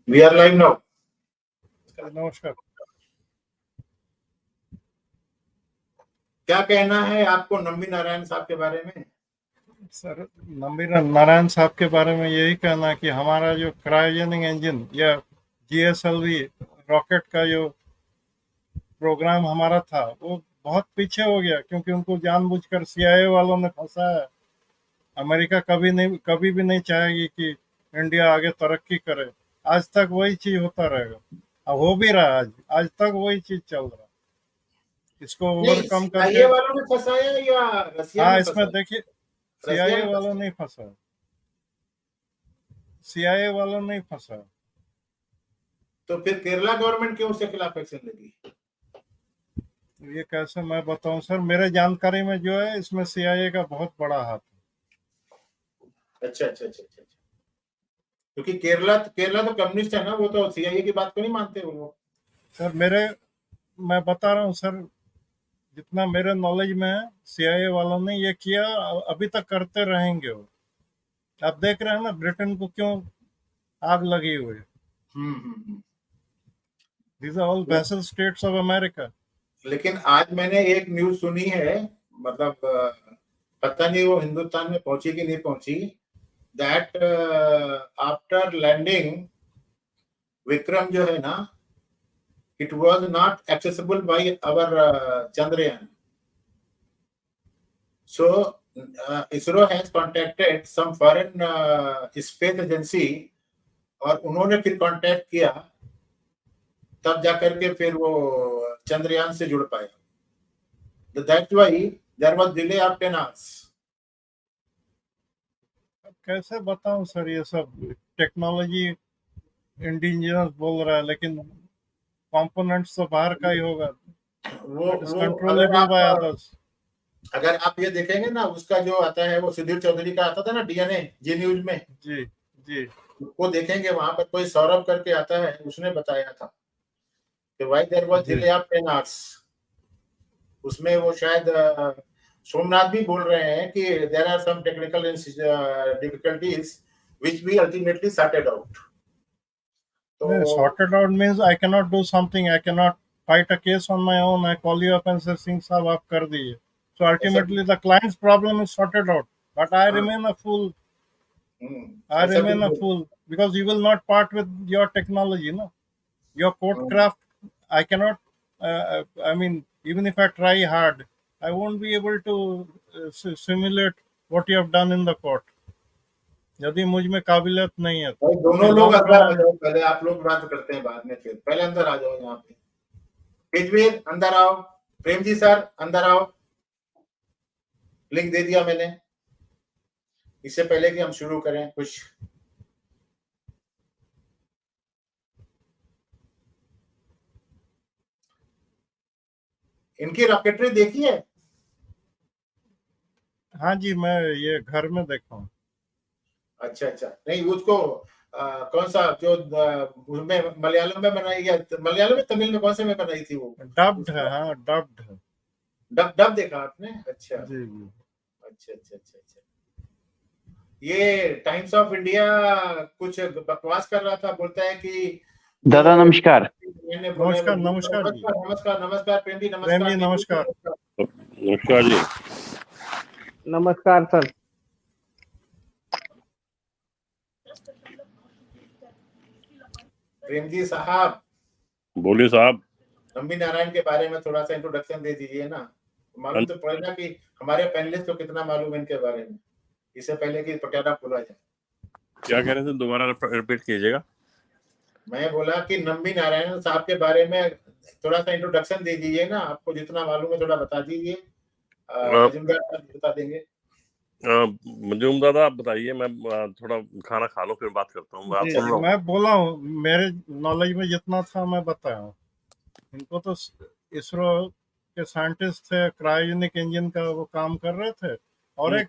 We are live now. नमस्कार। क्या कहना है आपको नंबी नारायण साहब के बारे में? सर, नंबी नारायण साहब के बारे में यही कहना है कि हमारा जो क्रायोजेनिक इंजन या GSLV रॉकेट का जो प्रोग्राम हमारा था वो बहुत पीछे हो गया, क्योंकि उनको जानबूझकर CIA वालों ने फंसाया। अमेरिका कभी भी नहीं चाहेगी कि इंडिया आगे तरक्की करे। आज तक वही चीज होता रहेगा, अब हो भी रहा है। आज तक वही चीज चल रहा है। इसको ओवरकम करके CIA वालों ने फंसाया या रसिया ने इसमें फंसाया? देखिए, रसिया CIA ने वालों नहीं फंसा, CIA वालों नहीं फंसा। तो फिर केरला गवर्नमेंट क्यों उसके खिलाफ एक्शन लेगी? ये कैसे मैं बताऊं सर, मेरे जानकारी में जो है इसमें CIA का बहुत बड़ा हाथ है। अच्छा अच्छा अच्छा अच्छा। क्योंकि केरला तो कम्युनिस्ट है ना, वो तो CIA की बात को नहीं मानते वो लोग। सर मैं बता रहा हूँ सर, जितना मेरे नॉलेज में है CIA वालों ने ये किया, अभी तक करते रहेंगे वो। आप देख रहे हैं ना ब्रिटेन को क्यों आग लगी हुई है। These are all vassal states of America. लेकिन आज मैंने एक न्यूज सुनी है, मतलब पता नहीं वो हिंदुस्तान में पहुंची कि नहीं पहुंची, दैट आफ्टर लैंडिंग विक्रम जो है ना, it was not accessible by our Chandrayaan. So ISRO has contacted some foreign space agency और उन्होंने फिर कांटेक्ट किया, तब जाकर के फिर वो चंद्रयान से जुड़ पाया। That's why there was delay of 10 hours. कैसे बताऊं सर, ये सब टेक्नोलॉजी इंडिजिनस बोल रहा है, लेकिन कंपोनेंट्स तो बाहर का ही होगा। अगर आप ये देखेंगे ना, उसका जो आता है वो सुधीर चौधरी का आता था ना, DNA जी न्यूज में। जी जी, वो देखेंगे वहां पर कोई सौरभ करके आता है, उसने बताया था कि why there was delay of 10 hours. उसमें वो शायद सोमनाथ भी बोल रहे हैं कि there are some technical difficulties which we ultimately sorted out. तो sorted out means I can not do something, I can not fight a case on my own, I call you up and say Singh साहब आप कर दीजिए। So ultimately the clients problem is sorted out, but I remain a fool. I remain a fool because you will not part with your technology, no? Your court craft, I cannot, I mean, even if I try hard, I won't be able to simulate what you have done in the court. यदि मुझ में काबिलियत नहीं है तो दोनों लोग अंदर आ जाओ, पहले आप लोग बात करते हैं बाद में, फिर पहले अंदर आ जाओ। यहाँ पे तेजवीर अंदर आओ, प्रेम जी सर अंदर आओ, लिंक दे दिया मैंने। इससे पहले कि हम शुरू करें कुछ, इनकी रॉकेटरी देखी है? हाँ जी, मैं ये घर में देखा हूँ। अच्छा अच्छा, नहीं उसको कौन सा जो उसमें मलयालम में बनाई गया, मलयालम में तमिल में कौन से में बनाई थी वो? डब्ड है, हाँ डब्ड है। डब देखा आपने? अच्छा जी जी, अच्छा अच्छा अच्छा अच्छा। ये टाइम्स ऑफ इंडिया कुछ बकवास कर रहा था, बोलता है कि दादा नमस्कार। नमस्कार नमस्कार जी, नमस्कार नमस्कार प्रेम जी, प्रेम जी नमस्कार। नमस्कार जी, नमस्कार सर। प्रेम जी साहब बोलिए साहब। नंबी नारायण के बारे में थोड़ा सा इंट्रोडक्शन दे दीजिए ना, मालूम तो पड़ेगा कि हमारे पैनलिस्ट को कितना मालूम है इनके बारे में, इससे पहले कि पटियाला खोला जाए। क्या कह रहे थे, दोबारा रिपीट कीजिएगा। मैं बोला कि नंबी नारायण साहब के बारे में थोड़ा सा इंट्रोडक्शन दे दीजिए ना, आपको जितना मालूम है थोड़ा बता दीजिए, बता देंगे। मजूम दादा आप बताइए, मैं थोड़ा खाना खा लो फिर बात करता हूँ। बात सुन रहा हूँ। मैं बोला हूँ, मेरे नॉलेज में जितना था मैं बताया हूँ। इनको तो इसरो के साइंटिस्ट थे, क्रायोजेनिक इंजन का वो काम कर रहे थे, और एक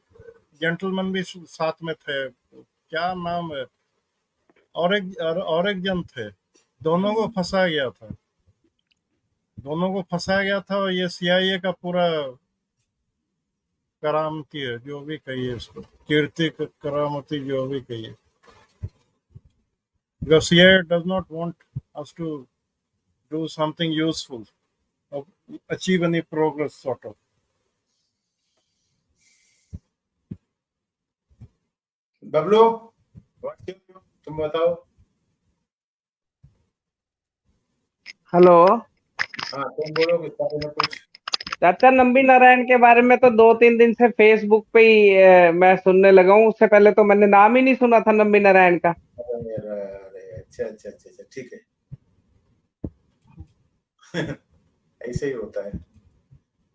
जेंटलमैन भी साथ में थे, क्या नाम है, और एक जन थे। दोनों को फंसाया गया था और ये CIA का पूरा करामती है, जो भी कहिए इसको, कीर्ति करामती जो भी कहिए। because CIA does not want us to do something useful or achieve any progress, sort of. Bablu, what's your view? तुम बताओ। हेलो हाँ, तुम बोलो इस बारे में कुछ। चाचा, नंबी नारायण के बारे में तो 2-3 दिन से फेसबुक पे ही मैं सुनने लगा हूँ। उससे पहले तो मैंने नाम ही नहीं सुना था नंबी नारायण का। अरे अच्छा अच्छा अच्छा अच्छा, ठीक है। ऐसे ही होता है,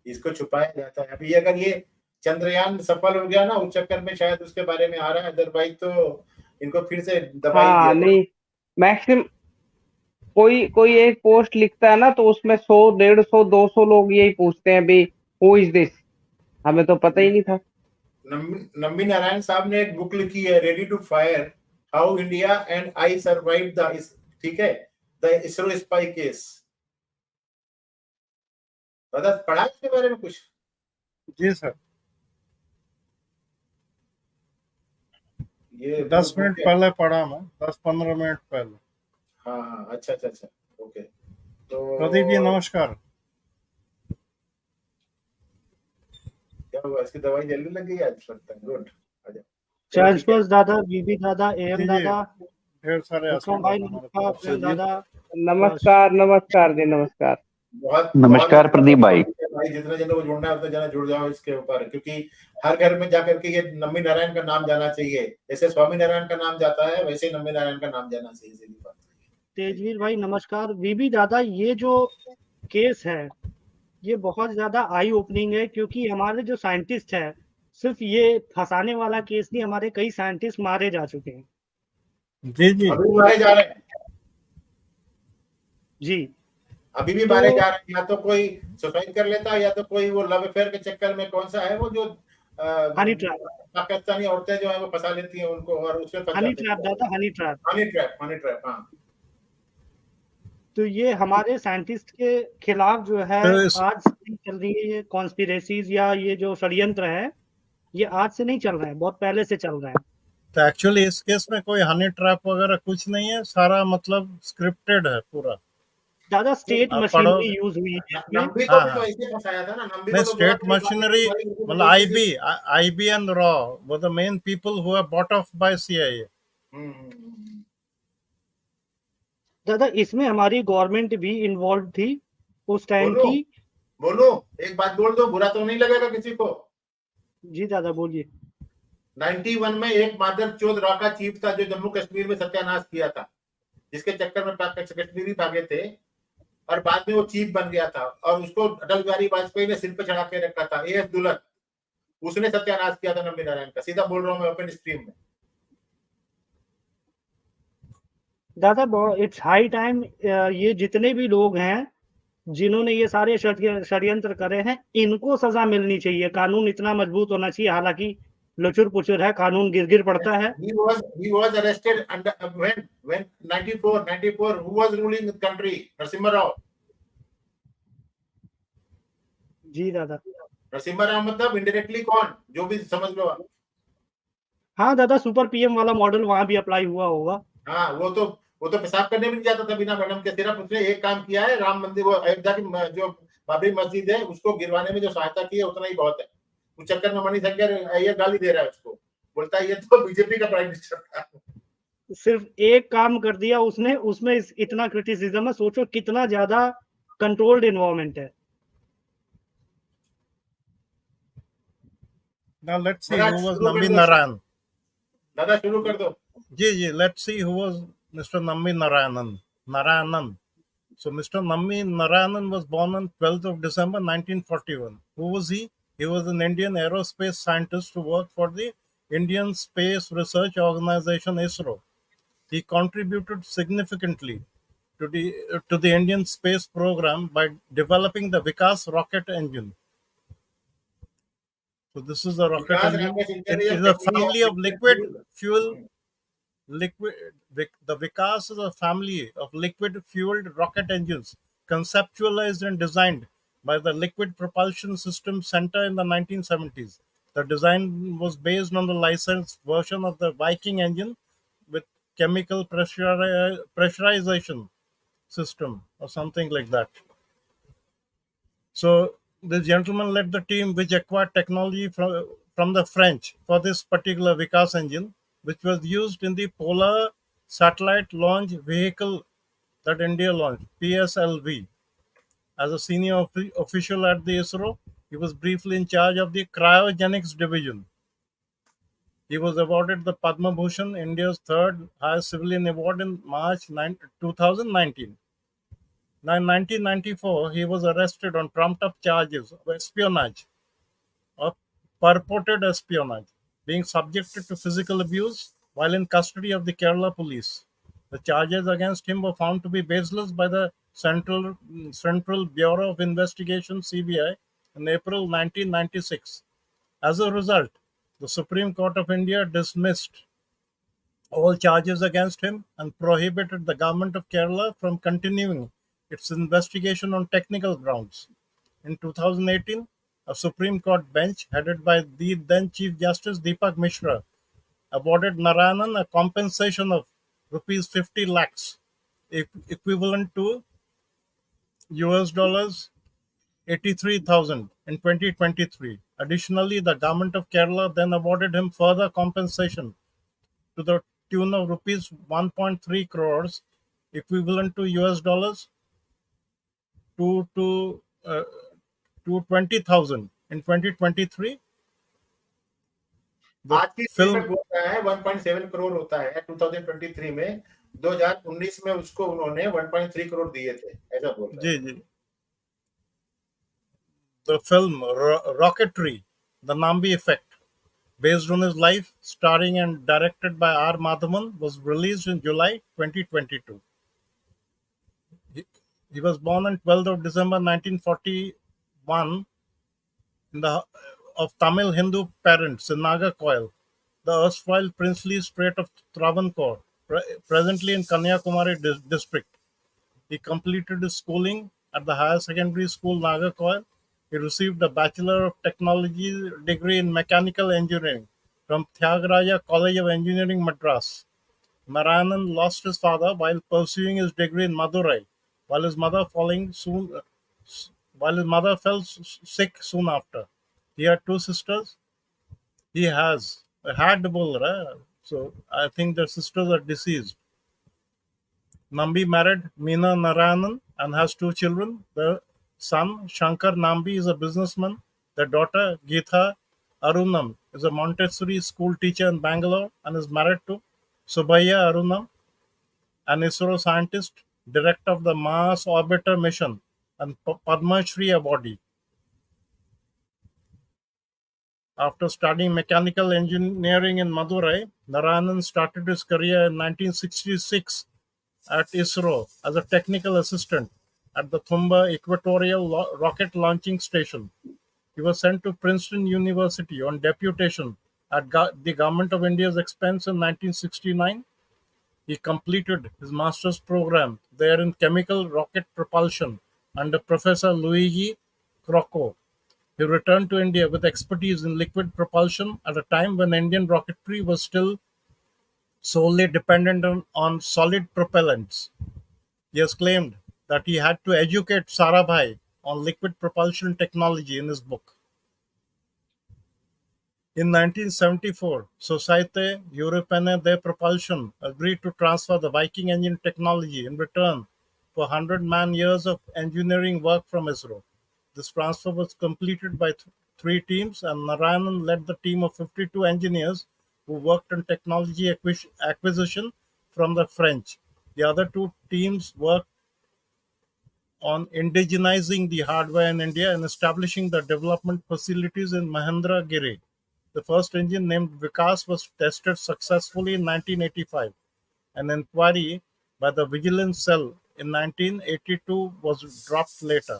इसको छुपाया जाता है। अभी अगर ये चंद्रयान सफल हो गया ना, उस चक्कर में शायद उसके बारे में आ रहा है, अदरवाइज तो इनको फिर से दबाई दिया हाँ नहीं, मैक्सिमम कोई कोई एक पोस्ट लिखता है ना, तो उसमें 100, 150, 200 लोग यही पूछते हैं भी हु इज दिस। हमें तो पता ही नहीं था। नंबी नारायण साहब ने एक बुक लिखी है, ready to fire, how India and I survive the, ठीक है, द इसरो स्पाई केस। बता, पढ़ा इसके बारे में कुछ? जी सर, ये 10 मिनट पहले पढ़ा मैं, 10-15 मिनट पहले। हाँ हाँ, अच्छा अच्छा अच्छा, ओके। तो प्रदीप जी नमस्कार। क्या हुआ, इसकी दवाई जल्दी लग गई आज? लगता है गुड। चार्ल्स दादा, बीबी दादा, एम जी, दादा, ढेर सारे विक्रम भाई, आशीर्वाद हमारे तरफ से जी। दादा, नमस्कार नमस्कार जी, नमस्कार। बहुत नमस्कार प्रदीप भाई। भाई, जितने जन को जुड़ना है उतने जना जुड़ जाओ इसके ऊपर, क्योंकि हर घर में जाकर के ये नंबी नारायण का नाम जाना चाहिए। जैसे स्वामी नारायण का नाम जाता है, वैसे नंबी नारायण का नाम जाना चाहिए। सीधी बात। तेजवीर भाई नमस्कार। बीबी दादा, ये जो केस है ये बहुत ज्यादा आई ओपनिंग है, क्योंकि हमारे जो साइंटिस्ट है, सिर्फ ये फंसाने वाला केस नहीं, हमारे कई साइंटिस्ट मारे जा चुके हैं। जी जी, अभी मारे जा रहे हैं, जी अभी भी मारे जा रहे हैं। या तो कोई सुसाइड कर लेता है, या तो कोई वो लव अफेयर के चक्कर में, कौन सा है वो जो हनी ट्रैप, पाकिस्तानी औरतें जो है वो फंसा लेती हैं उनको, और उसमें हनी ट्रैप दादा, honey trap. Honey trap, honey trap, हाँ। तो ये हमारे साइंटिस्ट के खिलाफ जो है तो आज से नहीं चल रही है ये कॉन्स्पिरेसीज, या ये जो षड्यंत्र है ये आज से नहीं चल रहा है, बहुत पहले से चल रहा है। तो एक्चुअली इस केस में कोई हनी ट्रैप वगैरह कुछ नहीं है, सारा मतलब स्क्रिप्टेड है पूरा। दादा स्टेट आप मशीनरी यूज हुई है इसमें। नंबी को भी तो ऐसे फंसाया था ना, नंबी को नहीं, तो बोला स्टेट मशीनरी मतलब आईबी एंड रॉ were the main people who are bought off by CIA. दादा इसमें हमारी गवर्नमेंट भी इन्वॉल्व थी उस टाइम बोलो की। बोलो, एक बात बोल दो, बुरा तो नहीं लगेगा किसी को। जी दादा बोलिए। 91 में एक मादर चौध रॉ का चीफ था, जो जम्मू कश्मीर में सत्यानाश किया था, जिसके चक्कर में कश्मीरी भागे थे, और बाद में वो चीफ बन गया था, और उसको अटल बिहारी वाजपेयी ने सिर पे चढ़ा के रखा था, एएस दुल्हन। उसने सत्यानाश किया था नंबी नारायण का, सीधा बोल रहा हूँ मैं ओपन स्ट्रीम में। दादा इट्स हाई टाइम, ये जितने भी लोग हैं जिन्होंने ये सारे षड्यंत्र करे हैं, इनको सजा मिलनी चाहिए। कानून इतना मजबूत होना चाहिए, हालांकि लचुर पुचुर है, कानून गिर पड़ता है। He was arrested under when 94 who was ruling the country? Narasimha Rao. जी दादा। नरसिम्हा राव मतलब इनडायरेक्टली कौन, जो भी समझ लो आप। हाँ दादा, सुपर पीएम वाला मॉडल वहां भी अप्लाई हुआ होगा। हाँ, वो तो पेशाब करने भी नहीं जाता था बिना मैडम के। सिर्फ उसने एक काम किया है, राम मंदिर, वो अयोध्या की जो बाबरी मस्जिद है उसको गिरवाने में जो सहायता की है, उतना ही बहुत है। उस चक्कर में मणिशंकर अय्यर गाली दे रहा है उसको, बोलता है ये तो बीजेपी का प्राइम मिनिस्टर था। सिर्फ एक काम कर दिया उसने, उसमें इतना क्रिटिसिज्म है। सोचो कितना ज्यादा कंट्रोल्ड एनवायरनमेंट है। Now let's see who was Nambi Narayanan. दादा शुरू कर दो। जी, let's see who was Mr. Nambi Narayanan. So Mr. Nambi Narayanan was born on 12th of December 1941. Who was he? He was an Indian aerospace scientist who worked for the Indian Space Research Organization ISRO. He contributed significantly to the Indian space program by developing the Vikas rocket engine. So this is the rocket engine. It is a family of liquid fuel. The Vikas is a family of liquid-fueled rocket engines conceptualized and designed by the Liquid Propulsion Systems Center in the 1970s. The design was based on the licensed version of the Viking engine with chemical pressurization system or something like that. So this gentleman led the team which acquired technology from the French for this particular Vikas engine, which was used in the Polar Satellite Launch Vehicle that India launched, PSLV. As a senior official at the ISRO, he was briefly in charge of the cryogenics division. He was awarded the Padma Bhushan, India's third highest civilian award, in March 2019. Now, in 1994, he was arrested on trumped-up charges of espionage, of purported espionage, being subjected to physical abuse while in custody of the Kerala police. The charges against him were found to be baseless by the Central Bureau of Investigation (CBI) in April 1996. As a result, the Supreme Court of India dismissed all charges against him and prohibited the government of Kerala from continuing its investigation on technical grounds. In 2018, a Supreme Court bench headed by the then Chief Justice Dipak Misra awarded Narayanan a compensation of rupees 50 lakhs, equivalent to US dollars 83,000 in 2023. Additionally, the government of Kerala then awarded him further compensation to the tune of rupees 1.3 crores, equivalent to US dollars to 20,000 in 2023. The आज की film date में होता है 1.7 करोड़ होता है 2023 में, 2019 में उसको उन्होंने 1.3 करोड़ दिए थे, ऐसा बोल रहे हैं। जी the film Rocketry, The Nambi Effect, based on his life, starring and directed by R. Madhavan, was released in July 2022. He was born on 12th of December 1941 of Tamil Hindu parents in Nagarcoil, the erstwhile princely state of Travancore, presently in Kanyakumari district. He completed his schooling at the Higher Secondary School Nagarcoil. He received a Bachelor of Technology degree in Mechanical Engineering from Tyagaraja College of Engineering, Madras. Narayanan lost his father while pursuing his degree in Madurai, while his mother fell sick soon after. He had two sisters. He had, so I think the sisters are deceased. Nambi married Meena Narayanan and has two children. The son, Shankar Nambi, is a businessman. The daughter, Geetha Arunam, is a Montessori school teacher in Bangalore and is married to Subhaya Arunam, an ISRO scientist, director of the Mars Orbiter mission and Padma Shri awardee. After studying mechanical engineering in Madurai, Narayanan started his career in 1966 at ISRO as a technical assistant at the Thumba Equatorial Rocket Launching Station. He was sent to Princeton University on deputation at the Government of India's expense in 1969. He completed his master's program there in chemical rocket propulsion under Professor Luigi Crocco. He returned to India with expertise in liquid propulsion at a time when Indian rocketry was still solely dependent on solid propellants. He has claimed that he had to educate Sarabhai on liquid propulsion technology in his book. In 1974, Société Européenne de Propulsion agreed to transfer the Viking engine technology in return for 100 man-years of engineering work from ISRO. This transfer was completed by three teams, and Narayanan led the team of 52 engineers who worked on technology acquisition from the French. The other two teams worked on indigenizing the hardware in India and establishing the development facilities in Mahendragiri. The first engine, named Vikas, was tested successfully in 1985. An inquiry by the Vigilance Cell in 1982 was dropped later.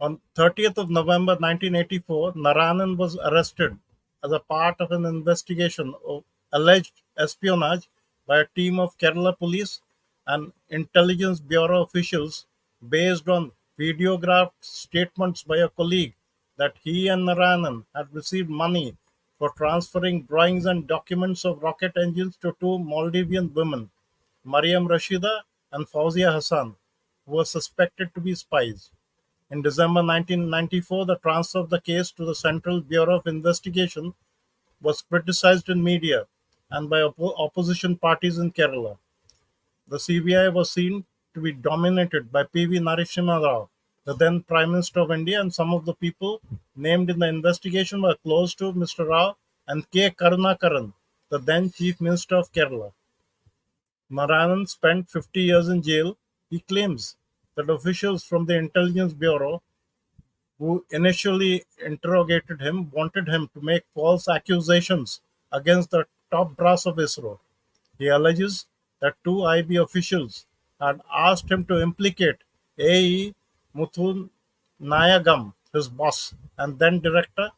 On 30th of November 1984, Narayanan was arrested as a part of an investigation of alleged espionage by a team of Kerala police and Intelligence Bureau officials based on videographed statements by a colleague that he and Narayanan had received money for transferring drawings and documents of rocket engines to two Maldivian women, Mariam Rashida and Fauzia Hassan, who were suspected to be spies. In December 1994, the transfer of the case to the Central Bureau of Investigation was criticized in media and by opposition parties in Kerala. The CBI was seen to be dominated by P.V. Narasimha Rao, the then Prime Minister of India, and some of the people named in the investigation were close to Mr. Rao and K. Karunakaran, the then Chief Minister of Kerala. Narayanan spent 50 years in jail. He claims that officials from the Intelligence Bureau who initially interrogated him wanted him to make false accusations against the top brass of ISRO. He alleges that two IB officials had asked him to implicate AE Muthu Nayagam, his boss and then director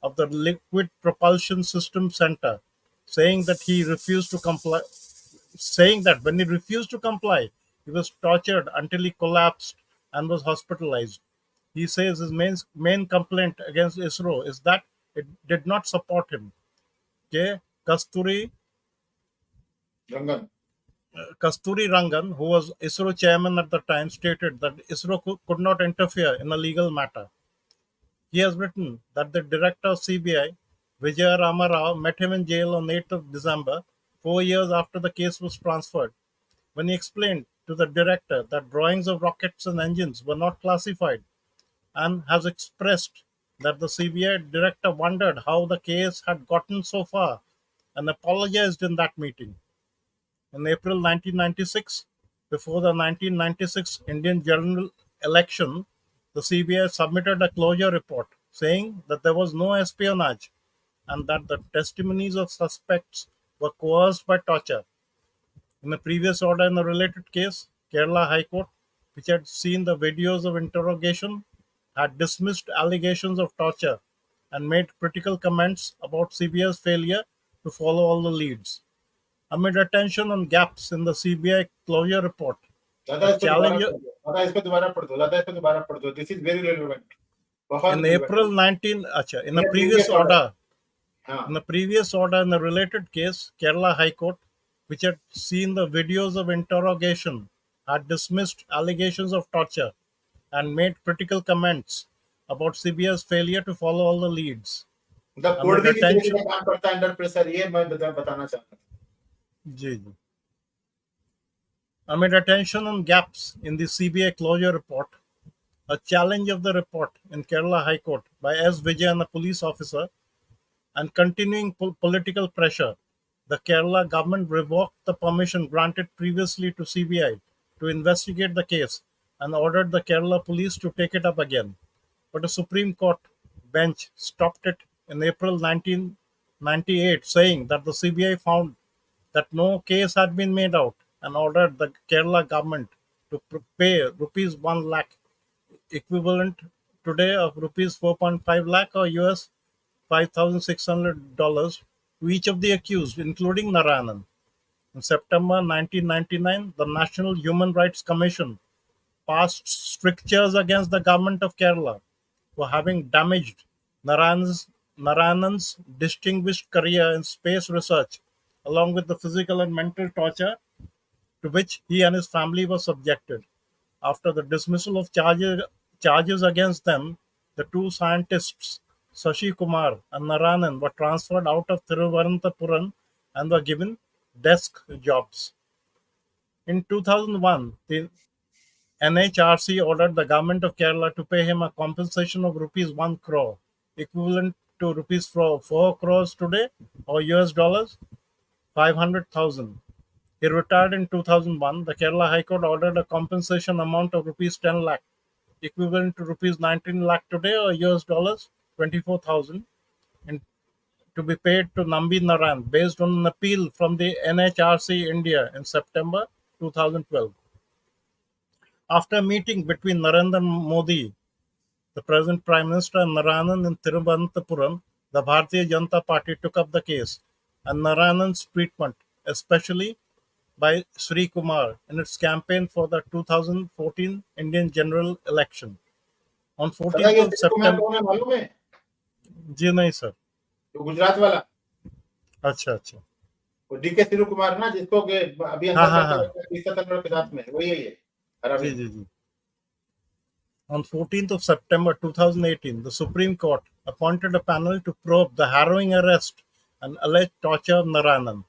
of the Liquid Propulsion System Center, saying that when he refused to comply, he was tortured until he collapsed and was hospitalized. He says his main complaint against ISRO is that it did not support him. Okay? Kasturi Rangan. Rangan, who was ISRO chairman at the time, stated that ISRO could not interfere in a legal matter. He has written that the director of CBI, Vijaya Rama Rao, met him in jail on 8th of December, 4 years after the case was transferred, when he explained to the director that drawings of rockets and engines were not classified, and has expressed that the CBI director wondered how the case had gotten so far and apologized in that meeting. In April 1996, before the 1996 Indian general election, the CBI submitted a closure report saying that there was no espionage and that the testimonies of suspects were coerced by torture. In a previous order in a related case, Kerala High Court, which had seen the videos of interrogation, had dismissed allegations of torture and made critical comments about CBI's failure to follow all the leads. Amid attention on gaps in the CBI closure report, दादा इसको दोबारा पढ़ दो. This is very relevant. In April 19, in a previous order, in a related case, Kerala High Court, which had seen the videos of interrogation, had dismissed allegations of torture and made critical comments about CBI's failure to follow all the leads. The court भी किसी का काम करता है under pressure, ये मैं बताना चाहता हूँ. जी. Amid attention on gaps in the CBI closure report, a challenge of the report in Kerala High Court by S. Vijayan, a police officer, and continuing political pressure, the Kerala government revoked the permission granted previously to CBI to investigate the case and ordered the Kerala police to take it up again. But a Supreme Court bench stopped it in April 1998, saying that the CBI found that no case had been made out and ordered the Kerala government to pay rupees 1 lakh, equivalent today of rupees 4.5 lakh or US $5,600 to each of the accused, including Narayanan. In September 1999, the National Human Rights Commission passed strictures against the government of Kerala for having damaged Narayanan's distinguished career in space research, along with the physical and mental torture to which he and his family were subjected. After the dismissal of charges against them, the two scientists, Shashi Kumar and Narayanan, were transferred out of Thiruvananthapuram and were given desk jobs. In 2001, the NHRC ordered the government of Kerala to pay him a compensation of rupees 1 crore, equivalent to rupees 4 crores today or US dollars 500,000. He retired in 2001. The Kerala High Court ordered a compensation amount of rupees 10 lakh, equivalent to rupees 19 lakh today or US dollars 24,000, to be paid to Nambi Narayanan based on an appeal from the NHRC India in September 2012. After a meeting between Narendra Modi, the present Prime Minister, and Narayanan in Thiruvananthapuram, the Bharatiya Janata Party took up the case and Narayanan's treatment, especially by Sri Kumar in its campaign for the 2014 Indian general election. On पता 14th ये of Dilip Kumar September. कौन है मालूम है? जी नहीं sir. तो गुजरात वाला अच्छा अच्छा. वो डीके शिव कुमार ना, जिसको के अभी हाँ अंदर हाँ करके हाँ. रखा है, 30 के साथ में, वही है ये जी अरविंद। जी जी. On 14th of September 2018, the Supreme Court appointed a panel to probe the harrowing arrest and alleged torture of Narayanan.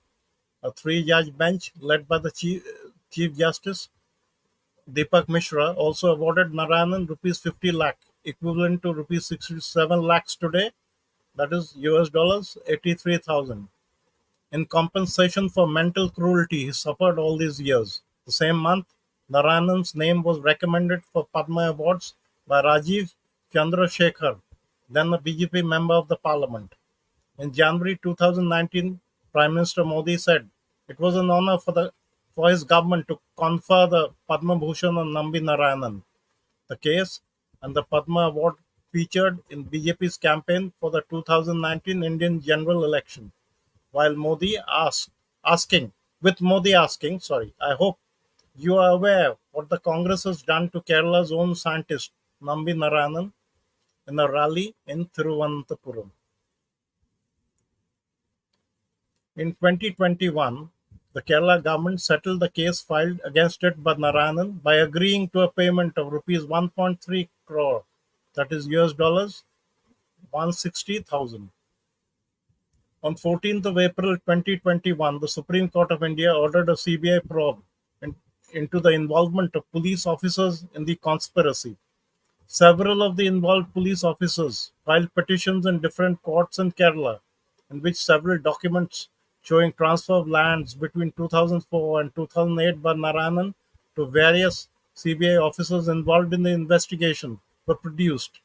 A three-judge bench led by the Chief Justice Dipak Misra also awarded Narayanan rupees 50 lakh, equivalent to rupees 67 lakhs today, that is US dollars 83,000, in compensation for mental cruelty he suffered all these years. The same month, Narayanan's name was recommended for Padma Awards by Rajiv Chandrasekhar, then a BJP member of the parliament. In January 2019, Prime Minister Modi said it was an honor for his government to confer the Padma Bhushan on Nambi Narayanan. The case and the Padma Award featured in BJP's campaign for the 2019 Indian general election. While Modi asking, I hope you are aware what the Congress has done to Kerala's own scientist, Nambi Narayanan, in a rally in Thiruvananthapuram. In 2021, the Kerala government settled the case filed against it by Narayanan by agreeing to a payment of rupees 1.3 crore, that is US dollars 160,000. On 14th of April 2021, the Supreme Court of India ordered a CBI probe into the involvement of police officers in the conspiracy. Several of the involved police officers filed petitions in different courts in Kerala, in which several documents showing transfer of lands between 2004 and 2008 by Narayanan to various CBI officers involved in the investigation were produced.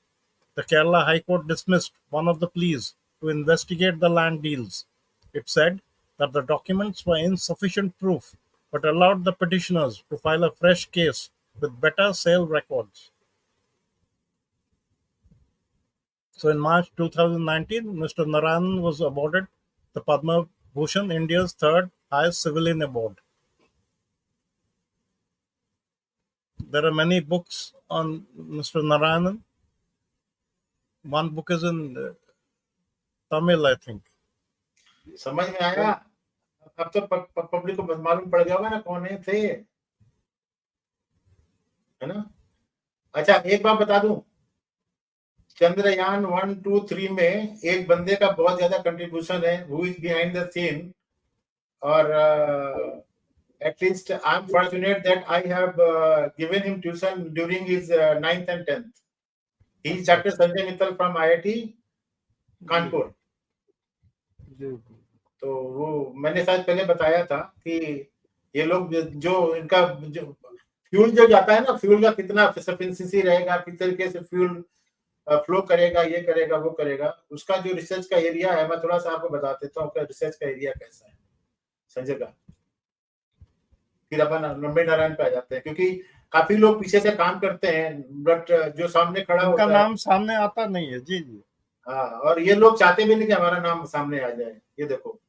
The Kerala High Court dismissed one of the pleas to investigate the land deals. It said that the documents were insufficient proof, but allowed the petitioners to file a fresh case with better sale records. So in March 2019, Mr. Narayanan was awarded the Padma Bhushan, India's third highest civilian award. There are many books on Mr. Narayanan. One book is in Tamil, I think. समझ में आया? अब तो public को मालूम पड़ गया होगा ना कौन है थे, है ना? अच्छा एक बात बता दूं, चंद्रयान 1, 2, 3 में एक बंदे का बहुत ज्यादा कंट्रीब्यूशन है, who is behind the scene, और at least I'm fortunate that I have given him tuition during his 9th and 10th. He is Dr. Sanjay Mittal from IIT Kanpur. तो वो मैंने शायद पहले बताया था कि ये लोग जो इनका जो फ्यूल जो जाता है ना, फ्यूल का कितना सफिशिएंसी रहेगा, किस तरीके से फ्यूल फ्लो करेगा, ये करेगा, वो करेगा, उसका जो रिसर्च का एरिया है, मैं थोड़ा सा आपको बता देता हूँ रिसर्च का एरिया कैसा है संजय का. फिर अपन नंबी नारायण पे आ जाते हैं, क्योंकि काफी लोग पीछे से काम करते हैं, बट जो सामने खड़ा होता है, नाम सामने आता नहीं है. जी जी. हाँ, और ये लोग चाहते भी नहीं कि हमारा नाम सामने आ जाए. ये देखो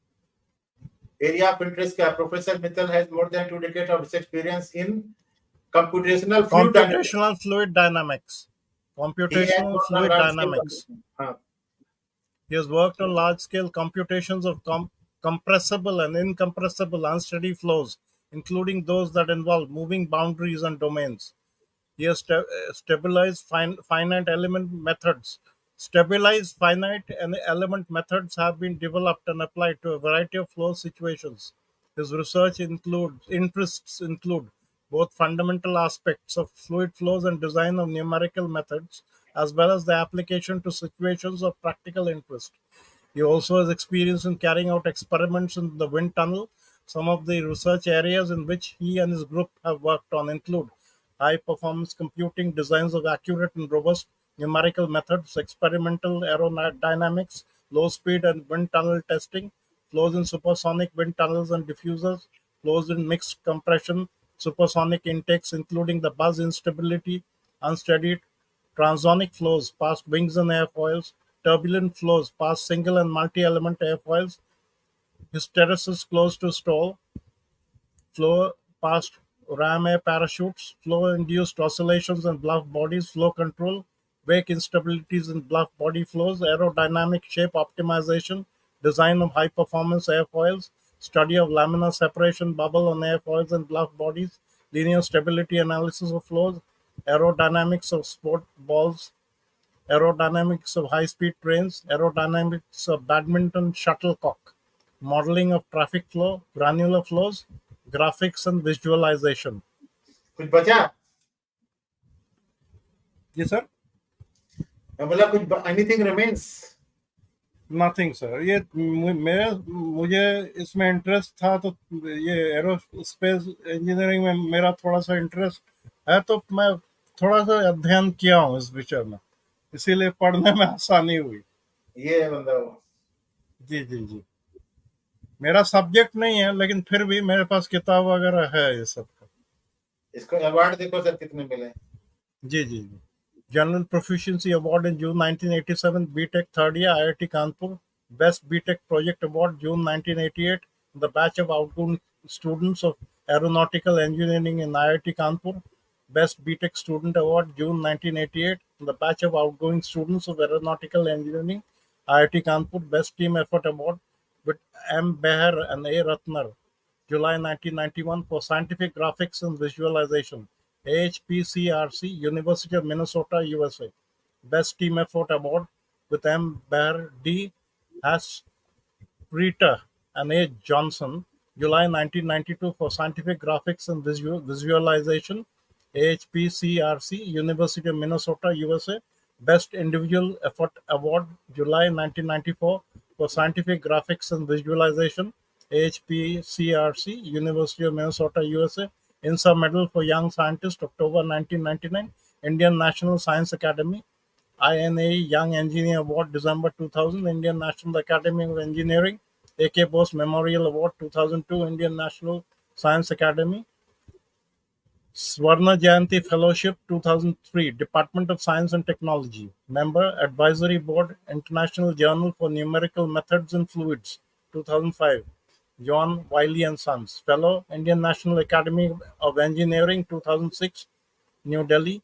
एरिया ऑफ इंटरेस्ट क्या, professor Mittal has more than 2 decades of experience in computational fluid dynamics. Computational fluid dynamics. He has worked on large-scale computations of compressible and incompressible unsteady flows, including those that involve moving boundaries and domains. He has stabilized finite element methods. Stabilized finite element methods have been developed and applied to a variety of flow situations. His research interests include both fundamental aspects of fluid flows and design of numerical methods, as well as the application to situations of practical interest. He also has experience in carrying out experiments in the wind tunnel. Some of the research areas in which he and his group have worked on include high-performance computing, designs of accurate and robust numerical methods, experimental aerodynamics, low-speed and wind tunnel testing, flows in supersonic wind tunnels and diffusers, flows in mixed compression, supersonic intakes, including the buzz instability, unsteady transonic flows past wings and airfoils, turbulent flows past single and multi-element airfoils, hysteresis close to stall, flow past ram air parachutes, flow-induced oscillations and bluff bodies, flow control, wake instabilities in black body flows, aerodynamic shape optimization, design of high-performance airfoils, study of laminar separation bubble on airfoils and black bodies, linear stability analysis of flows, aerodynamics of sport balls, aerodynamics of high-speed trains, aerodynamics of badminton shuttlecock, modeling of traffic flow, granular flows, graphics and visualization. कुछ बचा? जी sir. मैं बोला कुछ anything remains? Nothing sir. ये मुझे इसमें interest था, तो ये एरोस्पेस इंजीनियरिंग में मेरा थोड़ा सा इंटरेस्ट है, तो मैं थोड़ा सा अध्ययन किया हूँ इस विषय में, इसीलिए पढ़ने में आसानी हुई. ये है बंदा वो. जी जी जी. मेरा सब्जेक्ट नहीं है, लेकिन फिर भी मेरे पास किताब वगैरह है ये सब का. इसको अवार्ड देखो सर कितने मिले. जी जी जी. General Proficiency Award in June 1987, BTech third year, IIT Kanpur. Best BTech Project Award, June 1988, the batch of outgoing students of Aeronautical Engineering in IIT Kanpur. Best BTech Student Award, June 1988, the batch of outgoing students of Aeronautical Engineering, IIT Kanpur. Best Team Effort Award with M. Behr and A. Ratnar, July 1991, for Scientific Graphics and Visualization. AHPCRC, University of Minnesota, USA. Best Team Effort Award with M. Behr, D. Haspreeter and A. Johnson, July 1992, for Scientific Graphics and Visualization. AHPCRC, University of Minnesota, USA. Best Individual Effort Award, July 1994, for Scientific Graphics and Visualization. AHPCRC, University of Minnesota, USA. INSA Medal for Young Scientist, October 1999. Indian National Science Academy. INA Young Engineer Award, December 2000. Indian National Academy of Engineering. AK Bose Memorial Award, 2002. Indian National Science Academy. Swarna Jayanti Fellowship, 2003. Department of Science and Technology. Member, Advisory Board, International Journal for Numerical Methods in Fluids, 2005. John Wiley and Sons. Fellow, Indian National Academy of Engineering, 2006, New Delhi.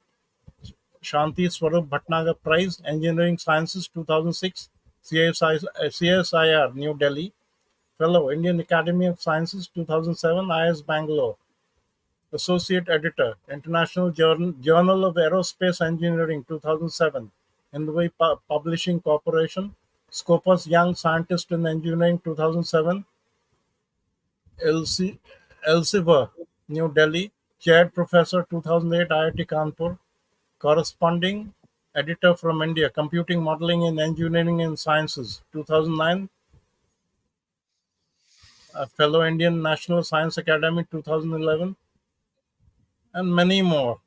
Shanti Swarup Bhatnagar Prize, Engineering Sciences, 2006, CSIR, New Delhi. Fellow, Indian Academy of Sciences, 2007, IS Bangalore. Associate Editor, International Journal of Aerospace Engineering, 2007, Hindway Publishing Corporation. Scopus Young Scientist in Engineering, 2007, Elsevier, New Delhi. Chaired Professor, 2008, IIT Kanpur. Corresponding Editor from India, Computing Modeling in Engineering and Sciences, 2009. Fellow Indian National Science Academy, 2011. And many more.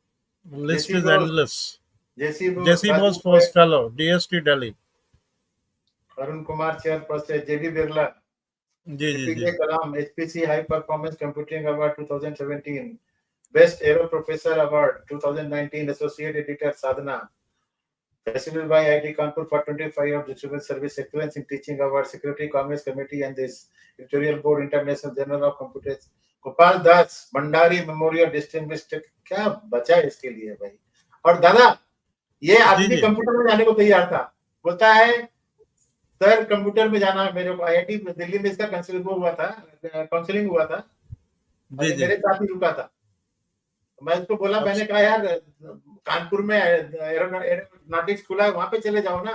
The list is endless. Jesse Bose First Fellow, DST Delhi. Arun Kumar Chairperson, JB Birla. APJ Kalam, HPC High Performance Computing Award 2017. Best Aero Professor Award 2019, Associate Editor Sadhana. Facilitated by IIT Kanpur for 25 years of Civil Service Excellence in Teaching Award, Secretary Commerce Committee and this Editorial Board, International Journal of Computers. Gopal Das Bhandari memorial distinguished. क्या बचा है इसके लिए भाई. और दादा ये आदमी कंप्यूटर में जाने को तैयार था, बोलता है सर कंप्यूटर में जाना मेरे को. आईआईटी दिल्ली में इसका काउंसलिंग हुआ था, मेरे साथ ही रुका था. मैं इसको बोला, मैंने कहा यार कानपुर में एरोनॉटिक्स खुला है, वहां पे चले जाओ ना.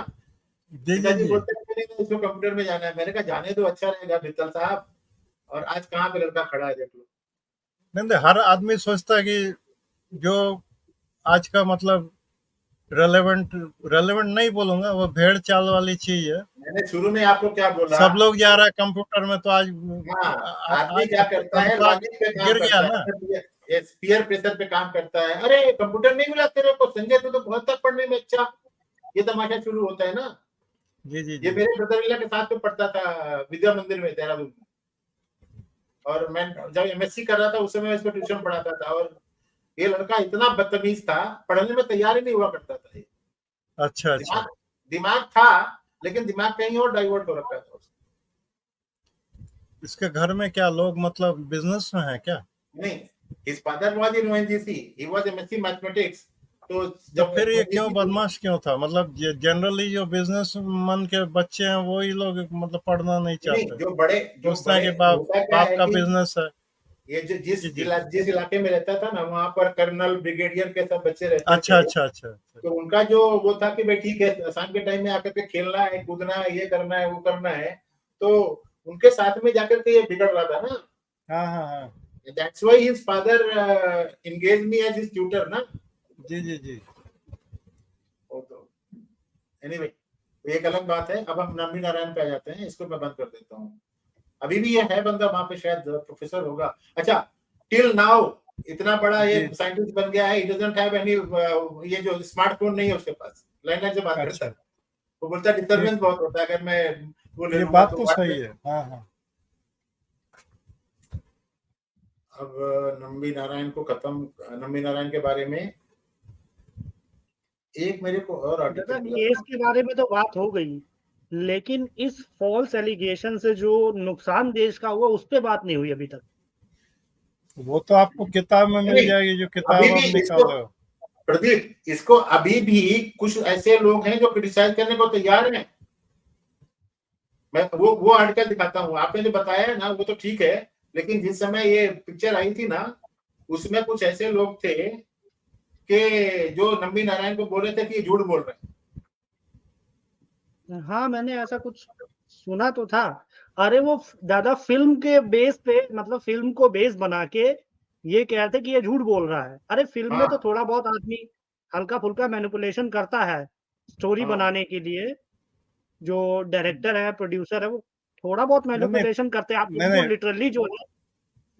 पिताजी बोलते हैं इसको कंप्यूटर में जाना है. मैंने कहा जाने दो, अच्छा रहेगा मित्तल साहब. और आज कहाँ पे लड़का खड़ा है देख लो. नहीं, हर आदमी सोचता है कि जो आज का मतलब रेलेवेंट नहीं बोलूंगा, वो भेड़ चाल वाली चीज है. मैंने शुरू में आपको क्या बोला, सब लोग जा रहा है कंप्यूटर में, तो आज आदमी क्या करता है, लॉजिक पे काम करता है, पीयर प्रेशर पे काम करता है. अरे कंप्यूटर नहीं मिला तेरे को, संजय तू तो बहुत तक पढ़ने में अच्छा. ये तमाशा शुरू होता है ना. जी जी. ये मेरे ब्रदर के साथ में पढ़ता था विद्या मंदिर में देहरादून में. और मैं जब एमएससी कर रहा था उस समय मैं इसको ट्यूशन पढ़ाता था. और ये लड़का इतना बदतमीज था, पढ़ने में तैयार ही नहीं हुआ करता था. ये अच्छा. दिमाग था, लेकिन दिमाग कहीं और डाइवर्ट हो रखा था. इसके घर में क्या लोग मतलब बिजनेस में है क्या? नहीं, his father was in ONGC, he was MSc mathematics. तो तो जब फिर ये मोदी क्यों जी- बदमाश क्यों था? मतलब जनरली जो बिजनेस मन के बच्चे हैं वही लोग मतलब पढ़ना नहीं नहीं, चाहते, जो सोचते हैं बड़े कि बाप होता क्या बाप है का कि बिजनेस है। ये जो जी जी। जिस इलाके में रहता था ना, वहां पर कर्नल ब्रिगेडियर के सब बच्चे रहते अच्छा थे। अच्छा अच्छा अच्छा। तो उनका जो वो था कि भाई ठीक है, शाम के टाइम में आकर के खेलना है, कूदना है, ये करना है, वो करना है, तो उनके साथ में जाकर के ये बिगड़ रहा था ना। हाँ हाँ हाँ। That's why his father engaged me as his tutor ना। जी जी जी। तो एनीवे, एक अलग बात है। अब हम नंबी नारायण पे आ जाते हैं, इसको मैं बंद कर देता हूँ। अभी भी ये है बंदा वहां पे, शायद प्रोफेसर होगा। अच्छा, टिल नाउ इतना बड़ा ये जी। साइंटिस्ट बन गया है, ही डजंट हैव एनी, ये जो स्मार्टफोन नहीं है उसके पास, लैंडलाइन से बात करता अच्छा। है। वो बोलता है डिस्टर्बेंस ठीक, बहुत होता है अगर मैं वो ले ये लूंगा बात तो तो सही है। हाँ हाँ। अब नंबी नारायण को खत्म, नंबी नारायण के बारे में एक मेरे को और दादा, आर्टिकल मिला केस था। के बारे में तो बात हो गई, लेकिन इस फॉल्स एलिगेशन से जो नुकसान देश का हुआ उस पे बात नहीं हुई अभी तक। वो तो आपको किताब में मिल नहीं, जाएगी, जो अभी किताब भी आप इसको, निकालो। प्रदीप, इसको अभी भी कुछ ऐसे लोग हैं जो क्रिटिसाइज करने को तैयार हैं। मैं वो आर्टिकल दिखाता हूँ। आपने जो बताया है ना वो तो ठीक है, लेकिन जिस समय ये पिक्चर आई थी ना, उसमें कुछ ऐसे लोग थे कि जो नंबी नारायण को बोल रहे थे कि ये झूठ बोल रहे हैं। हाँ, मैंने ऐसा कुछ सुना तो था। अरे वो दादा फिल्म के बेस पे, मतलब फिल्म को बेस बना के ये कह रहे थे कि ये झूठ बोल रहा है। अरे फिल्म में तो हाँ थोड़ा बहुत आदमी हल्का फुल्का मैनिपुलेशन करता है स्टोरी हाँ। बनाने के लिए। जो डायरेक्टर है, प्रोड्यूसर है, वो थोड़ा बहुत नहीं नहीं मैनिपुलेशन करते हैं। आप नहीं उनको नहीं, लिटरली जो है,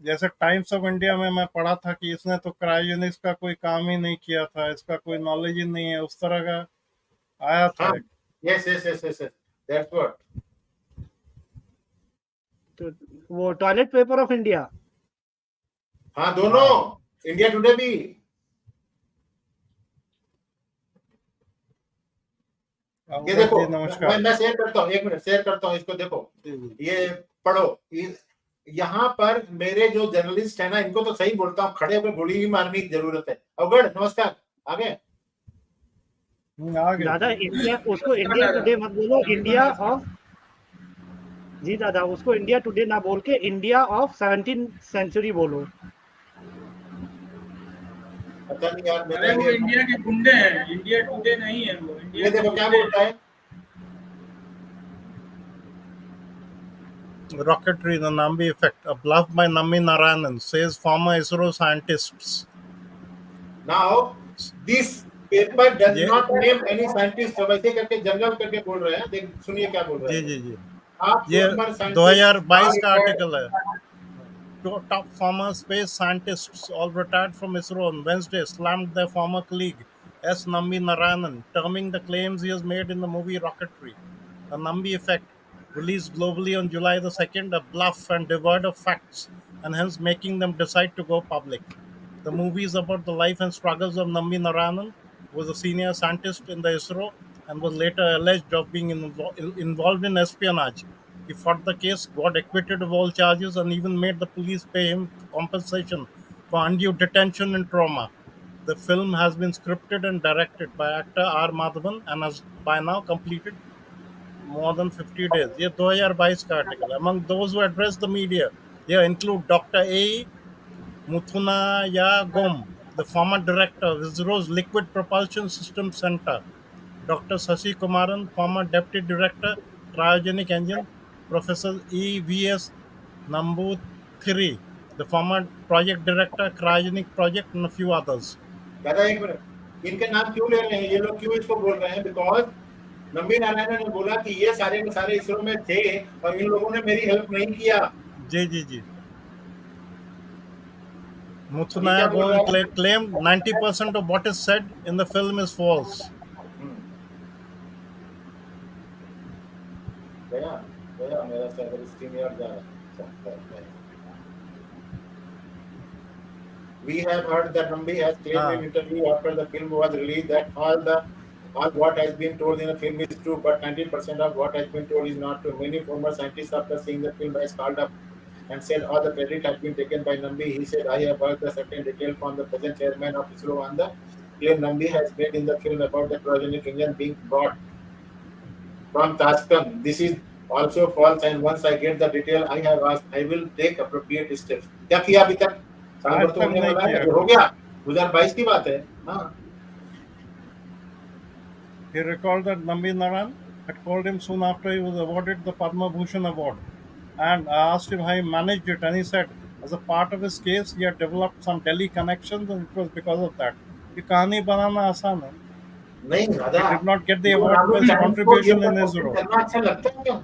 जैसे टाइम्स ऑफ इंडिया में मैं पढ़ा था कि इसने तो क्रायोजेनिक्स का कोई काम ही नहीं किया था, इसका कोई नॉलेज ही नहीं है, उस तरह का आया हाँ, था एक। Yes yes yes yes, that's what. तो वो टॉयलेट पेपर ऑफ इंडिया। हाँ, दोनों, हाँ। इंडिया टुडे भी। ये अवगढ़ देखो, जी मैं नमस्कार। मैं शेयर करता हूँ, एक मिनट शेयर करता हूँ इसको, देखो जी जी। ये पढ़ो। यहाँ पर मेरे जो जर्नलिस्ट है ना, इनको तो सही बोलता हूँ, खड़े होकर गोली भी मारने की जरूरत है। अवगढ़ नमस्कार, आगे। आ गए। दादा इंडिया, उसको इंडिया टुडे मत बोलो, इंडिया ऑफ, जी दादा उसको इंडिया टुडे ना बोल के इंडिया ऑफ 17th सेंचुरी बोलो। पता नहीं यार, मेरा अरे वो ये इंडिया के गुंडे हैं, इंडिया टुडे नहीं है, वो इंडिया ये के देखो क्या गुंडे बोलता है। Rocketry, the Nambi effect, a bluff by Nambi Narayanan, says former ISRO scientists. Now this paper does ये नॉट नेम एनी साइंटिस्ट। सब ऐसे करके जनरल करके बोल रहे हैं। देख सुनिए क्या बोल रहे जी हैं वो। जी जी। आप ये फॉर्मर साइंटिस्ट आर 2022 का रिटायर्ड। आर्टिकल है। Top former space scientists, all retired from ISRO, on Wednesday slammed their former colleague S. Nambi Narayanan, terming the claims he has made in the movie Rocketry, The Nambi Effect, released globally on July the 2nd, a bluff and devoid of facts, and hence making them decide to go public. The movie is about the life and struggles of Nambi Narayanan, who was a senior scientist in the ISRO and was later alleged of being involved in espionage. He fought the case, got acquitted of all charges, and even made the police pay him compensation for undue detention and trauma. The film has been scripted and directed by actor R. Madhavan and has by now completed more than 50 days. ये 2022 का article है. Among those who addressed the media, here include Dr. A. Muthunayagon, the former director of ISRO's Liquid Propulsion System Center, Dr. Sashi Kumaran, former deputy director, Cryogenic Engine, Professor E.V.S. Nambuthiri, the former project director, Cryogenic Project, and a few others. दादा एक minute, इनके नाम क्यों ले रहे हैं ये लोग? क्यों इसको बोल रहे हैं? बिकॉज नंबी नारायण ने बोला कि ये सारे के सारे इसरो में थे और इन लोगों ने मेरी हेल्प नहीं किया। जी जी जी. अभी क्या बोल रहा Muthunayagon है? claimed 90% of what is said in the film is false. गया गया मेरा सर्वर स्क्रीन यार जा रहा है। We have heard that Nambi has claimed in interview after the film was released that all what has been told in the film is true, but 90% of what has been told is not true. Many former scientists, after seeing the film, has called up and said all the credit has been taken by Nambi. He said, I have heard the certain detail from the present chairman of ISRO on the claim Nambi has made in the film about the cryogenic engine being brought from Tashkent. This is also false, and once I get the detail I have asked, I will take appropriate steps. क्या किया अभी तक? साल आज भर तो तक होने नहीं वाला है, किया अभी हो कुछ। गया, 2022 की बात है। हाँ, He recalled that Nambi Narayanan had called him soon after he was awarded the Padma Bhushan award, and I asked him how he managed it, and he said, as a part of his case, he had developed some Delhi connections, and it was because of that. ये कहानी बनाना आसान है. नहीं दादा, He did not get the वो award for Rahul his times को ये contribution in सब ISRO. करना अच्छा लगता है क्या?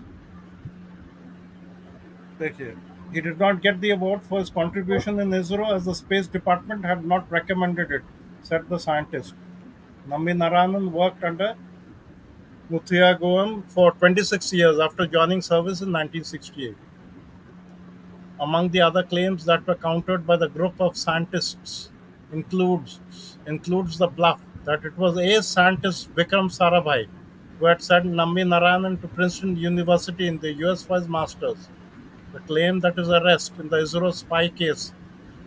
देखिए, he did not get the award for his contribution in ISRO as the Space Department had not recommended it, said the scientist. Nambi Narayanan worked under Muthia Goan for 26 years after joining service in 1968. Among the other claims that were countered by the group of scientists includes the bluff that it was ace scientist Vikram Sarabhai who had sent Nambi Narayanan to Princeton University in the US for his master's. The claim that his arrest in the ISRO spy case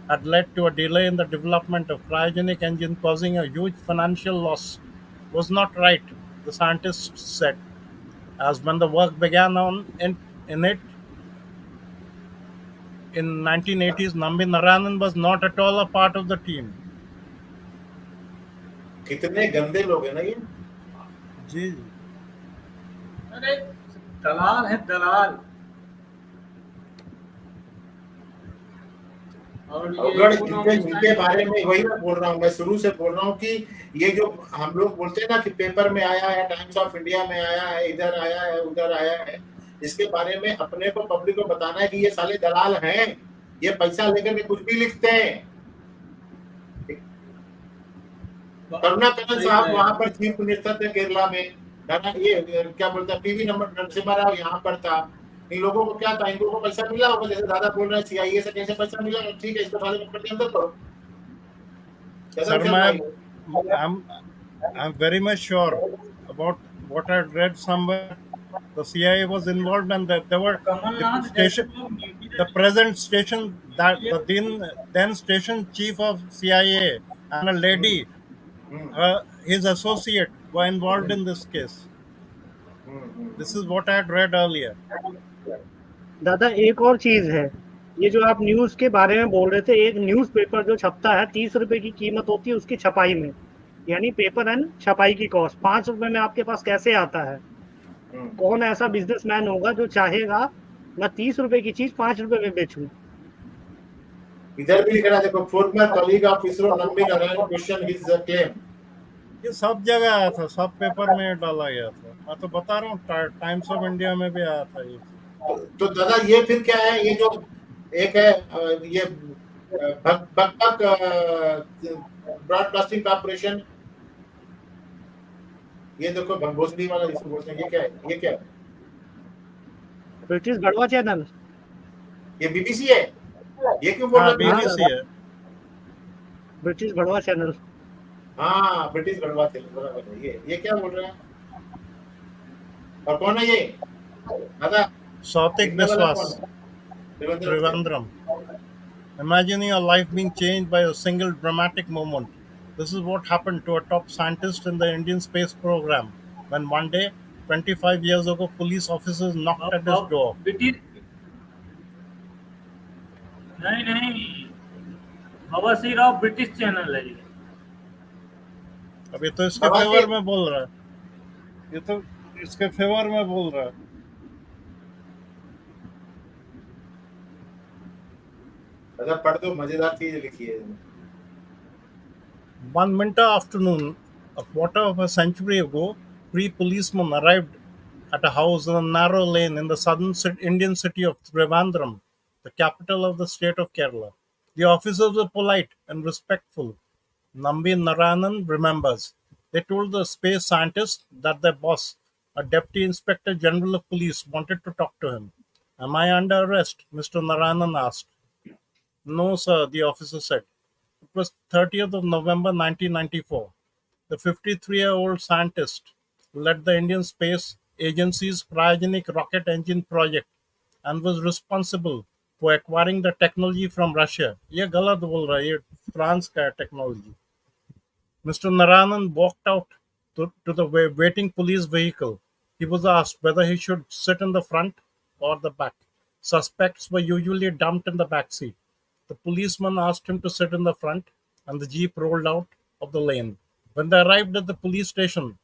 had led to a delay in the development of cryogenic engine causing a huge financial loss was not right, the scientists said, as when the work began in it in 1980s, Nambi Narayanan was not at all a part of the team. कितने गंदे लोग हैं ना ये। जी अरे दलाल है दलाल। और अवगढ़ ये इनके बारे में वही मैं बोल रहा हूँ, मैं शुरू से बोल रहा हूँ कि ये जो हम लोग बोलते हैं ना कि पेपर में आया है, टाइम्स ऑफ इंडिया में आया है, इधर आया है, उधर आया है, इसके बारे में अपने को पब्लिक को बताना है कि ये साले दलाल हैं, ये पैसा लेकर के कुछ भी लिखते हैं। करुणाकरण साहब वहां पर चीफ मिनिस्टर थे केरला में, ये क्या बोलते हैं पीवी नरसिम्हा राव यहाँ पर था। इन लोगों को क्या था, इनको को पैसा मिला होगा, जैसे दादा बोल रहे हैं सीआईए से कैसे पैसा मिला, ठीक है इसको साले पकड़ के अंदर करो। Sir, I'm very much sure about what I read somewhere. The CIA was involved, and that there were the present station, that the then station chief of CIA and a lady, his associate, were involved in this case. This is what I had read earlier. दादा एक और चीज है, ये जो आप news के बारे में बोल रहे थे, एक न्यूज़पेपर जो छपता है 30 रुपए की कीमत होती है उसकी छपाई में, यानी पेपर एंड छपाई की कॉस्ट 5 रुपए में आपके पास कैसे आता है? कौन ऐसा बिजनेसमैन होगा जो चाहेगा मैं 30 रुपए की चीज 5 रुपए में बेचूं? इधर भी लिख रहा है, देखो, farmer colleague of ISRO Nambi Narayan question his claim. ये सब जगह आया था, सब पेपर में डाला गया था। मैं तो बता रहा हूँ, टाइम्स ऑफ इंडिया में भी आया था ये। तो दादा ये फिर क्या है, ये जो एक है ये बकबक ब्रॉडकास्टिंग कॉर्पोरेशन, ये देखो भोसड़ी वाला जिसको बोलते हैं, ये क्या है, ये क्या है? ब्रिटिश गढ़वा चैनल, ये बीबीसी है, ये क्यों बोल रहे हैं? बीबीसी है, ब्रिटिश गढ़वा चैनल। हाँ, ब्रिटिश गढ़वा चैनल, बराबर है। ये क्या बोल रहे हैं? और कौन है ये दादा? Sautik Biswas, Trivandrum. Imagine your life being changed by a single dramatic moment. This is what happened to a top scientist in the Indian space program when one day, 25 years ago, police officers knocked at his door. नहीं अवश्य Rao British channel है ये। अब ये तो इसके favour में बोल रहा है, ये तो इसके फेवर में बोल रहा है। अगर पढ़ दो, मजेदार चीज लिखी है। One winter afternoon, a quarter of a century ago, three policemen arrived at a house in a narrow lane in the southern Indian city of Trivandrum, the capital of the state of Kerala. The officers were polite and respectful. Nambi Narayanan remembers. They told the space scientist that their boss, a deputy inspector general of police, wanted to talk to him. Am I under arrest? Mr. Narayanan asked. No, sir, the officer said. It was 30th of November 1994. The 53-year-old scientist led the Indian Space Agency's cryogenic rocket engine project and was responsible for acquiring the technology from Russia. ये गलत बोल रहा है, ये France का technology. Mr. Narayanan walked out to the waiting police vehicle. He was asked whether he should sit in the front or the back. Suspects were usually dumped in the back seat. The policeman asked him to sit in the front, and the jeep rolled out of the lane. When they arrived at the police station,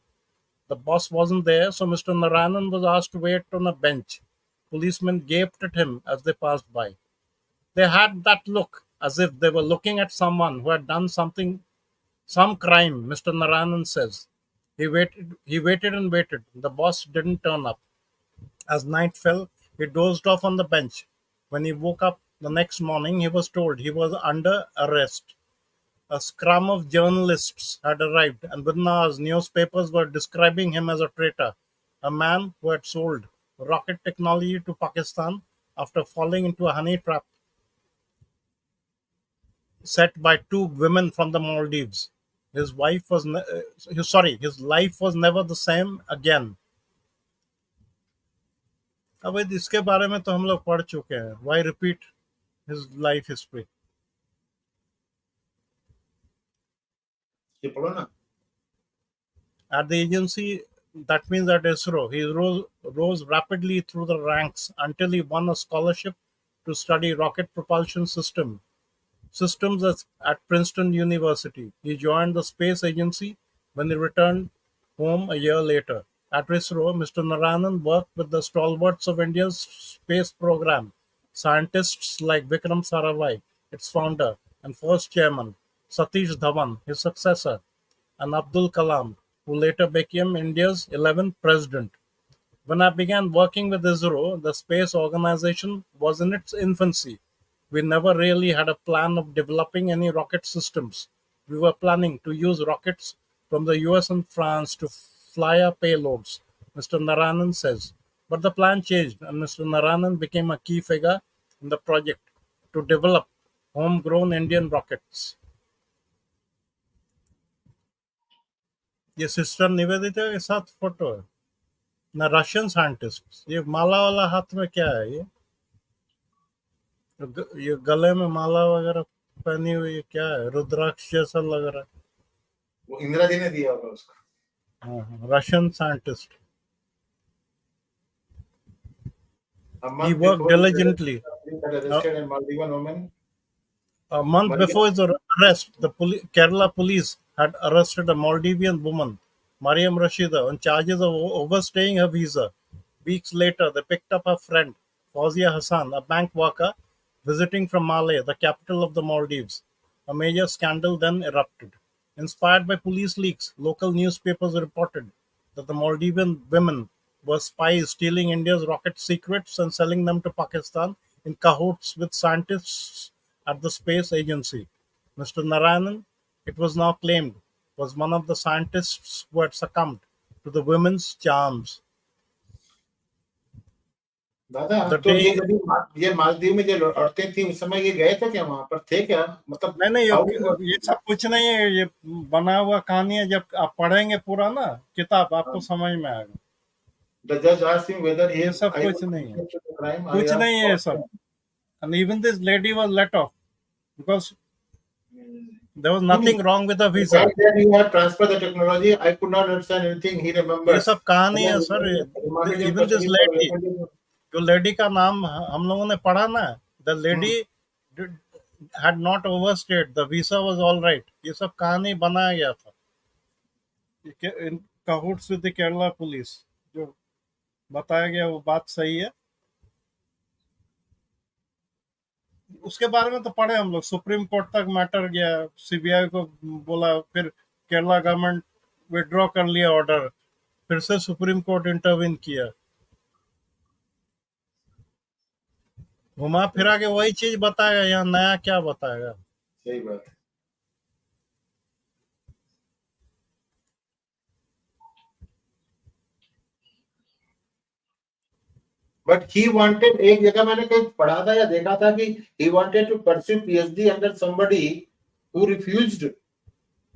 the boss wasn't there, so Mr. Narayanan was asked to wait on a bench. Policemen gaped at him as they passed by. They had that look as if they were looking at someone who had done some crime, Mr. Narayanan says. He waited and waited. The boss didn't turn up. As night fell, he dozed off on the bench. When he woke up the next morning, he was told he was under arrest. A scrum of journalists had arrived, and within hours, newspapers were describing him as a traitor, a man who had sold rocket technology to Pakistan after falling into a honey trap set by two women from the Maldives. His life was never the same again. अब इसके बारे में तो हम लोग पढ़ चुके हैं. Why repeat his life history? ये पढ़ो ना. At the agency, that means at ISRO, he rose rapidly through the ranks until he won a scholarship to study rocket propulsion systems at Princeton University. He joined the space agency when he returned home a year later. At ISRO, Mr. Narayanan worked with the stalwarts of India's space program, scientists like Vikram Sarabhai, its founder and first chairman, Satish Dhawan, his successor, and Abdul Kalam, who later became India's 11th president. When I began working with ISRO, the space organization was in its infancy. We never really had a plan of developing any rocket systems. We were planning to use rockets from the US and France to fly our payloads, Mr. Narayanan says. But the plan changed, and Mr. Narayanan became a key figure in the project to develop homegrown Indian rockets. ये sister Nivedita के साथ photo है ना, Russian scientist. ये माला वाला हाथ में क्या है? ये गले में माला वगैरह पहनी हुई है, क्या है? रुद्राक्ष जैसा लग रहा है. वो इंदिरा जी ने दिया होगा उसको. हाँ, Russian scientist. He worked diligently. A month before his arrest, the Kerala police had arrested a Maldivian woman, Mariam Rashida, on charges of overstaying her visa. Weeks later, they picked up her friend, Fauzia Hassan, a bank worker visiting from Malé, the capital of the Maldives. A major scandal then erupted. Inspired by police leaks, local newspapers reported that the Maldivian women were spies stealing India's rocket secrets and selling them to Pakistan in cahoots with scientists at the space agency. Mr. Narayanan, it was now claimed, was one of the scientists who had succumbed to the women's charms. दादा, तो ये मालदीव में जो औरतें थी उस समय ये गए थे क्या, वहां पर थे क्या? मतलब नहीं, ये सब कुछ नहीं है. ये बना हुआ कहानी है. जब आप पढ़ेंगे पूरा ना किताब, आपको समझ में आएगा. The judge asked him whether he ये सब कुछ नहीं है. कुछ नहीं है सब. And even this lady was let off because there was nothing wrong with the visa. Then you have transferred the technology. I could not understand anything. He remembers. ये सब कहानी है सर. Even this lady, जो lady का नाम हम लोगों ने पढ़ा ना, the lady had not overstayed. The visa was all right. ये सब कहानी बनाया गया था. In cahoots with the Kerala police. जो बताया गया वो बात सही है. उसके बारे में तो पढ़े हम लोग. सुप्रीम कोर्ट तक मैटर गया. सीबीआई को बोला, फिर केरला गवर्नमेंट विड्रॉ कर लिया ऑर्डर, फिर से सुप्रीम कोर्ट इंटरवीन किया. घुमा फिरा के वही चीज बताएगा. यहाँ नया क्या बताएगा? सही बात है. But he wanted, एक जगह मैंने कहीं पढ़ा था या देखा था कि he wanted to pursue PhD under somebody who refused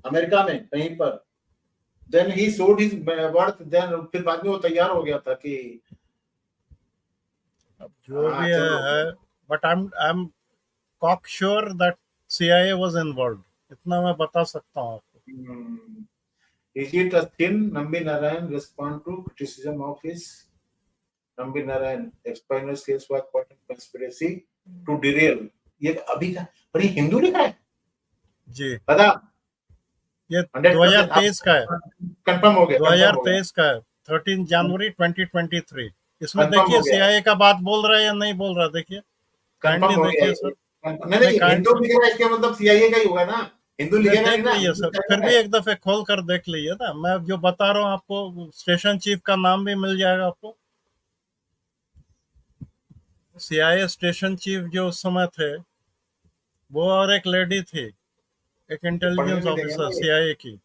America में कहीं पर. Then he showed his worth. Then फिर बाद में वो तैयार हो गया था कि जो भी है. But I'm cocksure that CIA was involved. इतना मैं बता सकता हूँ आपको. Is it a sin? Nambi Narayan respond to criticism of his Nambi Narayan espionage case was caught in conspiracy to derail. ये अभी का पर ये हिंदू लिखा है जी, पता ये 100% 2023 का है, कंफर्म हो गया 2023 का है, 13 जनवरी 2023। इसमें Confirm देखिए हो गया। सीआईए का बात बोल रहा है या नहीं बोल रहा, देखिए कंफर्म काइंडली हो गया देखिए सर। नहीं हिंदू लिख रहा है इसका मतलब सीआईए का ही होगा ना, हिंदू लिखेगा नहीं देख ना। लीजिए सर, फिर भी एक दफे खोल कर देख लीजिए ना, मैं जो बता रहा हूँ आपको, स्टेशन चीफ का नाम भी मिल जाएगा आपको। सीआईए स्टेशन चीफ जो उस समय थे वो, और एक लेडी थी, एक इंटेलिजेंस ऑफिसर सीआईए की।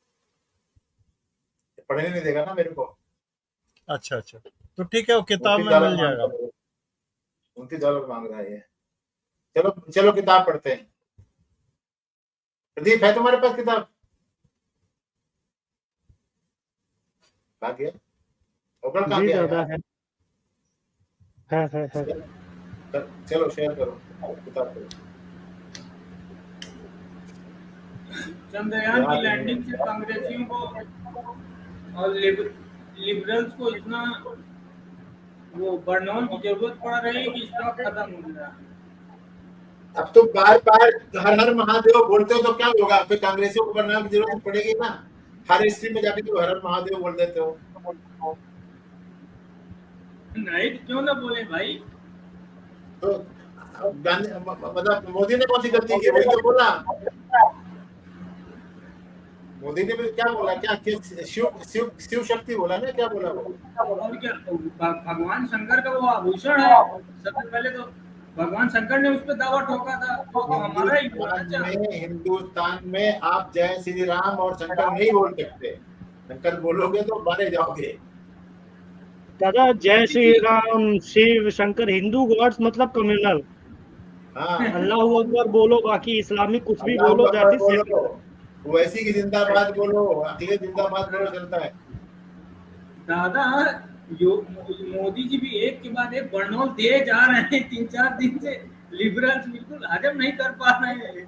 पढ़ने नहीं देगा ना मेरे को। अच्छा अच्छा, तो ठीक है, वो किताब में मिल जाएगा। $29 मांग रहा है ये। चलो चलो किताब पढ़ते हैं। प्रदीप है तुम्हारे पास किताब? कहाँ गया? ओकल कहाँ जी गया दादा यार? है चलो शेयर करो किताब पढ़ो। चंद्रयान की लैंडिंग से कांग्रेसियों को और लिबरल्स को इतना वो बर्नौन की जरूरत पड़ रही है कि स्टॉक खत्म हो गया। अब तो बार बार हर हर महादेव बोलते हो तो क्या होगा? फिर कांग्रेसियों को बर्नौन की जरूरत पड़ेगी ना। हर स्ट्रीम में जाके तो हर हर महादेव बोल देते हो। नहीं क्यों ना बोले भाई। तो मतलब मोदी ने कौन सी गलती की? वही तो बोला। मोदी ने भी क्या बोला? क्या शिव शक्ति बोला ना, क्या बोला वो? और क्या भगवान शंकर का वो आभूषण है। सबसे पहले तो भगवान शंकर ने उस पर दावा ठोका था, तो हमारा ही हिंदुस्तान में आप जय श्री राम और शंकर नहीं बोल सकते। शंकर बोलोगे तो मारे जाओगे। दादा जय श्री राम शिव शंकर हिंदू गॉड्स मतलब कम्युनल। हाँ अल्लाह अकबर बोलो, बाकी इस्लामिक कुछ भी बोलो, दैट इज बोलो, वैसी की जिंदाबाद बोलो, अखिलेश जिंदाबाद बोलो, चलता है। दादा मोदी जी भी एक के बाद एक बर्नौल दिए जा रहे हैं 3-4 दिन से। लिबरल्स बिल्कुल हजम नहीं कर पा रहे हैं।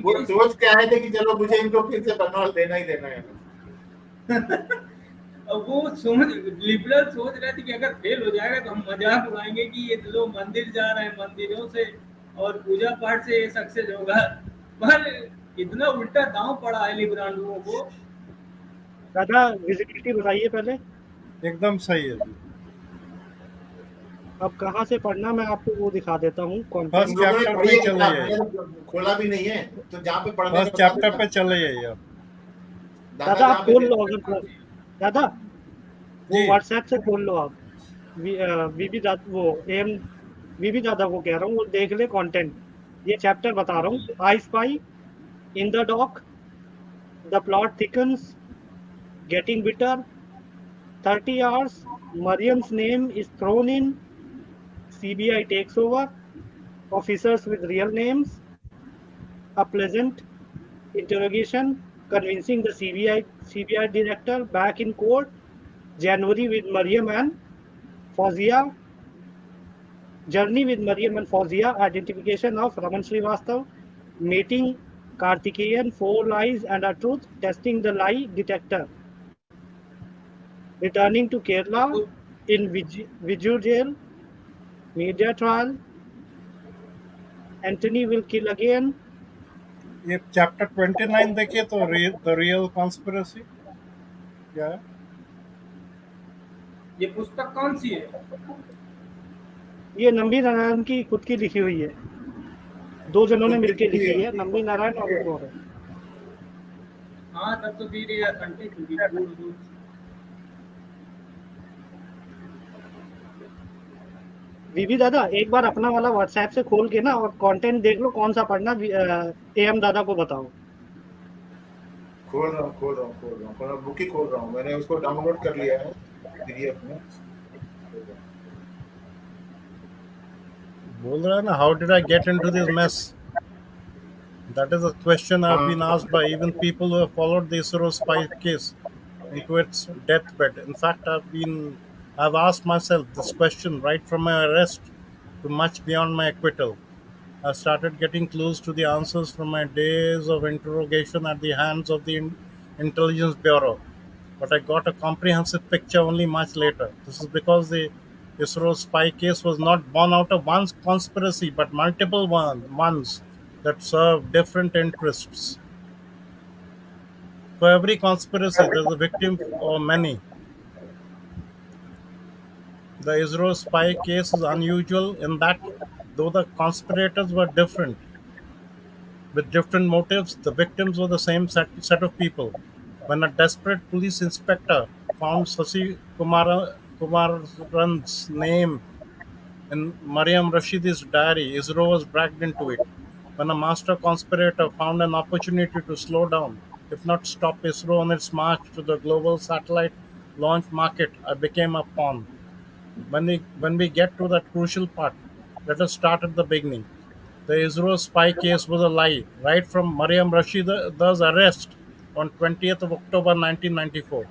वो सोच के आए थे कि चलो मुझे इनको फिर से बर्नौल देना ही देना है। वो लिबरल सोच रहे थे कि अगर फेल हो जाएगा तो हम मजाक उड़ाएंगे कि ये लोग मंदिर जा रहे हैं, मंदिरों से और पूजा पाठ से ये सक्सेस होगा। पर इतना उल्टा दांव पड़ा है लिबरलों को। दादा विजिबिलिटी बताइए पहले। एकदम सही है जी। अब कहाँ से पढ़ना, मैं आपको वो दिखा देता हूँ। फर्स्ट चैप्टर पे चले जाइए। खोला भी नहीं है तो जहाँ पे पढ़ना फर्स्ट चैप्टर पे चले जाइए आप। दादा आप खोल लो, अगर दादा वो व्हाट्सएप से खोल लो आप। वीबी दादा को कह रहा हूँ, वो देख ले कंटेंट। ये चैप्टर बता रहा हूँ। I spy in the dock, the plot thickens, getting bitter, 30 hours, Mariam's name is thrown in, CBI takes over, officers with real names, a pleasant interrogation, convincing the CBI director back in court, January with Mariam and Fauzia, journey with Mariam and Fauzia, identification of Raman Srivastav, meeting Karthikeyan, 4 lies and a truth, testing the lie detector. Returning to Kerala in Vijur jail, media trial, Anthony will kill again. ये chapter 29 देखिए तो the real conspiracy क्या है? ये पुस्तक कौन सी है? ये नंबी नारायण की खुद की लिखी हुई है, 2 जनों ने मिलकर लिखी है, नंबी नारायण और एक और है। हाँ तब तो भी रही कंटेंट वीबी दादा एक बार अपना वाला व्हाट्सएप से खोल के ना और कंटेंट देख लो, कौन सा पढ़ना। एम दादा को बताओ। खोल रहा हूँ बुक ही खोल रहा हूँ। मैंने उसको डाउनलोड कर लिया है पीडीएफ में। बोल रहा है ना, how did I get into this mess? That is a question I've been asked by even people who have followed the ISRO spy case into its deathbed. In fact, I've asked myself this question right from my arrest to much beyond my acquittal. I started getting clues to the answers from my days of interrogation at the hands of the Intelligence Bureau, but I got a comprehensive picture only much later. This is because the ISRO spy case was not born out of one conspiracy, but multiple ones that serve different interests. For every conspiracy, there's a victim or many. The ISRO spy case is unusual in that, though the conspirators were different, with different motives, the victims were the same set of people. When a desperate police inspector found Kumaran's name in Mariam Rashidi's diary, ISRO was dragged into it. When a master conspirator found an opportunity to slow down, if not stop ISRO on its march to the global satellite launch market, I became a pawn. When we get to that crucial part, let us start at the beginning. The ISRO spy case was a lie, right from Mariam Rashida's arrest on 20th of October 1994.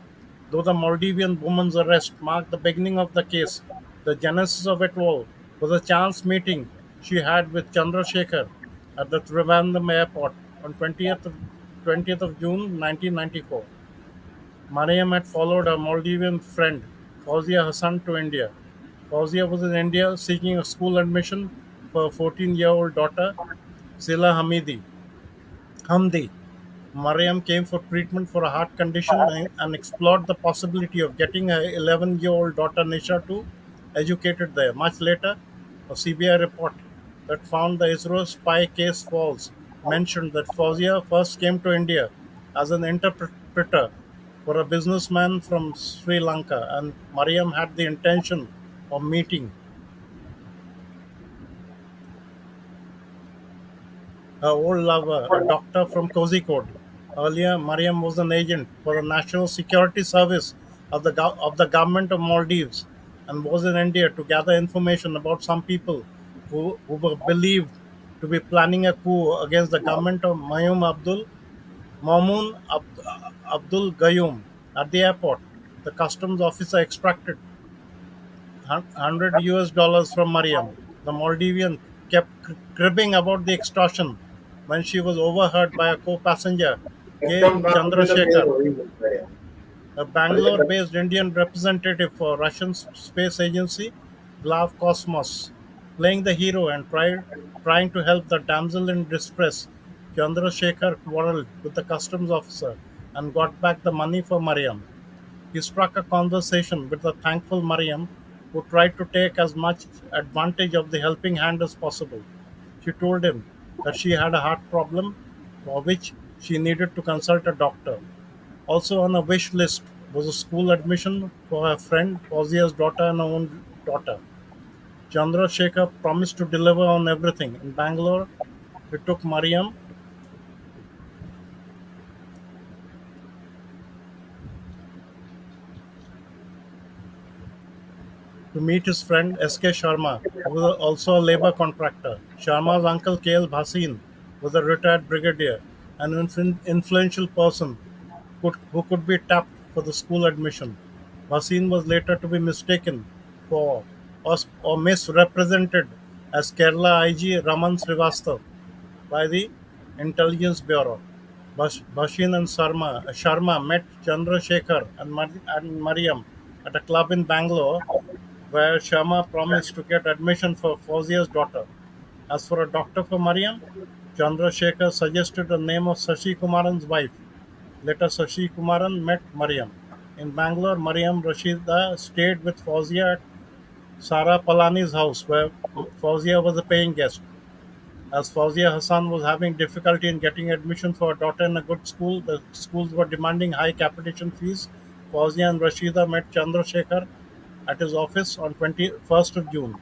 Though the Maldivian woman's arrest marked the beginning of the case, the genesis of it all was a chance meeting she had with Chandrasekhar at the Trivandrum airport on 20th of June 1994. Mariam had followed her Maldivian friend Fauzia Hassan to India. Fauzia was in India seeking a school admission for her 14-year-old daughter, Sila Hamdi. Mariam came for treatment for a heart condition and explored the possibility of getting her 11-year-old daughter Nisha too educated there. Much later, a CBI report that found the ISRO spy case false mentioned that Fauzia first came to India as an interpreter for a businessman from Sri Lanka, and Mariam had the intention of meeting her old lover, a doctor from Kozhikode. Earlier, Mariam was an agent for the National Security Service of the government of Maldives and was in India to gather information about some people who were believed to be planning a coup against the government of Mamoon Abdul Gayoom. At the airport, the customs officer extracted $100 from Mariam. The Maldivian kept cribbing about the extortion when she was overheard by a co-passenger, K. एकदम नाम में तो clear Chandrasekhar, हो ही सकता है। a वैसे Bangalore-based Indian representative for Russian space agency Glavkosmos, playing the hero and trying to help the damsel in distress. Chandrasekhar quarreled with the customs officer and got back the money for Mariam. He struck a conversation with the thankful Mariam, who tried to take as much advantage of the helping hand as possible. She told him that she had a heart problem for which she needed to consult a doctor. Also on a wish list was a school admission for her friend Fauzia's daughter and her own daughter. Chandrasekhar promised to deliver on everything. In Bangalore, he took Mariam to meet his friend S.K. Sharma, who was also a labor contractor. Sharma's uncle K.L. Bhasin was a retired brigadier, an influential person who could be tapped for the school admission. Bhasin was later to be mistaken for or misrepresented as Kerala IG Raman Srivastav by the Intelligence Bureau. Bhasin and Sharma met Chandrasekhar and Mariam at a club in Bangalore where Sharma promised to get admission for Fauzia's daughter. As for a doctor for Mariam, Chandrasekhar suggested the name of Sashi Kumaran's wife. Later, Sashi Kumaran met Mariam. In Bangalore, Mariam Rashida stayed with Fauzia at Sara Palani's house, where Fauzia was a paying guest. As Fauzia Hassan was having difficulty in getting admission for her daughter in a good school, the schools were demanding high capitation fees. Fauzia and Rashida met Chandrasekhar at his office on 21st of June.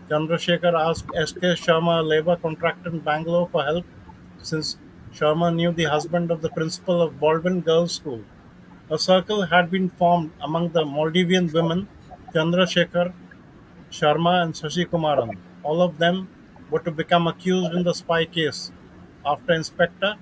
Chandrasekhar asked S.K. Sharma, a labor contractor in Bangalore, for help since Sharma knew the husband of the principal of Baldwin Girls' School. A circle had been formed among the Maldivian women, Chandrasekhar, Sharma, and Sashi Kumaran. All of them were to become accused in the spy case. After Inspector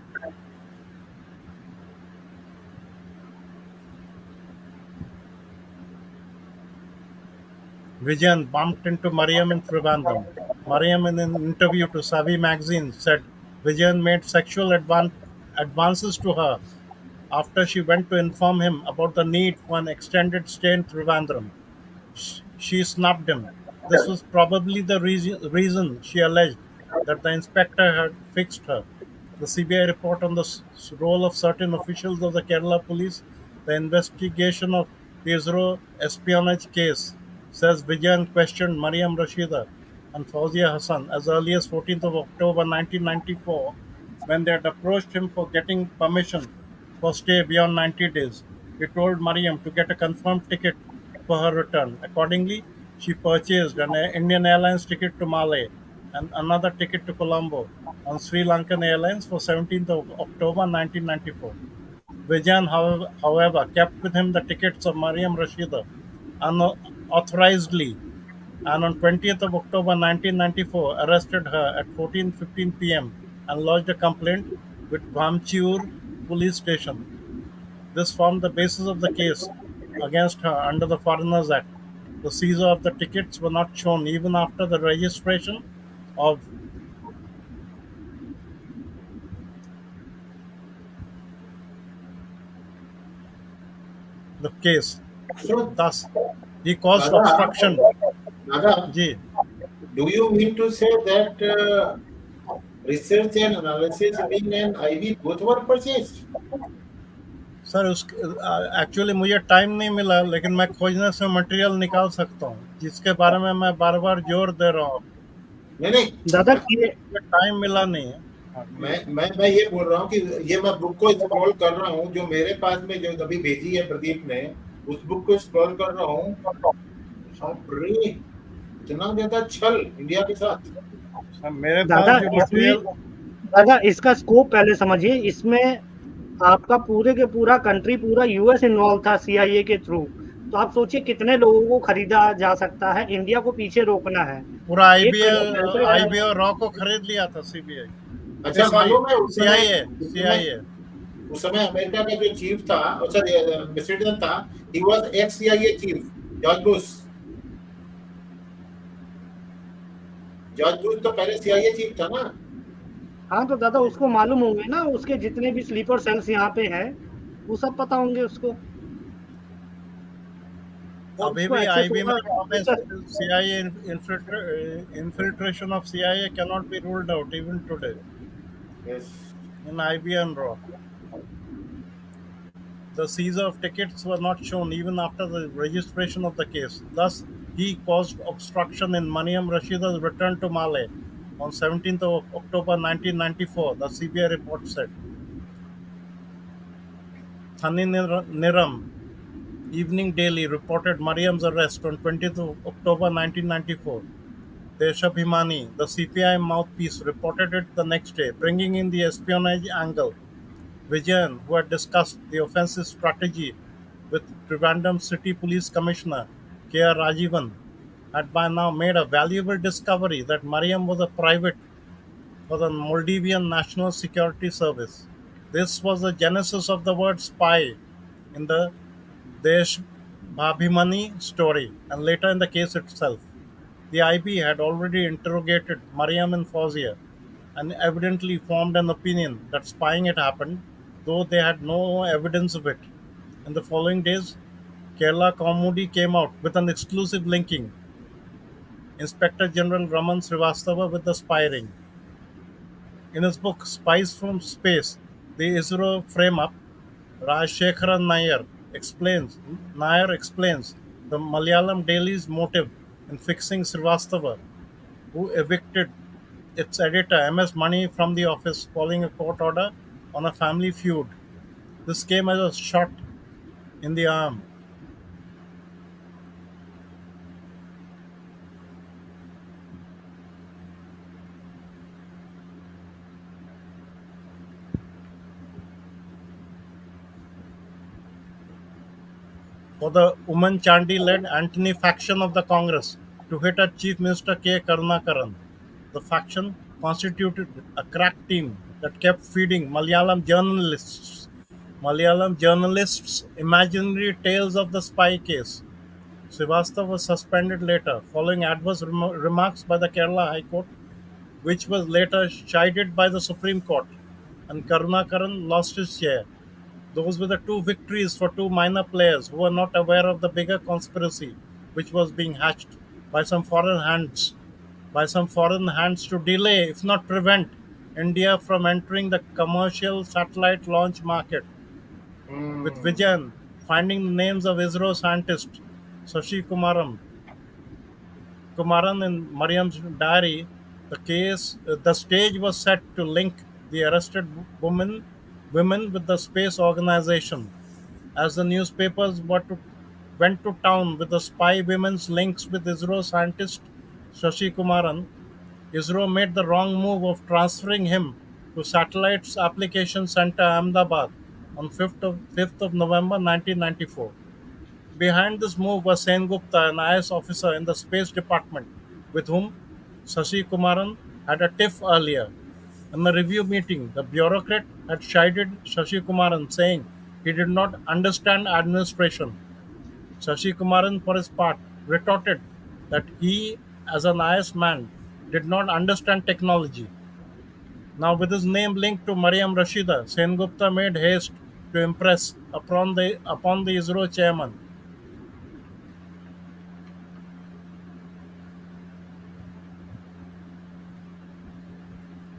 Vijayan bumped into Mariam in Trivandrum. Mariam, in an interview to Savvy magazine, said Vijayan made sexual advances to her after she went to inform him about the need for an extended stay in Trivandrum. She snubbed him. This was probably the reason she alleged that the inspector had fixed her. The CBI report on the role of certain officials of the Kerala police, the investigation of the ISRO espionage case, says Vijayan questioned Mariam Rashida and Fauzia Hassan as early as 14th of October 1994 when they had approached him for getting permission for stay beyond 90 days. He told Mariam to get a confirmed ticket for her return. Accordingly, she purchased an Indian Airlines ticket to Malé and another ticket to Colombo on Sri Lankan Airlines for 17th of October 1994. Vijayan, however, kept with him the tickets of Mariam Rashida unauthorizedly and on 20th of October 1994 arrested her at 14:15 p.m. and lodged a complaint with Bhamchiur police station. This formed the basis of the case against her under the Foreigners Act. The seizure of the tickets were not shown even after the registration of the case. So, Thus, he caused Dada, obstruction. Dada, Ji, do you mean to say that research and analysis wing and IB both were purchased? Sir उस actually मुझे time नहीं मिला लेकिन मैं खोजने से material निकाल सकता हूँ जिसके बारे में मैं बार बार जोर दे रहा हूँ नहीं दादा टाइम मिला नहीं है मैं ये बोल रहा हूँ कि ये मैं बुक को स्क्रॉल कर रहा हूँ जो मेरे पास में जो अभी भेजी है प्रदीप ने उस बुक को स्क्रॉल कर रहा हूँ इतना ज्यादा छल इंडिया के साथ मेरे पास जो मटेरियल दादा इसका स्कोप पहले समझिए इसमें आपका पूरे के पूरा कंट्री पूरा यूएस इन्वॉल्व था सीआईए के थ्रू तो आप सोचिए कितने लोगों को खरीदा जा सकता है इंडिया को पीछे रोकना है पूरा आईबीए और रॉ को खरीद लिया था सीबीआई अच्छा मालूम है सीआईए उस समय अमेरिका का जो चीफ था प्रेसिडेंट था he was x CIA chief George Bush तो पहले सीआईए चीफ था ना हाँ तो दादा उसको मालूम होंगे ना उसके जितने भी स्लीपर सेल्स यहाँ पे हैं वो सब पता होंगे उसको अभी भी आईबी में CIA infiltration of CIA cannot be ruled out even today. Yes. In IB and RAW. The seizure of tickets were not shown even after the registration of the case. Thus, he caused obstruction in Mariam Rashida's return to Malé on 17th of October 1994, the CBI report said. Thani Niram, Evening Daily, reported Mariam's arrest on 20th of October 1994. Deshabhimani, the CPI mouthpiece, reported it the next day, bringing in the espionage angle. Vijayan, who had discussed the offensive strategy with Trivandrum City Police Commissioner K.R. Rajivan, had by now made a valuable discovery that Mariam was a private for the Maldivian National Security Service. This was the genesis of the word spy in the Deshabhimani story and later in the case itself. The IB had already interrogated Mariam and Fauzia and evidently formed an opinion that spying had happened, though they had no evidence of it. In the following days, Kerala Kaumudi came out with an exclusive linking Inspector General Raman Srivastava with the spy ring. In his book Spies from Space, the ISRO frame-up, Rajshekharan Nair explains the Malayalam Daily's motive in fixing Srivastava, who evicted its editor MS Mani from the office following a court order on a family feud. This came as a shot in the arm. For the Uman Chandi-led Antony faction of the Congress to hit at Chief Minister K. Karunakaran. The faction constituted a crack team that kept feeding Malayalam journalists imaginary tales of the spy case. Srivastava was suspended later, following adverse remarks by the Kerala High Court, which was later chided by the Supreme Court, and Karunakaran lost his chair. Those were the two victories for two minor players who were not aware of the bigger conspiracy which was being hatched by some foreign hands, to delay, if not prevent, India from entering the commercial satellite launch market. With Vijayan finding the names of ISRO scientists Shashi Kumaran in Mariam's diary, the stage was set to link the arrested women with the space organization. As the newspapers went to town with the spy women's links with ISRO scientist Shashi Kumaran, ISRO made the wrong move of transferring him to Satellites Application Center Ahmedabad on 5th of November 1994. Behind this move was Sen Gupta, an IS officer in the Space Department, with whom Shashi Kumaran had a tiff earlier. In the review meeting, the bureaucrat had chided Shashi Kumaran, saying he did not understand administration. Shashi Kumaran, for his part, retorted that he, as an IS man, did not understand technology. Now, with his name linked to Mariam Rashida, Sen Gupta made haste to impress upon the ISRO chairman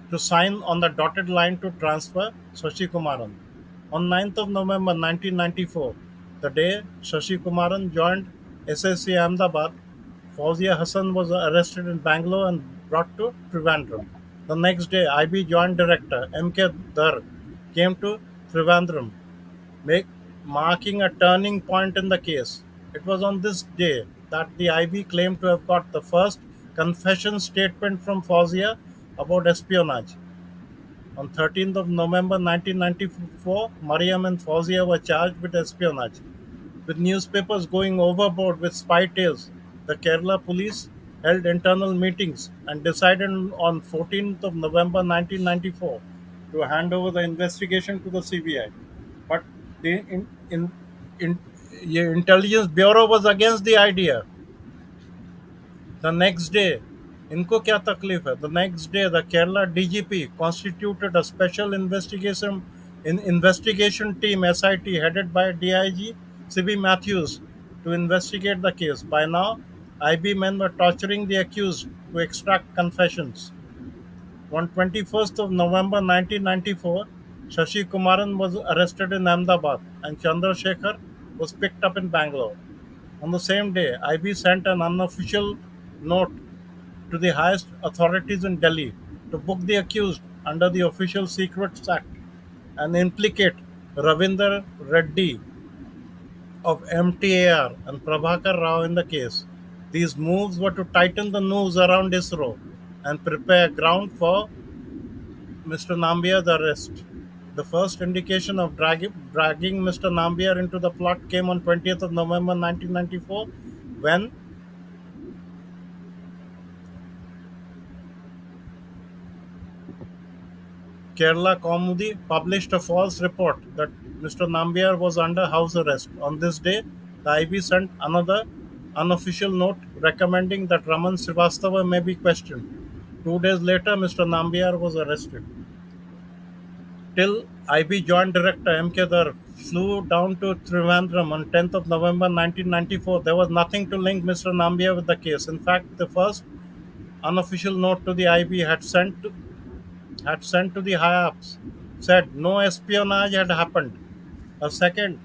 to sign on the dotted line to transfer Shashi Kumaran. On 9th of November 1994, the day Shashi Kumaran joined SSC Ahmedabad, Fauzia Hassan was arrested in Bangalore and brought to Trivandrum. The next day, IB Joint Director M.K. Dar came to Trivandrum, marking a turning point in the case. It was on this day that the IB claimed to have got the first confession statement from Fauzia about espionage. On 13th of November 1994, Mariam and Fauzia were charged with espionage. With newspapers going overboard with spy tales, the Kerala police held internal meetings and decided on 14th of November 1994 to hand over the investigation to the CBI. But the Intelligence Bureau was against the idea. The next day, इनको क्या तकलीफ है? The next day, the Kerala DGP constituted a special investigation team (SIT) headed by DIG C.B. Matthews to investigate the case. By now, IB men were torturing the accused to extract confessions. On 21st of November 1994, Shashi Kumaran was arrested in Ahmedabad and Chandrasekhar was picked up in Bangalore. On the same day, IB sent an unofficial note to the highest authorities in Delhi to book the accused under the Official Secrets Act and implicate Ravinder Reddy of MTAR and Prabhakar Rao in the case. These moves were to tighten the noose around ISRO and prepare ground for Mr. Nambiar's arrest. The first indication of dragging Mr. Nambiar into the plot came on 20th of November 1994 when Kerala Kaumudi published a false report that Mr. Nambiar was under house arrest. On this day, the IB sent another unofficial note recommending that Raman Srivastava may be questioned. 2 days later, Mr. Nambiar was arrested. Till IB Joint Director M.K. Dar flew down to Trivandrum on 10th of November 1994, there was nothing to link Mr. Nambiar with the case. In fact, the first unofficial note to the IB had sent to the high-ups said no espionage had happened. A second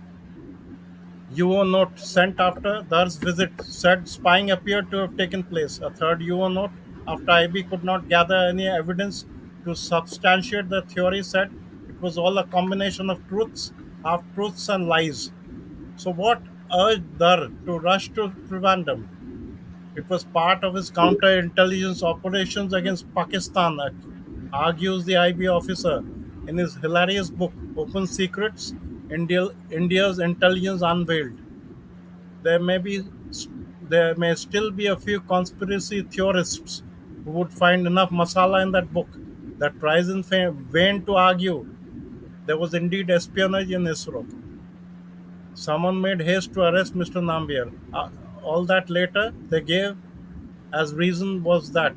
UO note sent after Dar's visit said spying appeared to have taken place. A third UO note, after IB could not gather any evidence to substantiate the theory, said it was all a combination of truths, half-truths and lies. So what urged Dar to rush to Trivandrum? It was part of his counter-intelligence operations against Pakistan, argues the IB officer in his hilarious book, Open Secrets, India's Intelligence Unveiled. There may still be a few conspiracy theorists who would find enough masala in that book that tries in vain to argue there was indeed espionage in ISRO. Someone made haste to arrest Mr. Nambiar. all that later they gave as reason was that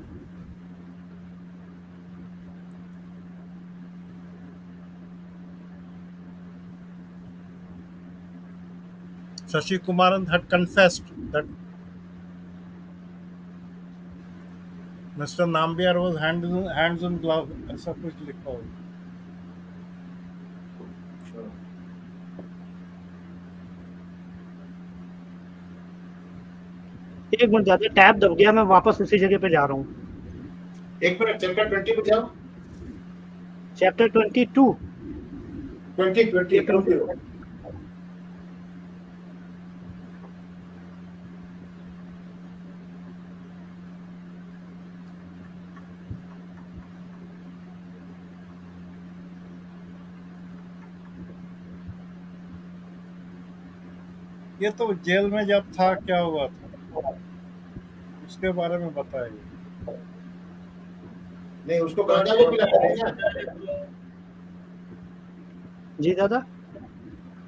Shashi Kumaran had confessed that Mr. Nambiar was hands in glove. ऐसा कुछ लिखा हो. एक minute दादा, tab दब गया, मैं वापस उसी जगह पे जा रहा हूँ. एक मिनट, चैप्टर 20 पे जाओ. चैप्टर 22 20 ये तो जेल में जब था क्या हुआ था उसके बारे में बताइए. नहीं, उसको गांजा भी पिलाते थे क्या? जी दादा,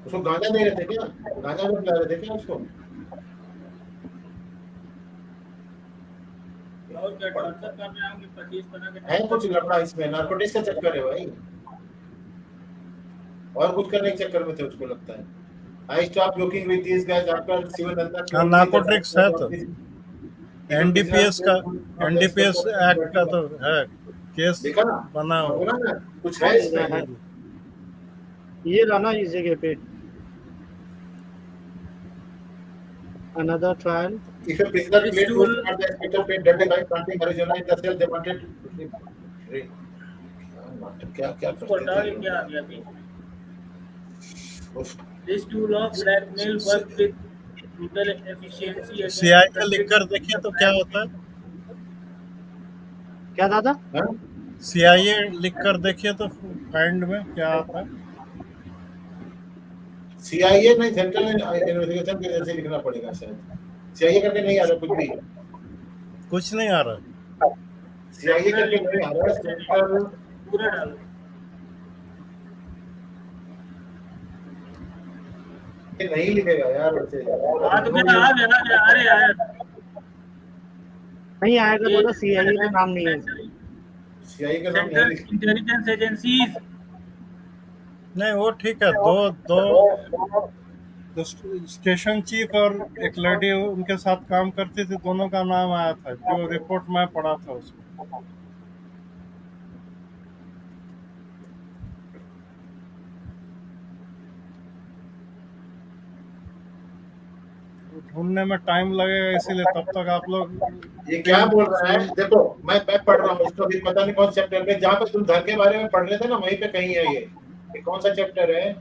उसको गांजा दे रहे थे क्या? गांजा भी पिला रहे थे क्या उसको? और क्या टॉर्चर कर रहे होंगे 25 बना के? है कुछ लफड़ा इसमें, नार्कोटिक्स का चक्कर है भाई, और कुछ करने के चक्कर में थे उसको लगता है. I stopped joking with these guys after Sivananda. हाँ, नार्कोटिक्स है तो एनडीपीएस एक्ट का तो है, केस देखा ना, बना हुआ. बोला ना, कुछ है इसमें. ये रहा इस जगह पे. Another trial. If a prisoner played truth or the inspector paid dirty by planting marijuana in the cell, they wanted क्या क्या करते क्या आ गया बीच में? This tool of blackmail worked with brutal efficiency. CIA लिखकर देखिए तो क्या होता है. क्या दादा? सीआईए लिखकर देखिए तो फाइंड में क्या आता है. सीआईए नहीं, सेंट्रल इन्वेस्टिगेशन एजेंसी लिखना पड़ेगा शायद. सीआईए करके नहीं आ रहा कुछ भी, कुछ नहीं आ रहा. सीआईए करके नहीं आ रहा, सेंट्रल पूरा डालो. नहीं लिखेगा यार वैसे. बाद में आ गया, अरे यार नहीं आएगा दादा, सीआईए का नाम नहीं है. सीआईए का नाम नहीं सेंट्रल लिखा. Intelligence agencies. नहीं वो ठीक है. दो स्टेशन चीफ और एक लेडी उनके साथ काम करती थी, दोनों का नाम आया था जो रिपोर्ट में पढ़ा था उसको. ढूंढने में टाइम लगेगा, इसीलिए तब तक आप लोग. ये क्या बोल रहा है? देखो मैं पढ़ रहा हूँ इसको, अभी पता नहीं कौन चैप्टर में, जहाँ पे तुम धर के बारे में पढ़ रहे थे ना, वहीं पे कहीं है ये कौन सा चैप्टर है?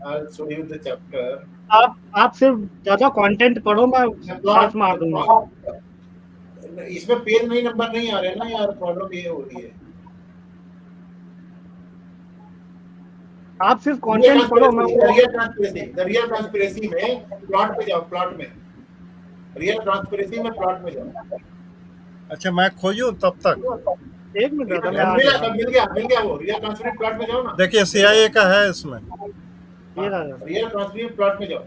चैप्टर. आप सिर्फ ज्यादा कंटेंट पढ़ो, मैं सर्च मार दूंगा. इसमें पेज नहीं, नंबर नहीं आ रहे ना यार, प्रॉब्लम ये हो रही है. आप सिर्फ कंटेंट पढ़ो. मैं रियल ट्रांसपेरेंसी में प्लॉट पे जाओ, प्लॉट में रियल ट्रांसपेरेंसी में प्लॉट में जाओ. अच्छा मैं खोजूं तब तक. एक मिनट दादा, मिल गया वो रियल ट्रांसपेरेंसी प्लॉट में जाओ ना. देखिए सीआईए का है इसमें. रियल ट्रांसपेरेंसी प्लॉट में जाओ.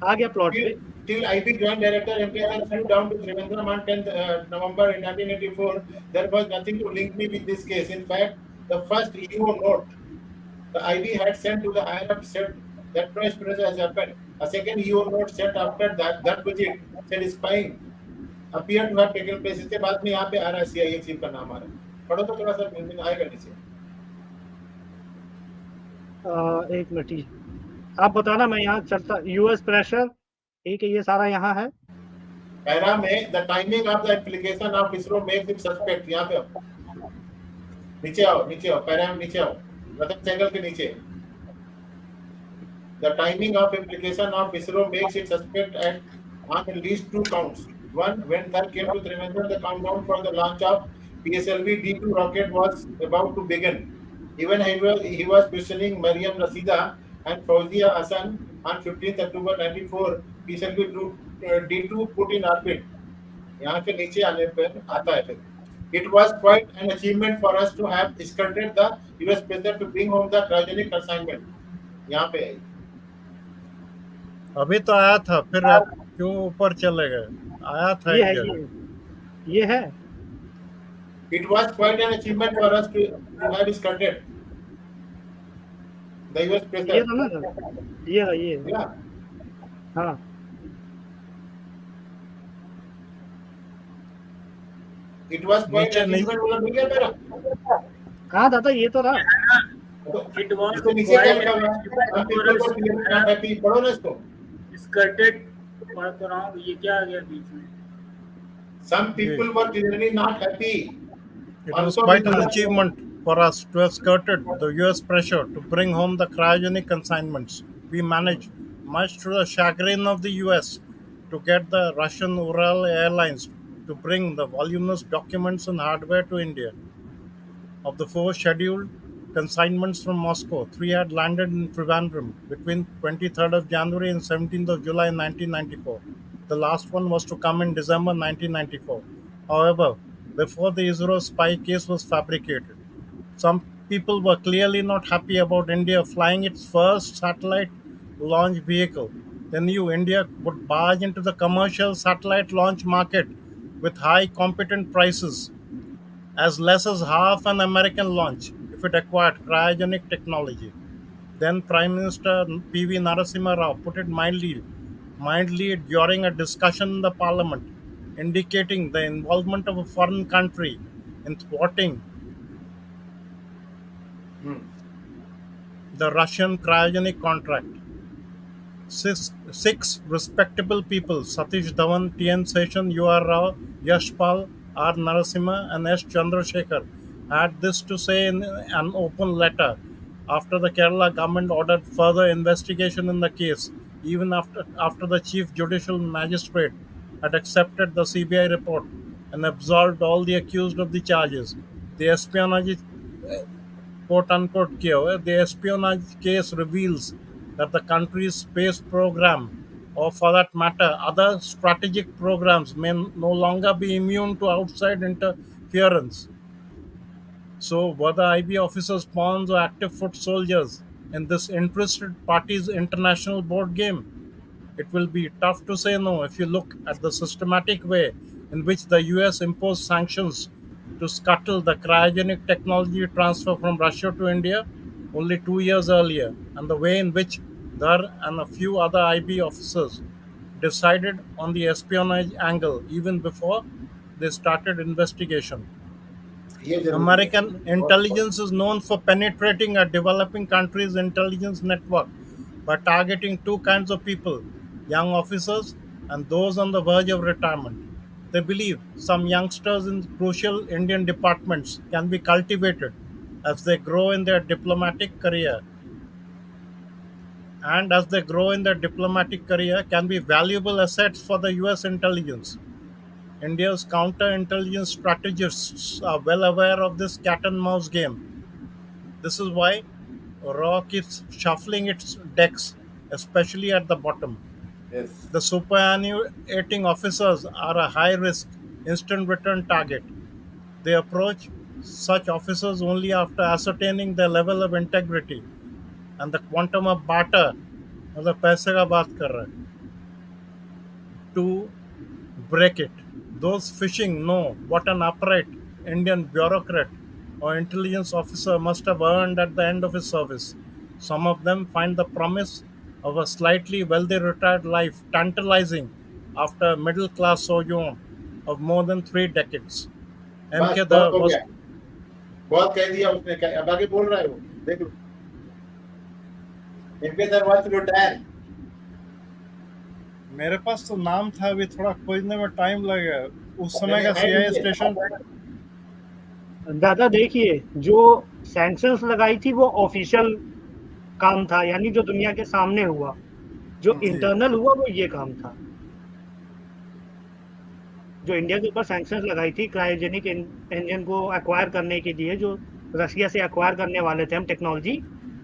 आ गया प्लॉट पे. Till IB joint director MPSL flew down to Trivandrum on 10th November 1984, there was nothing to link me with this case. In fact, the first EO note the IB had sent to the IRF said that no espionage has happened. A second EO note sent after that visit said spying appeared to have taken place. इसके बाद में यहाँ पे आ रहा है CIA chief का नाम आ रहा है. पढ़ो तो थोड़ा सा मिल आएगा नीचे. एक मिनट ही आप बताना, मैं यहाँ चलता. यूएस प्रेशर, ठीक है, ये सारा यहाँ है. पैरा में the timing of the application of ISRO makes it suspect. यहाँ पे नीचे आओ पैरा में नीचे आओ, रतन सहगल के नीचे. The timing of application of ISRO makes it suspect at on at least 2 counts. One, when Thar came to Trivandrum, the countdown for the launch of PSLV D2 rocket was about to begin. Even he was questioning Mariam Rasida and Fauzia Hassan on 15th October 94. PSLV D2 put in orbit. यहाँ के नीचे आने पर आता है फिर. It was quite an achievement for us to have escorted the US president to bring home the cryogenic consignment. यहाँ पे है. अभी तो आया था, फिर अब क्यों ऊपर चले गए? आया था ये एक है, जगह। ये है। It was quite an achievement for us to have skirted the US ये pressure. था ना, ये Yeah. हाँ। It was quite नीचे an नहीं, achievement. बोला मिल गया मेरा? कहाँ था ये तो था। It was इसके नीचे क्या quite लिखा हुआ है? Some people were clearly not happy. पढ़ो ना इसको. skirted, पढ़ तो रहा हूँ, ये क्या आ गया बीच में? Some people were clearly not happy. it was Also quite with an the- achievement for us to have skirted the US pressure to bring home the cryogenic consignments. We managed, much to the chagrin of the US, to get the Russian Ural Airlines to bring the voluminous documents and hardware to India. Of the 4 scheduled consignments from Moscow, 3 had landed in Trivandrum between 23rd of January and 17th of July 1994. The last one was to come in December 1994. However, before the ISRO spy case was fabricated, some people were clearly not happy about India flying its first satellite launch vehicle. They knew India would barge into the commercial satellite launch market with high competent prices, as less as half an American launch if it acquired cryogenic technology. Then Prime Minister P.V. Narasimha Rao put it mildly during a discussion in the parliament, indicating the involvement of a foreign country in thwarting the Russian cryogenic contract. Six respectable people, Satish Dhawan, T.N. Seshan, U.R. Rao, Yashpal, R. Narasimha, and S. Chandrasekhar, had this to say in an open letter after the Kerala government ordered further investigation in the case, even after the Chief Judicial Magistrate had accepted the CBI report and absolved all the accused of the charges. The espionage quote unquote the espionage case reveals that the country's space program, or for that matter, other strategic programs, may no longer be immune to outside interference. So, were the IB officers pawns or active foot soldiers in this interested party's international board game? It will be tough to say no if you look at the systematic way in which the US imposed sanctions to scuttle the cryogenic technology transfer from Russia to India only 2 years earlier, and the way in which there and a few other IB officers decided on the espionage angle even before they started investigation. ये जरूरी है. American intelligence is known for penetrating a developing country's intelligence network by targeting two kinds of people: young officers and those on the verge of retirement. They believe some youngsters in crucial Indian departments can be cultivated as they grow in their diplomatic career, and as they grow in their diplomatic career can be valuable assets for the US intelligence. India's counterintelligence strategists are well aware of this cat and mouse game. This is why RAW keeps shuffling its decks, especially at the bottom. Yes. The superannuating officers are a high risk, instant return target. They approach such officers only after ascertaining their level of integrity and the quantum of barter, मतलब पैसे का बात कर रहे हैं, to break it. Those fishing know what an upright Indian bureaucrat or intelligence officer must have earned at the end of his service. Some of them find the promise of a slightly wealthy retired life tantalizing after a middle class sojourn of more than 3 decades. बस MK बहुत Dhar हो was गया. बहुत कह दिया उसने. क्या अब आगे बोल रहा है वो? देख लो. इनके सर वॉन्ट टू रिटायर. मेरे पास तो नाम था, अभी थोड़ा खोजने में टाइम लगेगा. उस समय का CIA स्टेशन. दादा देखिए, जो सैंक्शंस लगाई थी वो ऑफिशियल काम था, यानी जो दुनिया के सामने हुआ. जो इंटरनल हुआ वो ये काम था. जो इंडिया के ऊपर सैंक्शंस लगाई थी क्रायोजेनिक इंजन को एक्वायर करने के लिए, जो रशिया से एक्वायर करने वाले थे हम टेक्नोलॉजी,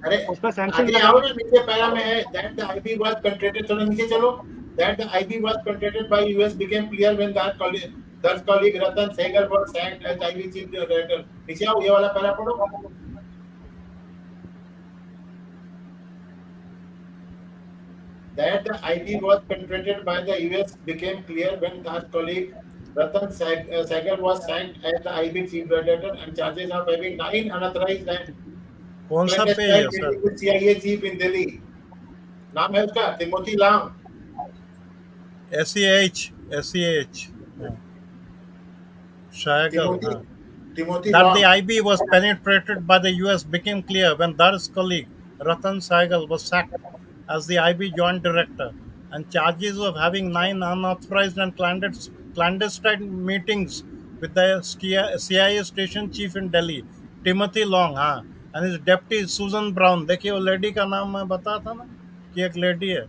अरे उस पर सैंक्शन आगे आओ ना. नीचे पैरा में है that the IB was penetrated. चलो नीचे चलो. That the IB was penetrated by US became clear when their colleague Ratan Sehgal was sacked as IB chief director. नीचे आओ. ये वाला पैरा पढ़ो. that the IP was penetrated by the US became clear when our colleague Ratan Sehgal was sacked as the IB chief director and charges of having 9 unauthorized and कौन सा page clandestine है sir? meeting with CIA chief in Delhi. नाम है उसका तिमोथी लांग. SEH Sehgal, हाँ. Timothy That Long. the IB was penetrated by the US became clear when Dar's colleague Ratan Sehgal was sacked as the IB joint director, and charges of having 9 unauthorized and clandestine meetings with the CIA station chief in Delhi, Timothy Long, हाँ, and his deputy Susan Brown. देखिए वो lady का नाम मैं बता था ना कि एक लेडी है,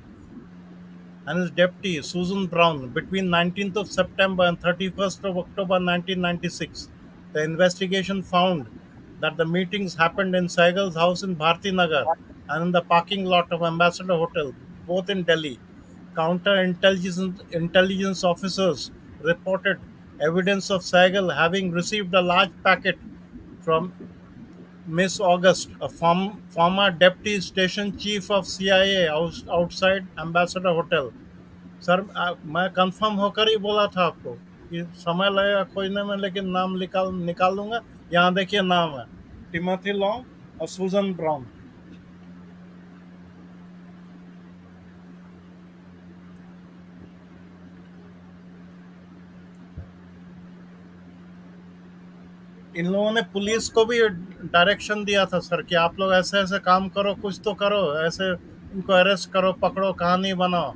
and his deputy Susan Brown between 19th of September and 31st of October 1996. The investigation found that the meetings happened in Sehgal's house in Bharti Nagar and in the parking lot of Ambassador Hotel, both in Delhi. Intelligence officers reported evidence of Sehgal having received a large packet from Miss August, a former deputy station chief of CIA outside Ambassador Hotel. Sir मैं confirm होकर ही बोला था आपको कि समय लगेगा खोजने में, लेकिन नाम निकाल दूंगा. यहाँ देखिए नाम है टिमोथी लॉन्ग और सूजन ब्राउन. इन लोगों ने पुलिस को भी डायरेक्शन दिया था सर कि आप लोग ऐसे ऐसे काम करो, कुछ तो करो, ऐसे इनको अरेस्ट करो, पकड़ो, कहानी बनाओ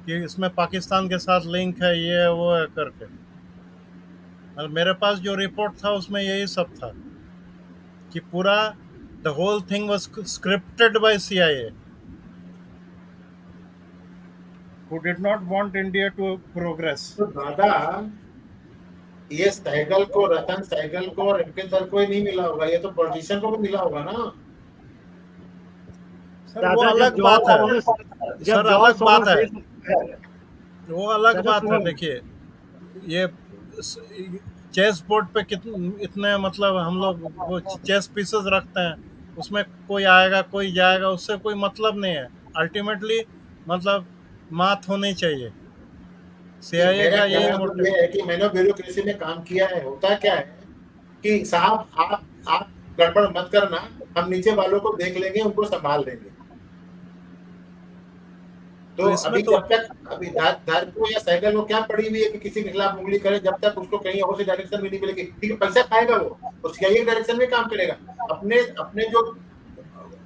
कि इसमें पाकिस्तान के साथ लिंक है, ये है वो है करके. और मेरे पास जो रिपोर्ट था उसमें यही सब था कि पूरा the whole thing was scripted by CIA, who did not want India to progress. तो दादा ये सहगल को, रतन सहगल को और इनके सर को ही नहीं मिला होगा, ये तो पॉलिटिशियन को भी मिला होगा ना सर. वो अलग बात है सर, अलग बात है, वो अलग बात है. देखिए ये चेस बोर्ड पे कितने इतने मतलब हम लोग वो चेस पीसेस रखते हैं, उसमें कोई आएगा कोई जाएगा, उससे कोई मतलब नहीं है. अल्टीमेटली मतलब मात होनी चाहिए. CIA का यही मोटिव है कि मैंने ब्यूरोक्रेसी में काम किया है. होता क्या है कि साहब आप गड़बड़ मत करना, हम नीचे वालों को देख लेंगे, उनको संभाल लेंगे. तो अभी जब तक अभी धार को या सहगल को क्या पड़ी हुई है कि किसी के खिलाफ उंगली करे, जब तक उसको कहीं और से डायरेक्शन भी नहीं मिलेगी. ठीक है, पैसा खाएगा वो CIA डायरेक्शन में काम करेगा.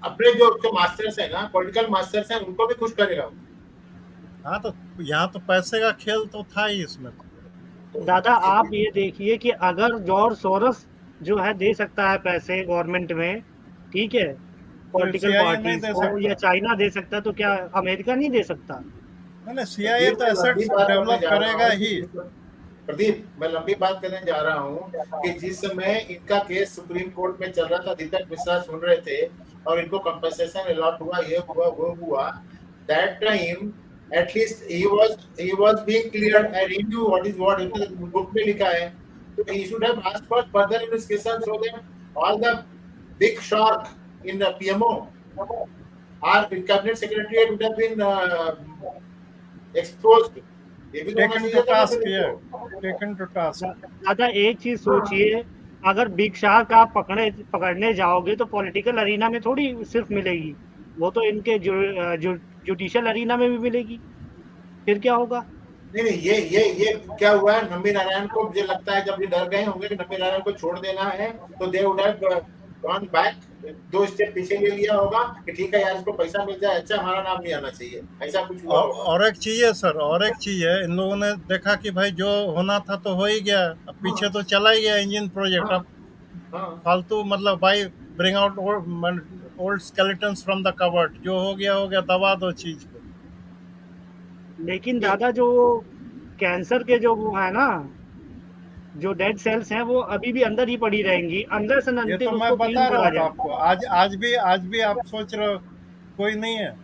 अपने जो मास्टर्स है ना, पॉलिटिकल मास्टर्स हैं, उनको भी खुश करेगा. हाँ, तो यहाँ तो पैसे का खेल तो था ही इसमें. दादा आप ये देखिए कि अगर जॉर्ज सोरस जो है दे सकता है पैसे गवर्नमेंट में, ठीक है, पॉलिटिकल पार्टीज को, या चाइना दे सकता है, तो क्या अमेरिका नहीं दे सकता? नहीं, CIA तो एसेट्स डेवलप करेगा ही. प्रदीप, मैं लंबी बात करने जा रहा हूँ कि जिस समय इनका केस सुप्रीम कोर्ट में चल रहा था, दीपक मिश्रा सुन रहे थे और इनको कंपनसेशन अलॉट हुआ, ये हुआ वो हुआ, that time at least he was being cleared and he knew what is what. book में लिखा है, so he should have asked for further investigation so that all the big shark in the PMO or in cabinet secretariat would have been exposed. taken to task. दादा एक चीज सोचिए, अगर big shark आप पकड़ने जाओगे तो पॉलिटिकल अरीना में थोड़ी सिर्फ मिलेगी, वो तो इनके जुडिशियल अरीना में भी मिलेगी. फिर क्या होगा? नहीं, ये क्या हुआ है, नंबी नारायण को मुझे लगता है जब ये डर गए होंगे कि नंबी नारायण को छोड़ देना है, तो they would have gone back, 2 step पीछे ले लिया होगा कि ठीक है यार, इसको पैसा मिल जाए, अच्छा हमारा नाम नहीं आना चाहिए, ऐसा कुछ हुआ. और एक चीज है सर, और एक चीज है, इन लोगों ने देखा कि भाई जो होना था तो हो ही गया, अब पीछे तो चला ही गया इंजन प्रोजेक्ट. अब फालतू मतलब भाई bring out old skeletons from the cupboard, जो हो गया, दबा दो चीज को. लेकिन दादा जो कैंसर के जो वो है ना, जो डेड सेल्स हैं, वो अभी भी अंदर ही पड़ी रहेंगी, अंदर से ये तो मैं बता रहा था आपको. आज भी आप सोच रहे हो कोई नहीं है,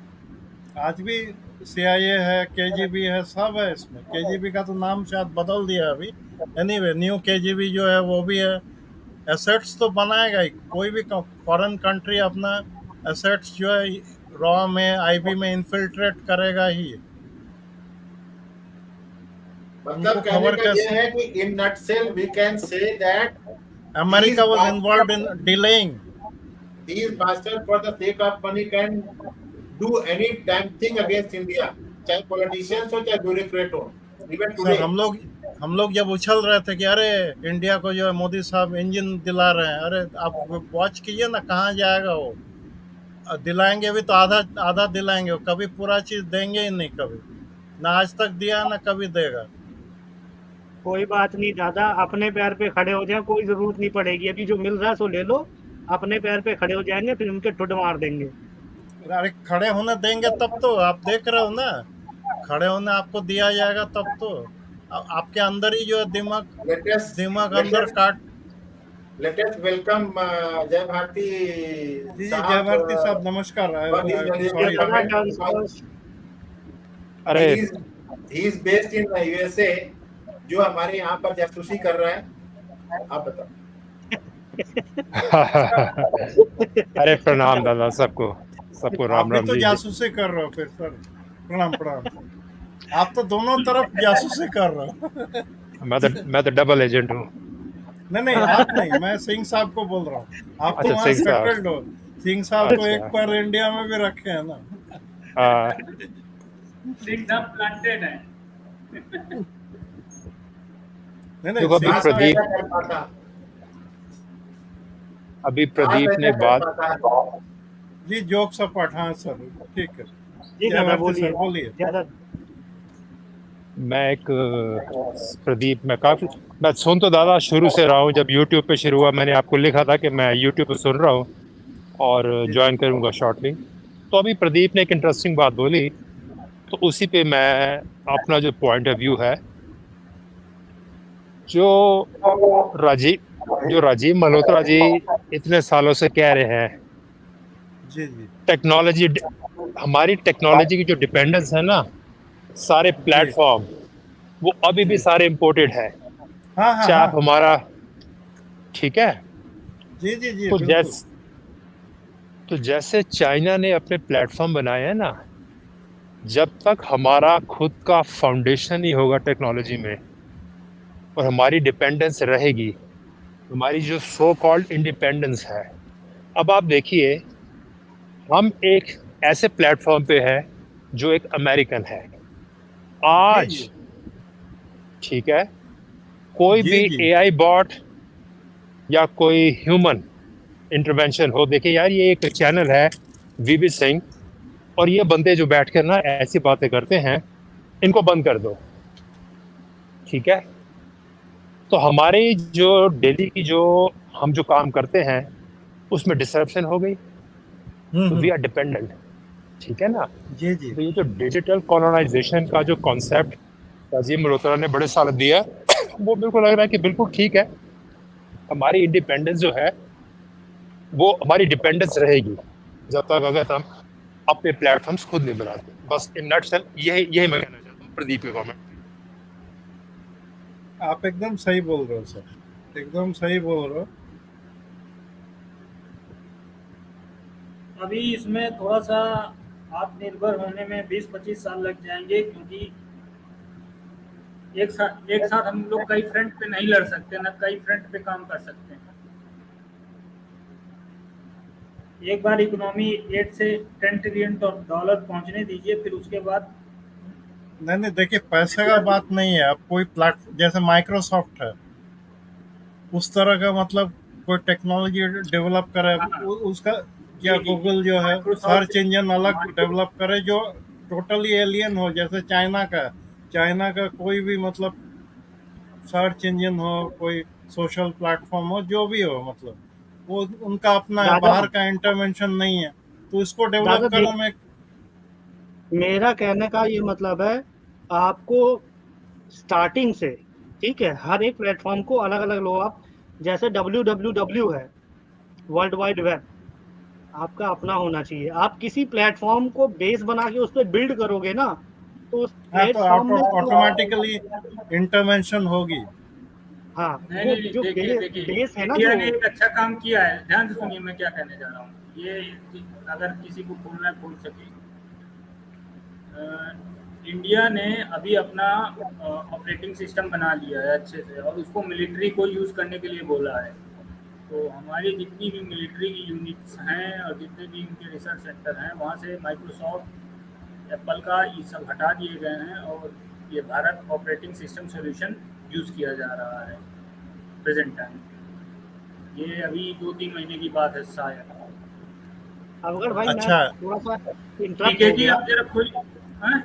आज भी CIA है, KGB है, सब है इसमें. KGB का तो नाम शायद बदल दिया अभी. एनीवे, न्यू KGB जो है वो भी है. एसेट्स तो बनाएगा ही, कोई भी फॉरेन कंट्री अपना एसेट्स जो है रॉ में आईबी में इन्फिल्ट्रेट करेगा ही। मतलब उनको कहने खबर का ये कैसे? है कि in nutshell we can say that America was involved in delaying. these bastards for the sake of money can do any damn thing against India, चाहे पॉलिटिशियंस हो चाहे ब्यूरोक्रेट हो, इवन सर टुडे। हम लोग जब उछल रहे थे कि अरे इंडिया को जो है मोदी साहब इंजन दिला रहे हैं, अरे आप वॉच कीजिए ना कहाँ जाएगा वो। दिलाएंगे भी तो आधा आधा दिलाएंगे, कभी पूरा चीज देंगे ही नहीं, कभी ना आज तक दिया ना कभी देगा। कोई बात नहीं दादा, अपने पैर पे खड़े हो जाए, कोई जरूरत नहीं पड़ेगी, अभी जो मिल रहा है सो ले लो, अपने पैर पे खड़े हो जाएंगे, फिर उनके ठुड मार देंगे। अरे खड़े होने देंगे तब तो, आप देख रहे हो ना, खड़े होने आपको दिया जाएगा तब तो। आपके अंदर ही जो है दिमाग अंदर काट। लेटेस्ट वेलकम जय भारती जी जय साहब, भारती साहब नमस्कार। सॉरी अरे he is based in USA, जो हमारे यहाँ पर जासूसी कर रहा है, आप बताओ। अरे प्रणाम दादा, सबको आप राम भी राम तो जी। जासूसी कर रहे हो फिर सर, प्रणाम प्रणाम। आप तो दोनों तरफ जासूसी कर रहे हो। मैं तो डबल एजेंट हूँ। नहीं आप नहीं, मैं सिंह साहब को बोल रहा हूँ। आप तो अच्छा, वहाँ सिंह साहब। सेटल्ड हो। सिंह साहब को एक अच्छा। बार इंडिया में भी रखे हैं ना। सिंह साहब प्लांटेड है। नहीं देखो, सिंह साहब प्रदीप अभी प्रदीप ने बात जी जोक सपाट। हाँ सर ठीक है। जी जय दादा भारती सर बोलिए। मैं सुन तो दादा शुरू से रहा हूँ। जब यूट्यूब पे शुरू हुआ मैंने आपको लिखा था कि मैं यूट्यूब पे सुन रहा हूँ और ज्वाइन करूँगा शॉर्टली। तो अभी प्रदीप ने एक इंटरेस्टिंग बात बोली, तो उसी पे मैं अपना जो पॉइंट ऑफ व्यू है, जो राजीव मल्होत्रा जी इतने सालों से कह रहे हैं, जी टेक्नोलॉजी, हमारी टेक्नोलॉजी की जो डिपेंडेंस है ना, सारे प्लेटफॉर्म वो अभी भी सारे इंपोर्टेड है। हाँ चाप हमारा, ठीक है। जी तो जैसे चाइना ने अपने प्लेटफॉर्म बनाए हैं ना, जब तक हमारा खुद का फाउंडेशन नहीं होगा टेक्नोलॉजी में और हमारी डिपेंडेंस रहेगी, हमारी जो सो कॉल्ड इंडिपेंडेंस है। अब आप देखिए, हम एक ऐसे प्लेटफॉर्म पे है जो एक अमेरिकन है आज, ठीक है। कोई भी एआई बॉट या कोई ह्यूमन इंटरवेंशन हो, देखिए यार ये एक चैनल है वीबी सिंह, और ये बंदे जो बैठकर ना ऐसी बातें करते हैं, इनको बंद कर दो, ठीक है। तो हमारे जो डेली की जो हम जो काम करते हैं उसमें डिसरप्शन हो गई, तो वी आर डिपेंडेंट, ठीक है ना। जी तो ये जो डिजिटल कॉलोनाइजेशन का जो कॉन्सेप्ट राजीव मल्होत्रा ने बड़े साल दिया, वो मेरे को लग रहा है कि बिल्कुल ठीक है। हमारी इंडिपेंडेंस जो है वो हमारी डिपेंडेंस रहेगी जब तक अगर हम अपने प्लेटफॉर्म्स खुद नहीं बनाते। बस इन नटसेल यही मैं कहना चाहता हूँ प्रदीप के कमेंट। आप एकदम सही बोल रहे हो सर, एकदम सही बोल रहे हो। अभी इसमें थोड़ा सा आत्मनिर्भर होने में 20-25 साल लग जाएंगे, क्योंकि एक साथ हम लोग कई फ्रंट पे नहीं लड़ सकते, ना कई फ्रंट पे काम कर सकते हैं। एक बार इकोनॉमी 8 से 10 ट्रिलियन डॉलर पहुंचने दीजिए, फिर उसके बाद नहीं देखिए पैसे का बात नहीं है। अब कोई प्लेटफॉर्म जैसे माइक्रोसॉफ्ट है, उस तरह का मतलब कोई टेक्नोलॉजी डेवलप करे, उसका या गूगल जो है सर्च इंजन अलग डेवलप करे जो टोटली एलियन हो, जैसे चाइना का कोई भी मतलब सर्च इंजन हो, कोई सोशल प्लेटफॉर्म हो, जो भी हो, मतलब वो उनका अपना है, बाहर का इंटरवेंशन नहीं है, तो इसको डेवलप करने में। मेरा कहने का ये मतलब है, आपको स्टार्टिंग से, ठीक है, हर एक प्लेटफॉर्म को अलग अलग लो। आप जैसे www है, वर्ल्ड वाइड वेब, आपका अपना होना चाहिए। आप किसी प्लेटफॉर्म को बेस बना के उस पर बिल्ड करोगे ना, तो उस प्लेटफॉर्म में ऑटोमेटिकली इंटरवेंशन होगी। हाँ, नहीं, जो देखिए बेस है ना, इंडिया ने एक अच्छा काम किया है। ध्यान से सुनिए मैं क्या कहने जा रहा हूँ। ये अगर किसी को खोलना है खोल सके। इंडिया ने अभी अपना ऑपरेटिंग सिस्टम बना लिया है अच्छे से, और उसको मिलिट्री को यूज़ करने के लिए बोला है। तो हमारी जितनी भी मिलिट्री की यूनिट्स हैं और जितने भी इनके रिसर्च सेंटर हैं, वहाँ से माइक्रोसॉफ्ट, एप्पल का ये सब हटा दिए गए हैं, और ये Bharat operating system solution use किया जा रहा है प्रेजेंट टाइम। ये अभी 2-3 महीने की बात है शायद। अगर भाई अच्छा। मैं थोड़ा सा इंटरप्ट ठीक है हो जी, गया, आप जरा खोल। हाँ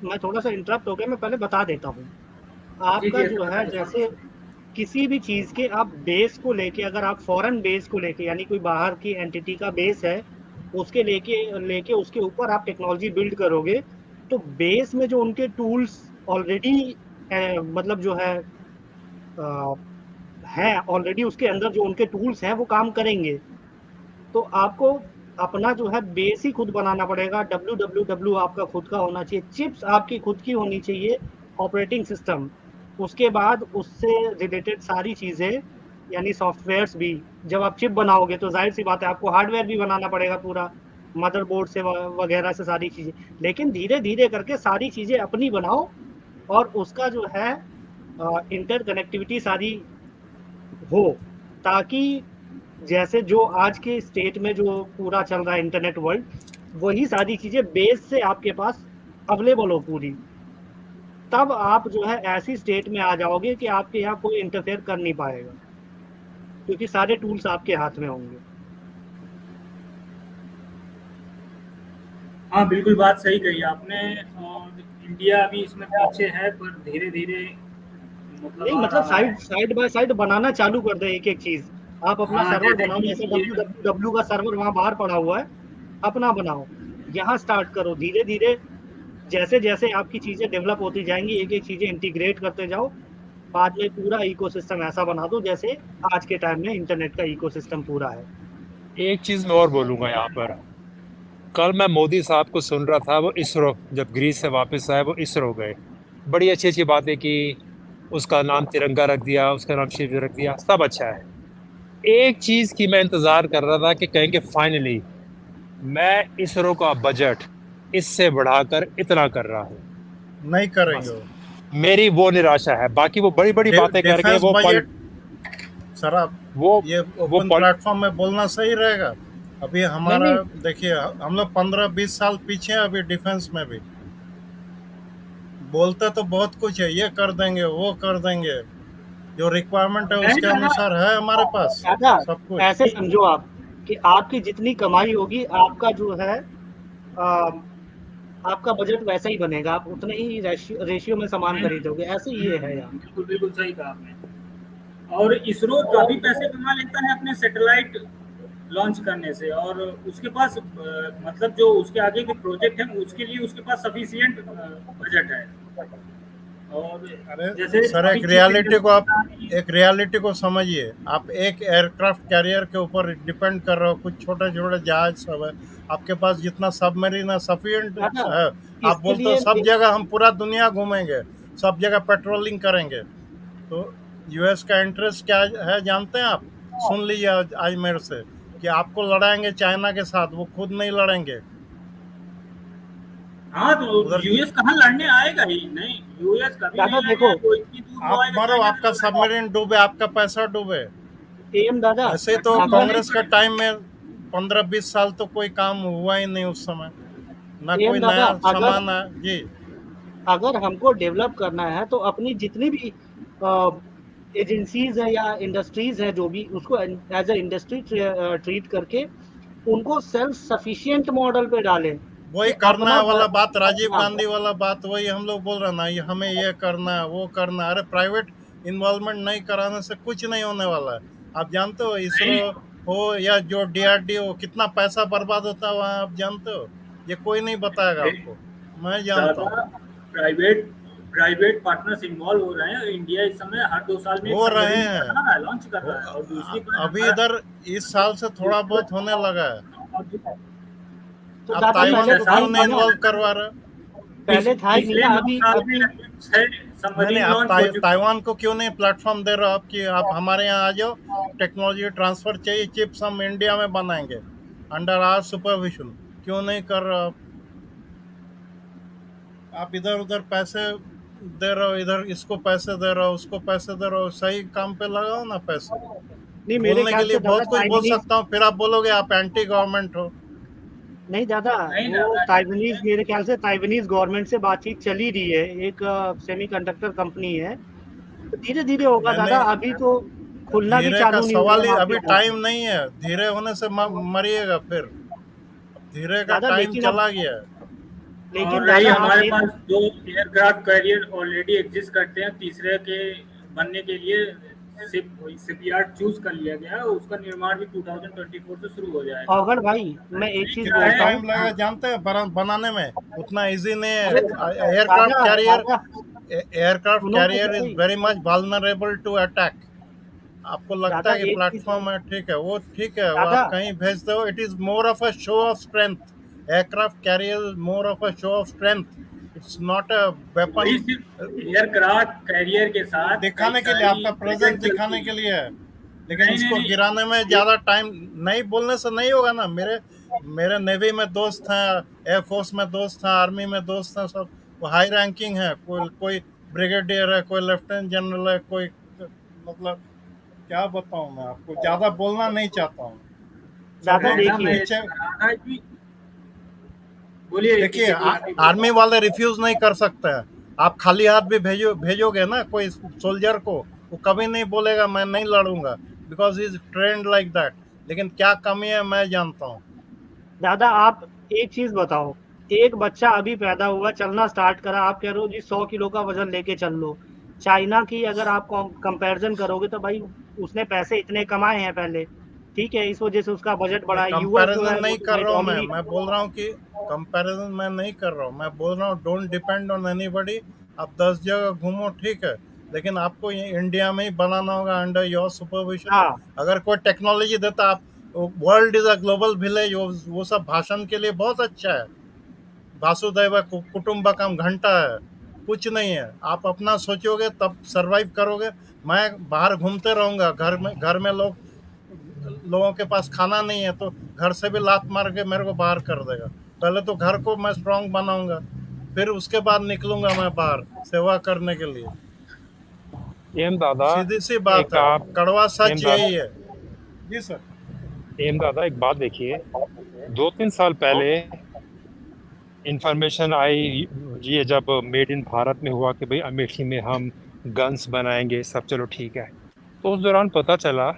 मैं थोड़ा सा इंटरप्ट हो गया, मैं पहले बता देता हूँ। जी आपका जी, जो अच्छा है बताइए। जैसे किसी भी चीज के आप बेस को लेके, अगर आप फॉरेन बेस को लेके, यानी कोई बाहर की एंटिटी का बेस है, उसके लेके लेके उसके ऊपर आप टेक्नोलॉजी बिल्ड करोगे, तो बेस में जो उनके टूल्स ऑलरेडी मतलब जो है ऑलरेडी उसके अंदर जो उनके टूल्स हैं वो काम करेंगे। तो आपको अपना जो है बेस ही खुद बनाना पड़ेगा। डब्ल्यू आपका खुद का होना चाहिए, चिप्स आपकी खुद की होनी चाहिए, ऑपरेटिंग सिस्टम, उसके बाद उससे रिलेटेड सारी चीजें, यानी सॉफ्टवेयर्स भी। जब आप चिप बनाओगे तो जाहिर सी बात है आपको हार्डवेयर भी बनाना पड़ेगा पूरा, मदरबोर्ड से वगैरह से सारी चीजें। लेकिन धीरे धीरे करके सारी चीजें अपनी बनाओ, और उसका जो है इंटरकनेक्टिविटी सारी हो, ताकि जैसे जो आज के स्टेट में जो पूरा चल रहा है इंटरनेट वर्ल्ड, वही सारी चीजें बेस से आपके पास अवेलेबल हो पूरी। तब आप जो है ऐसी स्टेट में आ जाओगे कि आपके यहाँ कोई इंटरफेयर कर नहीं पाएगा, क्योंकि सारे टूल्स आपके हाथ में होंगे। हाँ बिल्कुल, बात सही कही आपने। और इंडिया अभी इसमें पीछे है, पर धीरे धीरे मतलब नहीं आ मतलब रहा है। साइड साइड बाय साइड बनाना चालू कर दे एक एक चीज। आप अपना हाँ सर्वर जैसे बनाओ, कि जैसे ये डब्ल्यू का सर्वर वहां बाहर पड़ा हुआ है, अपना बनाओ, यहाँ स्टार्ट करो। धीरे धीरे जैसे जैसे आपकी चीजें डेवलप होती जाएंगी, एक एक चीजें इंटीग्रेट करते जाओ, बाद में पूरा इकोसिस्टम ऐसा बना दो जैसे आज के टाइम में इंटरनेट का इकोसिस्टम पूरा है। एक चीज मैं और बोलूंगा यहाँ पर। कल मैं मोदी साहब को सुन रहा था, वो इसरो जब ग्रीस से वापस आए, वो इसरो गए, बड़ी अच्छी अच्छी बातें की, उसका नाम तिरंगा रख दिया, उसका नाम शिव रख दिया, सब अच्छा है। एक चीज की मैं इंतजार कर रहा था कि कहेंगे फाइनली मैं इसरो का बजट इससे बढ़ाकर इतना कर रहा हूँ। नहीं करेंगे बस वो। मेरी वो निराशा है। बाकी वो बड़ी बड़ी बातें करके डिफेंस वो बजट, सर आप वो ये वो ओपन पल, प्लेटफॉर्म में बोलना सही रहेगा? अभी नहीं हमारा नहीं, देखिए, हम लोग 15-20 साल पीछे हैं अभी डिफेंस में भी। बोलते तो बहुत कुछ है, ये कर देंगे वो कर देंगे, जो रिक्वायरमेंट है नहीं उसके दादा, अनुसार है हमारे पास दादा सब कुछ। ऐसे समझो आप कि आपकी जितनी कमाई होगी, आपका जो है आ, आपका बजट वैसा ही बनेगा, आप उतने ही रेशियो में सामान नहीं, खरीदोगे, ऐसे ये है यार। बिल्कुल बिल्कुल सही कहा आपने। और इसरो काफी पैसे कमा लेता है अपने सैटेलाइट लॉन्च करने से, और उसके पास मतलब जो उसके आगे के प्रोजेक्ट हैं उसके लिए उसके पास सफिशिएंट बजट है। और अरे जैसे सर, अभी चीफ मिनिस्टर एक रियलिटी को समझिए। आप एक एयरक्राफ्ट कैरियर के ऊपर डिपेंड कर रहे हो, कुछ छोटे छोटे जहाज सब है आपके पास, जितना सबमरीन है सफिशिएंट दादा है। आप इसके बोलते हो लिए सब जगह हम पूरा दुनिया घूमेंगे, सब जगह पेट्रोलिंग करेंगे, तो यूएस का इंटरेस्ट क्या है जानते हैं आप? सुन लीजिए आज मेरे से, कि आपको लड़ाएंगे चाइना के साथ, वो खुद नहीं लड़ेंगे हाँ तो उधर। यूएस कहाँ लड़ने आएगा ही नहीं, यूएस कभी नहीं दादा लड़ने देखो, आएगा, वो इतनी दूर वो आप आएगा मरो, चाइना से आपका लड़ने। सबमरीन डूबे, आपका पैसा डूबे। एम दादा, ऐसे तो लड़ना नहीं कांग्रेस का पड़ेगा। टाइम में 15-20 साल तो कोई काम हुआ ही नहीं उस समय, ना एम कोई दादा, नया अगर सामान है जी। अगर हमको डेवलप करना है तो अपनी जितनी भी एजेंसीज है या इंडस्ट्रीज है, जो भी, उसको एज ए इंडस्ट्री ट्रीट करके उनको सेल्फ सफिशिएंट मॉडल पे डालें वही कि करना अपना है वाला बात, राजीव अपना गांधी वाला बात, वही हम लोग बोल रहे हैं ना, ये हमें ये करना है वो करना है। अरे प्राइवेट इन्वॉल्वमेंट नहीं कराने से कुछ नहीं होने वाला है। आप जानते हो इसरो नहीं हो या जो डीआरडीओ, कितना पैसा बर्बाद होता है वहाँ, आप जानते हो? ये कोई नहीं बताएगा आपको, मैं जानता ज्यादा हूँ। प्राइवेट प्राइवेट पार्टनर्स इन्वॉल्व हो रहे हैं। इंडिया इस समय हर 2 साल में एक हो रहे सबमरीन हैं, बना रहा है, लॉन्च कर हो, रहा है, और दूसरी बात अभी हमारा इधर इस साल से थोड़ा बहुत होने लगा है। तो आप दादा अभी ताइवान पहले 6 को था साल क्यों ही नहीं नहीं ना, इन्वॉल्व करवा रहे? पहले था ही नहीं पिछले ना, 9 अभी साल में अभी लगभग 6 नहीं नहीं, सबमरीन लॉन्च हो चुके हैं। ताइवान को क्यों नहीं प्लेटफॉर्म दे रहे हो आप, कि आप हमारे यहाँ आ जाओ, टेक्नोलॉजी ट्रांसफर चाहिए, चिप्स हम इंडिया में बनाएंगे। Under our supervision. क्यों नहीं कर रहे हो आप इधर उधर पैसे दे रहे हो, इधर इसको पैसे दे रहे हो, उसको पैसे दे रहे हो, सही काम पे लगाओ ना पैसे। नहीं मेरे बोलने के ख्याल लिए से दादा बहुत कुछ बोल ताइवानीज, सकता हूँ, फिर आप बोलोगे आप एंटी गवर्नमेंट हो। नहीं दादा, नहीं वो दादा, ताइवानीज, मेरे ख्याल से ताइवानीज गवर्नमेंट से बातचीत चली रही है, एक सेमीकंडक्टर कंपनी है, तो धीरे धीरे होगा मैंने दादा, अभी तो खुलना भी धीरे का चालू नहीं हुआ सवाल है ही, अभी मार्केट। टाइम नहीं है, धीरे होने से मरिएगा फिर। धीरे का दादा टाइम लेकिन अब, चला गया है। लेकिन और रही दादा आप हमारे देख, पास 2 एयरक्राफ्ट कैरियर ऑलरेडी एग्जिस्ट करते हैं, तीसरे के बनने के लिए शिपयार्ड चूज कर लिया गया है, और उसका निर्माण भी 2024 से शुरू हो जाएगा। अवगढ़ भाई मैं एक चीज क्या बहुत है, बोलता टाइम हूँ, लगेगा जानते हैं बनाने में, उतना इजी नहीं अरे है। एयरक्राफ्ट दादा कैरियर, दादा एयरक्राफ्ट सुनो तो कैरियर इज सही, very much vulnerable to attack. आपको लगता दादा है कि एक चीज, प्लेटफॉर्म है, ठीक है, वो ठीक है, वो दादा आप कहीं भेज दो, it is more of a show off strength. Aircraft carrier is more of a show off strength, it's not a वही वेपन। सिर्फ एयरक्राफ्ट कैरियर के साथ कई दिखाने के लिए, सारी आपका प्रेजेंस फ्रिगेट दिखाने चलती के हैं। लिए है, लेकिन नहीं नहीं उसको नहीं, गिराने में ये ज्यादा टाइम नहीं, बोलने से नहीं होगा ना। मेरे नेवी में दोस्त हैं, एयरफोर्स में दोस्त हैं, आर्मी में दोस्त हैं, सब वो हाई रैंकिंग है। कोई ब्रिगेडियर है, कोई लेफ्टिनेंट जनरल है, कोई, मतलब क्या बताऊं मैं आपको, ज्यादा बोलना नहीं चाहता हूँ। सब दादा लोग दादा मैं देखिए, ये पीछे। कह रहा था कि बोलिए, देखिए, किसी को आप ही बोलिए। आर्मी वाले रिफ्यूज नहीं कर सकते हैं। आप खाली हाथ भी भेजोगे ना कोई सोल्जर को, वो कभी नहीं बोलेगा मैं नहीं लड़ूंगा, because is trend like that. लेकिन क्या कमी है मैं जानता हूँ। दादा आप एक चीज बताओ, एक बच्चा अभी पैदा हुआ, चलना स्टार्ट करा, आप कह रहे हो जी 100 किलो का वजन लेके चल लो। चाइना की अगर आप कंपैरिजन करोगे तो भाई उसने पैसे इतने कमाए हैं पहले, ठीक है, इस वजह से उसका बजट बढ़ा है। यूएस जो कंपैरिजन है वो नहीं तो कर भाई रहा हूँ डोमिनी, मैं बोल रहा हूँ कि कंपैरिजन मैं नहीं कर रहा हूँ। मैं बोल रहा हूँ डोंट डिपेंड ऑन एनीबॉडी। आप 10 जगह घूमो, ठीक है, लेकिन आपको ये इंडिया में ही बनाना होगा अंडर योर सुपरविजन। हाँ अगर कोई टेक्नोलॉजी देता, आप world is a global village, वो सब भाषण के लिए बहुत अच्छा है। वासुदैव कुटुंबकम घंटा है, कुछ नहीं है। आप अपना सोचोगे तब सरवाइव करोगे। मैं बाहर घूमते रहूंगा, घर में लोगों के पास खाना नहीं है तो घर से भी लात मार के मेरे को बाहर कर देगा। पहले तो घर को मैं स्ट्रांग बनाऊंगा, फिर उसके बाद निकलूंगा मैं बाहर सेवा करने के लिए। एम दादा, सीधी सी बात एक है, आप कड़वा एम सच दादा यही है। जी सर। एम दादा एक बात देखिए, 2-3 साल पहले इंफॉर्मेशन आई, ये जब मेड इन भारत में हुआ कि भाई अमेठी में हम गन्स बनाएंगे, सब चलो ठीक है। तो उस दौरान पता चला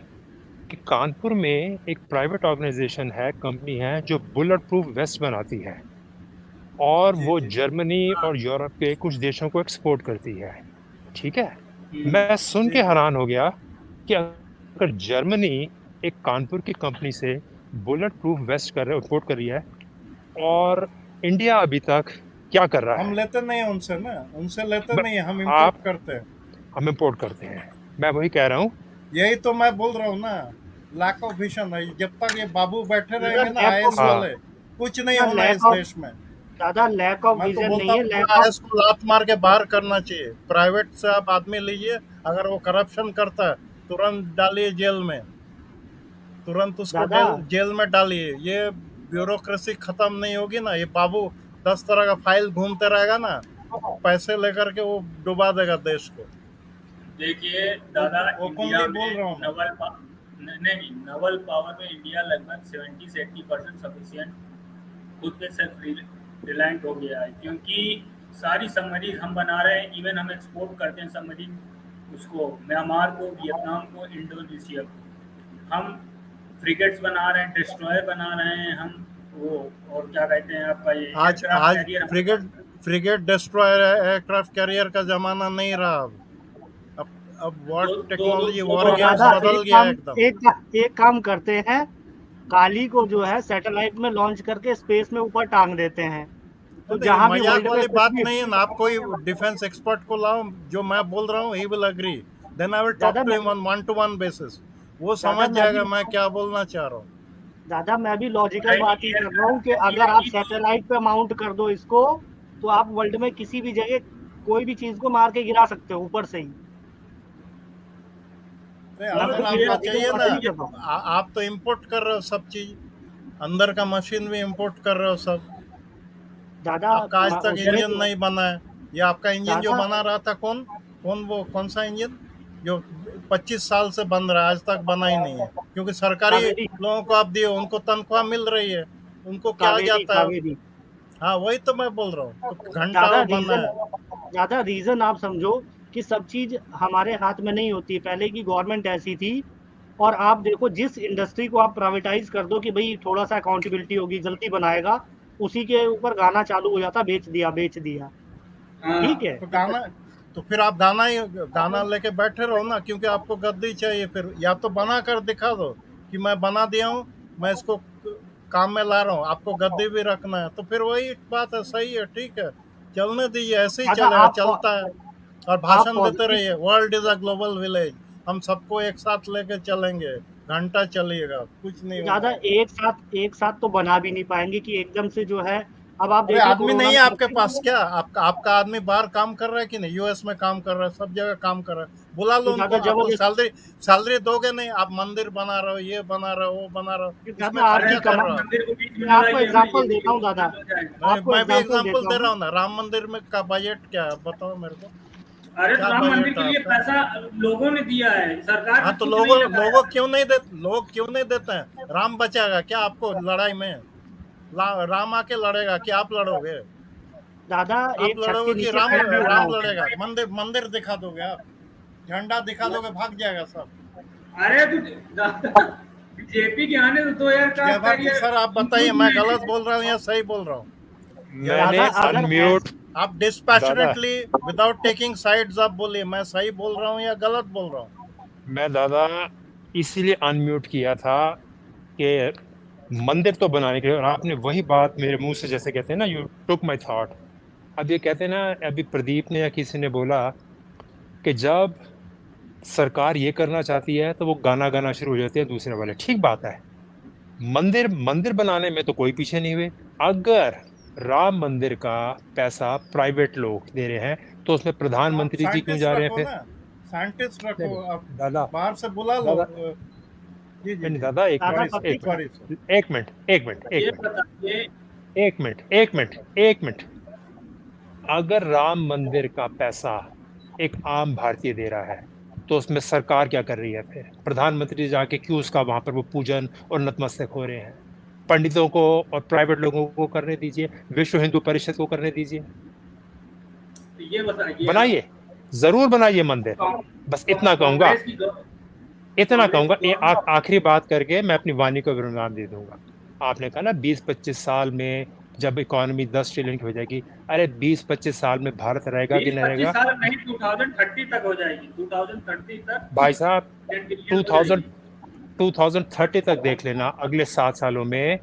कि कानपुर में एक प्राइवेट ऑर्गेनाइजेशन है, कंपनी है, जो बुलेट प्रूफ वेस्ट बनाती है, और जी वो जी जी जर्मनी और यूरोप के कुछ देशों को एक्सपोर्ट करती है, ठीक है। हम्म, मैं सुन जी के जी। हैरान हो गया कि अगर जर्मनी एक कानपुर की कंपनी से बुलेट प्रूफ वेस्ट इंपोर्ट कर रही है, और इंडिया अभी तक क्या कर रहा हम है? लेते नहीं हैं उनसे ना, उनसे लेते मैं नहीं हैं, हम आप इम्पोर्ट करते हैं। हम इंपोर्ट करते हैं। मैं वही कह रहा हूँ। यही तो मैं बोल रहा हूँ ना, लैक ऑफ विजन है। जब तक ये बाबू बैठे दादा रहेंगे ना लैक ऑफ, आईएएस हाँ, वाले, कुछ नहीं दादा होना लैक इस ऑफ, देश में। दादा लैक ऑफ मैं तो विजन बोलता नहीं है, हूँ लैक ऑफ, आईएएस को लात मार के बाहर करना चाहिए। प्राइवेट से आप आदमी लीजिए, अगर वो करप्शन करता है तुरंत डालिए जेल में, तुरंत उसको दादा जेल में डालिए। ये ब्यूरोक्रेसी खत्म नहीं होगी ना, ये बाबू 10 तरह का फाइल घूमते रहेगा ना, पैसे लेकर के वो डुबा देगा देश को। देखिए दादा, इंडिया ओपनली बोल में रहा हूँ मैं। नहीं, नवल पावर में इंडिया लगभग 70 से 80% सफिशियंट खुद पे सेल्फ रिलायंट हो गया है, क्योंकि सारी सबमरीन हम बना रहे हैं, इवन हम एक्सपोर्ट करते हैं सबमरीन, उसको म्यांमार को, वियतनाम को, इंडोनेशिया को। हम फ्रिगेट्स बना रहे हैं, डिस्ट्रॉयर बना रहे हैं हम, वो और क्या कहते हैं आपका ये आज एयरक्राफ्ट आज carrier frigate frigate destroyer aircraft carrier का जमाना नहीं रहा। अब अब वॉर दो दो दो टेक्नोलॉजी, दो वॉर दो हजार गेम्स दादा छब्बीस बदल गया एकदम। एक काम करते हैं, काली को जो है सैटेलाइट में लॉन्च करके स्पेस में ऊपर टांग देते हैं, तो नहीं, जहां भी मजाक वर्ल्ड में वाली कुछ बात भी, नहीं है ना। आप कोई डिफेंस एक्सपर्ट को लाओ, जो मैं बोल रहा हूँ he will agree, then I will talk दादा टू मैं हिम ऑन 1-to-1 बेसिस। वो दादा समझ मैं भी जाएगा मैं क्या बोलना चाह रहा हूँ। दादा मैं भी लॉजिकल बात ही कर रहा हूँ कि एयरक्राफ्ट अगर आप कैरियर सैटेलाइट पे माउंट कर दो इसको, तो आप वर्ल्ड में किसी भी जगह कोई भी चीज को मार के गिरा सकते हो ऊपर से ही। नहीं, मैं अगर खुद आपको लॉजिकल चाहिए बात ना, नहीं कर रहा हूँ। आप तो इम्पोर्ट कर रहे हो सब चीज। अंदर का मशीन भी इंपोर्ट कर रहे हो सब। दादा आपका आज तक उधर इंजन नहीं बना है। ये आपका इंजन जो दादा बना रहा था कौन सा इंजन जो 25 साल से बन रहा है, आज तक बना ही नहीं है, क्योंकि सरकारी कावेरी लोगों को आप दिए, उनको तनख्वाह मिल रही है, उनको क्या कावेरी जाता है। कावेरी हाँ, वही तो मैं बोल रहा हूँ, तो घंटा दादा वो बना रीजन है। दादा रीजन आप समझो कि सब चीज हमारे हाथ में नहीं होती। पहले की गवर्नमेंट ऐसी थी, और आप देखो जिस इंडस्ट्री को आप प्राइवेटाइज कर दो कि भाई थोड़ा सा अकाउंटेबिलिटी होगी, जल्दी बनाएगा, उसी के ऊपर गाना चालू हो जाता, बेच दिया बेच दिया। ठीक है, तो तो फिर आप गाना लेके बैठे रहो ना, क्योंकि आपको गद्दी चाहिए। फिर या तो बना कर दिखा दो कि मैं बना दिया हूँ, मैं इसको काम में ला रहा हूँ, आपको गद्दी भी रखना है, तो फिर वही बात है, सही है, ठीक है, चलने दीजिए, ऐसे ही दादा चलेगा, आप चलता है। और आप भाषण देते पॉजिटिव रहिए, world is a global village, हम सबको एक साथ लेके चलेंगे, घंटा चलिएगा, कुछ नहीं दादा होगा। एक साथ तो बना भी नहीं पाएंगे कि एकदम से जो है। अब आप अरे देखो आदमी कोरोना नहीं है में आपके पास क्या? आपका आदमी बाहर काम कर रहा है कि नहीं? यूएस में काम कर रहा है, सब जगह काम कर रहा है, बुला लो तो उनको। दादा आपको जबरदस्त सैलरी दोगे नहीं, आप मंदिर बना रहे हो, ये बना रहे हो, वो बना रहे हो, दादा उसमें आपकी खर्चा कर कमा रहे हो। मंदिर को बीच में मैं आपको लगाइए ना, एग्जांपल ये देता हूँ दादा, बंद हो जाएगा। नहीं, आपको मैं भी एग्जांपल एग्जांपल देता दे रहा हूँ। हूँ ना। राम मंदिर में का बजट क्या है, बताओ मेरे को, अरे तो क्या राम मंदिर बजट के है लिए आपका? पैसा लोगों ने दिया है, सरकार हाँ, ने तो कुछ नहीं लोगों लगाया। क्यों नहीं देते हैं? राम बचाएगा क्या आपको लड़ाई में? राम आके लड़ेगा कि आप लड़ोगे? दादा आप एक छत लड़ोगे के कि नीचे फ्लैट भी बना राम होता है। लड़ेगा? मंदिर दिखा दोगे आप, झंडा दिखा दोगे, भाग जाएगा सब। अरे तो बीजेपी के आने तो यार का सर आप बताइए, मैं गलत बोल रहा हूँ या सही बोल रहा हूँ? मैंने दादा अगर अनम्यूट आप दादा डिस्पैशनेटली विदाउट टेकिंग साइड्स आप बोलिए, मैं सही बोल रहा हूँ या गलत बोल रहा हूँ? मैं दादा इसीलिए अनम्यूट किया था कि मंदिर तो बनाने के लिए, और आपने वही बात मेरे मुंह से, जैसे कहते हैं ना, यू टुक माई थॉट। अब ये कहते हैं ना, अभी प्रदीप ने या किसी ने बोला कि जब सरकार ये करना चाहती है तो वो गाना गाना शुरू हो जाती है दूसरे वाले। ठीक बात है, मंदिर मंदिर बनाने में तो कोई पीछे नहीं हुए। अगर राम मंदिर का पैसा प्राइवेट लोग दे रहे हैं तो उसमें तो आप प्रधानमंत्री जी क्यों साइंटिस्ट जा रहे हैं रखो फिर? ना, साइंटिस्ट नहीं रखो आप, नहीं दादा, बाहर से बुला लो। दादा जी जी नहीं जी, दादा, एक दादा minute, sorry public sorry sir. एक मिनट, एक मिनट, एक ये मिनट, बताइए। एक मिनट, एक मिनट, एक मिनट। अगर राम मंदिर का पैसा एक आम भारतीय दे रहा है तो उसमें सरकार क्या कर रही है? फिर प्रधानमंत्री जाके क्यों उसका वहां पर वो पूजन और नतमस्तक हो रहे हैं? पंडितों को और प्राइवेट लोगों को करने दीजिए, विश्व हिंदू परिषद को करने दीजिए, तो ये बताइए आप, बनाइए, जरूर बनाइए मंदिर। बस इतना कहूंगा, कांग्रेस की इतना कांग्रेस कहूंगा। की गवर्नमेंट। आखिरी बात करके मैं अपनी वाणी को विराम दे दूंगा। आपने कहा ना 20-25 साल में जब इकोनॉमी 10 ट्रिलियन की हो जाएगी। अरे 20-25 साल में भारत रहेगा कि नहीं 20-25 रहेगा? साल नहीं, 2030 तक हो जाएगी, 2030 तक भाई साहब 10 ट्रिलियन हो 2000 जाएगी। 2030 तक देख लेना, अगले 7 सालों में,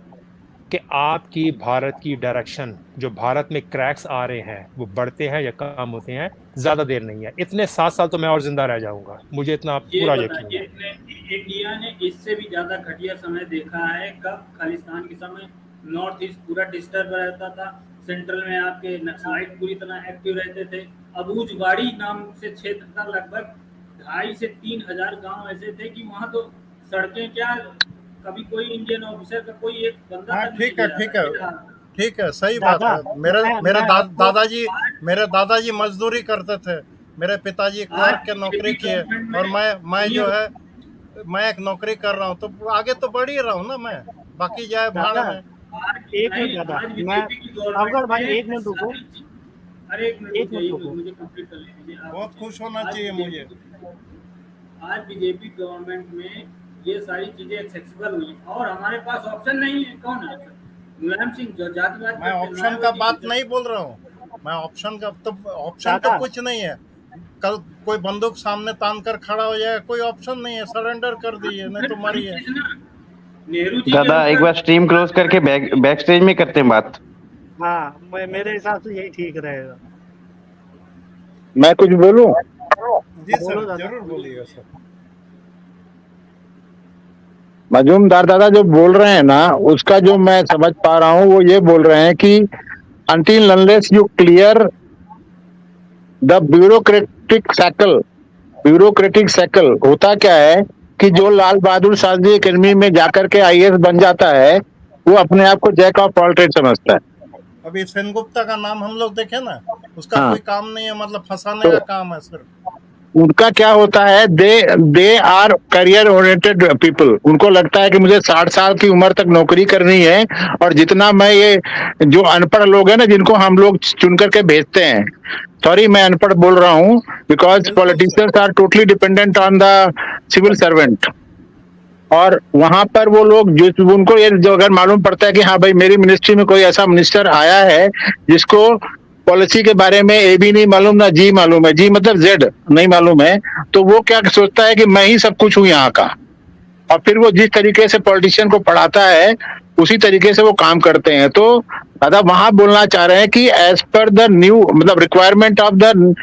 कि आपकी भारत की डायरेक्शन, जो भारत में क्रैक्स आ रहे हैं वो बढ़ते हैं या कम होते हैं। ज्यादा देर नहीं है, इतने 7 साल तो मैं और जिंदा रह जाऊंगा, मुझे इतना ये पूरा यकीन बताइए, है। इंडिया ने इससे भी ज्यादा घटिया समय देखा है कब? खालिस्तान के समय नॉर्थ ईस्ट पूरा डिस्टर्ब रहता था, सेंट्रल में आपके नक्सलाइट पूरी तरह एक्टिव रहते थे। अबूजवाड़ी नाम से क्षेत्र था, लगभग 2,500 से 3,000 गांव ऐसे थे कि वहां तो सड़कें क्या, कभी कोई इंडियन ऑफिसर का कोई एक बंदा हाँ, तक नहीं ठीक है, गया ठीक था, है, ये रहा। ठीक है, सही बात दादा है। मेरे मैं आपको दादाजी मजदूरी करते थे, मेरे पिताजी आज क्लर्क के नौकरी बीजेपी किए, गवर्नमेंट और में मैं सुनिए, जो है, मैं एक नौकरी कर रहा हूँ, तो आगे तो बढ़ ही रहा हूँ ना मैं, बाकी जाए भाड़ दादा में। आज एक मिनट नहीं, दादा, आज मैं बीजेपी की गवर्नमेंट अवगढ़ भाई में एक मिनट रुको, सारी अरे एक मिनट एक मिनट रुकिए, रुको। मुझे कंप्लीट कर लीजिए आप। बहुत खुश होना आज चाहिए मुझे। आज बीजेपी गवर्नमेंट में ये सारी चीजें एक्सेसिबल हुई और हमारे पास ऑप्शन नहीं है। कौन है ऑप्शन? मुलायम सिंह जो जातिवाद मैं करते, ऑप्शन का मायावती बात जी नहीं बोल रहा हूँ, मैं ऑप्शन तो दादा कुछ नहीं है। कल कोई बंदूक सामने तान कर खड़ा हो जाए, कोई ऑप्शन नहीं है, सरेंडर कर दीजिए, नहीं तो वही मरिए। चीज ना, नेहरू जी के दादा एक ऊपर बार स्ट्रीम क्लोज करके बैक स्टेज में करते हैं बात। हाँ, मेरे हिसाब से यही ठीक रहेगा। मैं कुछ बोलूं? जी बोलो सर, दादा। जरूर बोलिएगा सर। मजूमदार दादा जो बोल रहे हैं ना, उसका जो मैं समझ पा रहा हूँ, वो ये बोल रहे हैं कि until unless you clear the bureaucratic cycle, होता क्या है कि जो लाल बहादुर शास्त्री एकेडमी में जाकर के आईएएस बन जाता है, वो अपने आप को जैक ऑफ ऑल ट्रेड समझता है। अभी सेनगुप्ता का नाम हम लोग देखे ना, उसका हाँ। कोई काम नहीं है, मतलब फंसाने का काम है सिर्फ। उनका क्या होता है, they are career oriented people. उनको लगता है कि मुझे 60 साल की उम्र तक नौकरी करनी है, और जितना मैं ये जो अनपढ़ लोग हैं ना, जिनको हम लोग चुन करके भेजते हैं, सॉरी मैं अनपढ़ बोल रहा हूँ, बिकॉज बिल्कुल politicians are totally dependent on the civil servant. और वहां पर वो लोग जो उनको ये जो अगर मालूम पड़ता है कि हाँ भाई मेरी मिनिस्ट्री में कोई ऐसा मिनिस्टर आया है जिसको पॉलिसी के बारे में ए भी नहीं मालूम ना जी मालूम है, जी मतलब जेड नहीं मालूम है, तो वो क्या सोचता है कि मैं ही सब कुछ हूँ यहाँ का। और फिर वो जिस तरीके से पॉलिटिशियन को पढ़ाता है उसी तरीके से वो काम करते हैं। तो दादा वहां बोलना चाह रहे हैं कि एज पर द न्यू मतलब requirement of the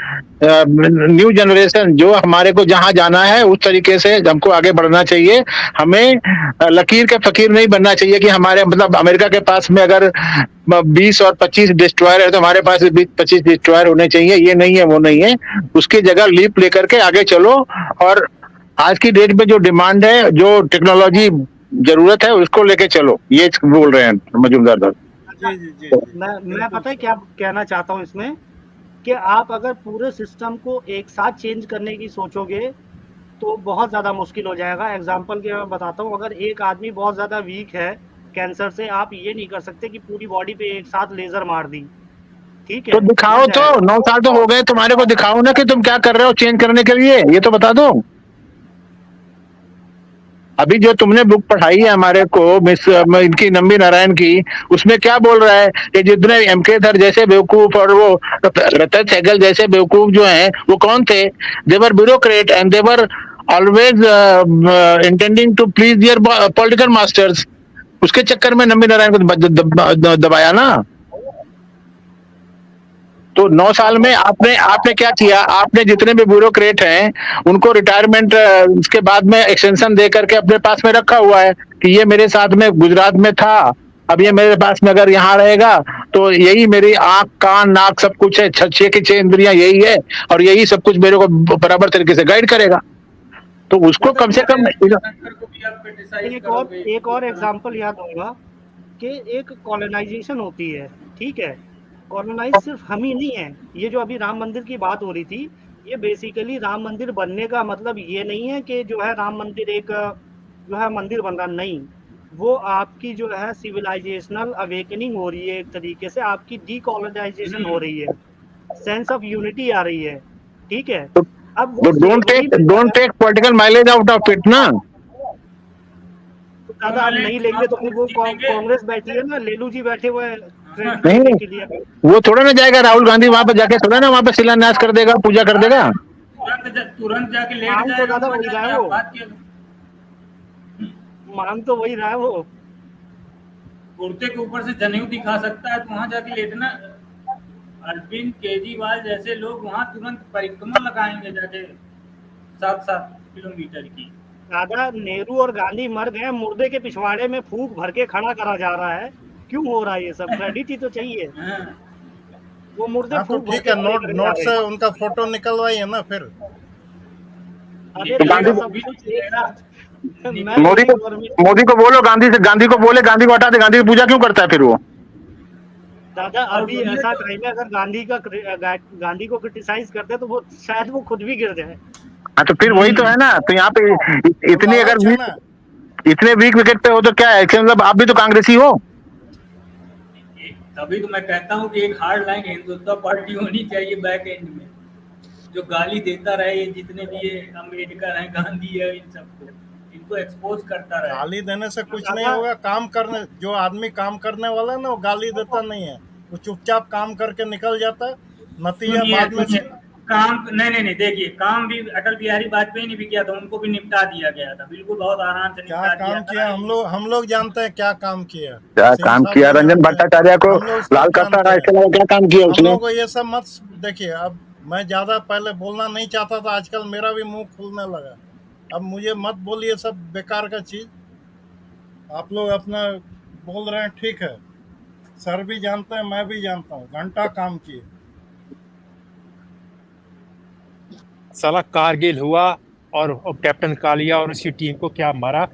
new generation, जो हमारे को जहां जाना है उस तरीके से हमको आगे बढ़ना चाहिए। हमें लकीर के फकीर नहीं बनना चाहिए कि हमारे मतलब अमेरिका के पास में अगर 20 और 25 डिस्ट्रॉयर है तो हमारे पास 20-25 डिस्ट्रॉयर होने चाहिए। ये नहीं है, वो नहीं है। उसकी जगह लीप लेकर के आगे चलो, और आज की डेट में जो डिमांड है, जो टेक्नोलॉजी जरूरत है, उसको लेके चलो। ये बोल रहे हैं मजूमदार साहब। जी जी जी जी। मैं पता है क्या कहना चाहता हूँ इसमें, कि आप अगर पूरे सिस्टम को एक साथ चेंज करने की सोचोगे तो बहुत ज़्यादा मुश्किल हो जाएगा। एग्जाम्पल के मैं बताता हूँ, अगर एक आदमी बहुत ज़्यादा वीक है कैंसर से, आप ये नहीं कर सकते कि पूरी बॉडी पे एक साथ लेजर मार दी, ठीक है? तो दिखाओ, तो 9 साल तो हो गए तुम्हारे को, दिखाओ ना कि तुम क्या कर रहे हो चेंज करने के लिए, ये तो बता दो। अभी जो तुमने बुक पढ़ाई है हमारे को मिस इनकी नंबी नारायण की, उसमें क्या बोल रहा है कि जितने एमके धर जैसे बेवकूफ और वो रतन सहगल जैसे बेवकूफ जो हैं वो कौन थे? They were bureaucrat and they were always intending to please their political masters. उसके चक्कर में नंबी नारायण को दबाया ना। तो 9 साल में आपने क्या किया? आपने जितने भी ब्यूरोक्रेट हैं उनको रिटायरमेंट उसके बाद में एक्सटेंशन दे करके अपने पास में रखा हुआ है कि ये मेरे साथ में गुजरात में था, अब ये मेरे पास में अगर यहाँ रहेगा तो यही मेरी आंख कान नाक सब कुछ है, 6 की 6 इंद्रियां यही है, और यही सब कुछ मेरे को बराबर तरीके से गाइड करेगा। तो उसको कम से कम एक और एग्जांपल याद होगा कि एक कॉलोनाइजेशन होती है, ठीक है? कॉलोनाइज सिर्फ हम ही नहीं है। ये जो अभी राम मंदिर की बात हो रही थी, ये बेसिकली राम मंदिर बनने का मतलब ये नहीं है कि जो है राम मंदिर एक जो है मंदिर बन रहा, नहीं। वो आपकी जो है सिविलाइजेशनल अवेकनिंग हो रही है, एक तरीके से आपकी डीकॉलोनाइजेशन हो रही है, सेंस ऑफ यूनिटी आ रही है, ठीक है? अब don't take political mileage out of it ना। दादा आप नहीं लेंगे तो फिर वो कांग्रेस बैठी है ना, लेलू जी बैठे हुए हैं नहीं, के लिए। वो थोड़ा ना जाएगा राहुल गांधी वहां पर जाके, थोड़ा ना वहां पे शिलान्यास कर देगा, पूजा कर देगा। तुरंत जाके लेट मान तो दादा जाएगा, वही रहा है वो, मान तो वही रहा है वो। कुर्ते के ऊपर से जनेऊ दिखा सकता है तो वहां जाके लेटना। अरविंद केजरीवाल जैसे लोग वहां तुरंत परिक्रमा लगाएंगे जाके 7-7 किलोमीटर की। दादा नेहरू और गांधी मर गए, मुर्दे के पिछवाड़े में फूंक भर के खड़ा करा जा रहा है। क्यों हो रहा है ये सब? क्रेडिट ही तो चाहिए। वो मुर्दे हाँ तो फूंक भर ठीक के है, खड़े नोट करे नोट जा से रहे हैं। उनका फोटो निकलवाइए ना फिर। अरे तो दादा गांधी सब कुछ एक साथ मैं मोदी को बोलो, गांधी को बोले, गांधी को हटा दे। गांधी की पूजा क्यों करता है फिर वो? दादा अभी ऐसा टाइम है, अगर गांधी को क्रिटिसाइज करते तो वो शायद वो खुद भी गिर जाए। हाँ तो फिर वही तो है ना। तो यहाँ पे इतनी अगर लालच है ना। इतने वीक विकेट पे हो तो क्या है? मतलब आप भी तो कांग्रेसी हो। तभी तो मैं कहता हूँ कि एक हार्ड लाइन हिंदुत्व पार्टी होनी चाहिए बैक एंड में, जो गाली देता रहे ये जितने भी ये अम्बेडकर हैं, गांधी है, इन सबको इनको एक्सपोज करता रहे। गाली देने से कुछ नहीं होगा। काम करने जो आदमी काम करने वाला है ना, वो गाली देता नहीं है, वो चुपचाप काम करके निकल जाता है। नतीजा बाद में काम नहीं देखिए, काम भी अटल बिहारी वाजपेयी ने भी किया था, उनको भी निपटा दिया गया था, बिल्कुल बहुत आराम से क्या निपटा काम किया? हम लोग जानते हैं क्या काम किया। क्या काम किया? रंजन भट्टाचार्य को लाल करता रहा, इसके अलावा क्या काम किया उसने? हम लोग को ये सब मत देखिए। अब मैं ज्यादा पहले बोलना नहीं चाहता था, आजकल मेरा भी मुंह खुलने लगा। अब मुझे मत बोलिए सब बेकार का चीज। आप लोग अपना बोल रहे हैं, ठीक है, सर भी जानते हैं, मैं भी जानता हूँ, घंटा काम किए। साला कारगिल हुआ और कैप्टन कालिया और उसकी टीम को क्या मारा,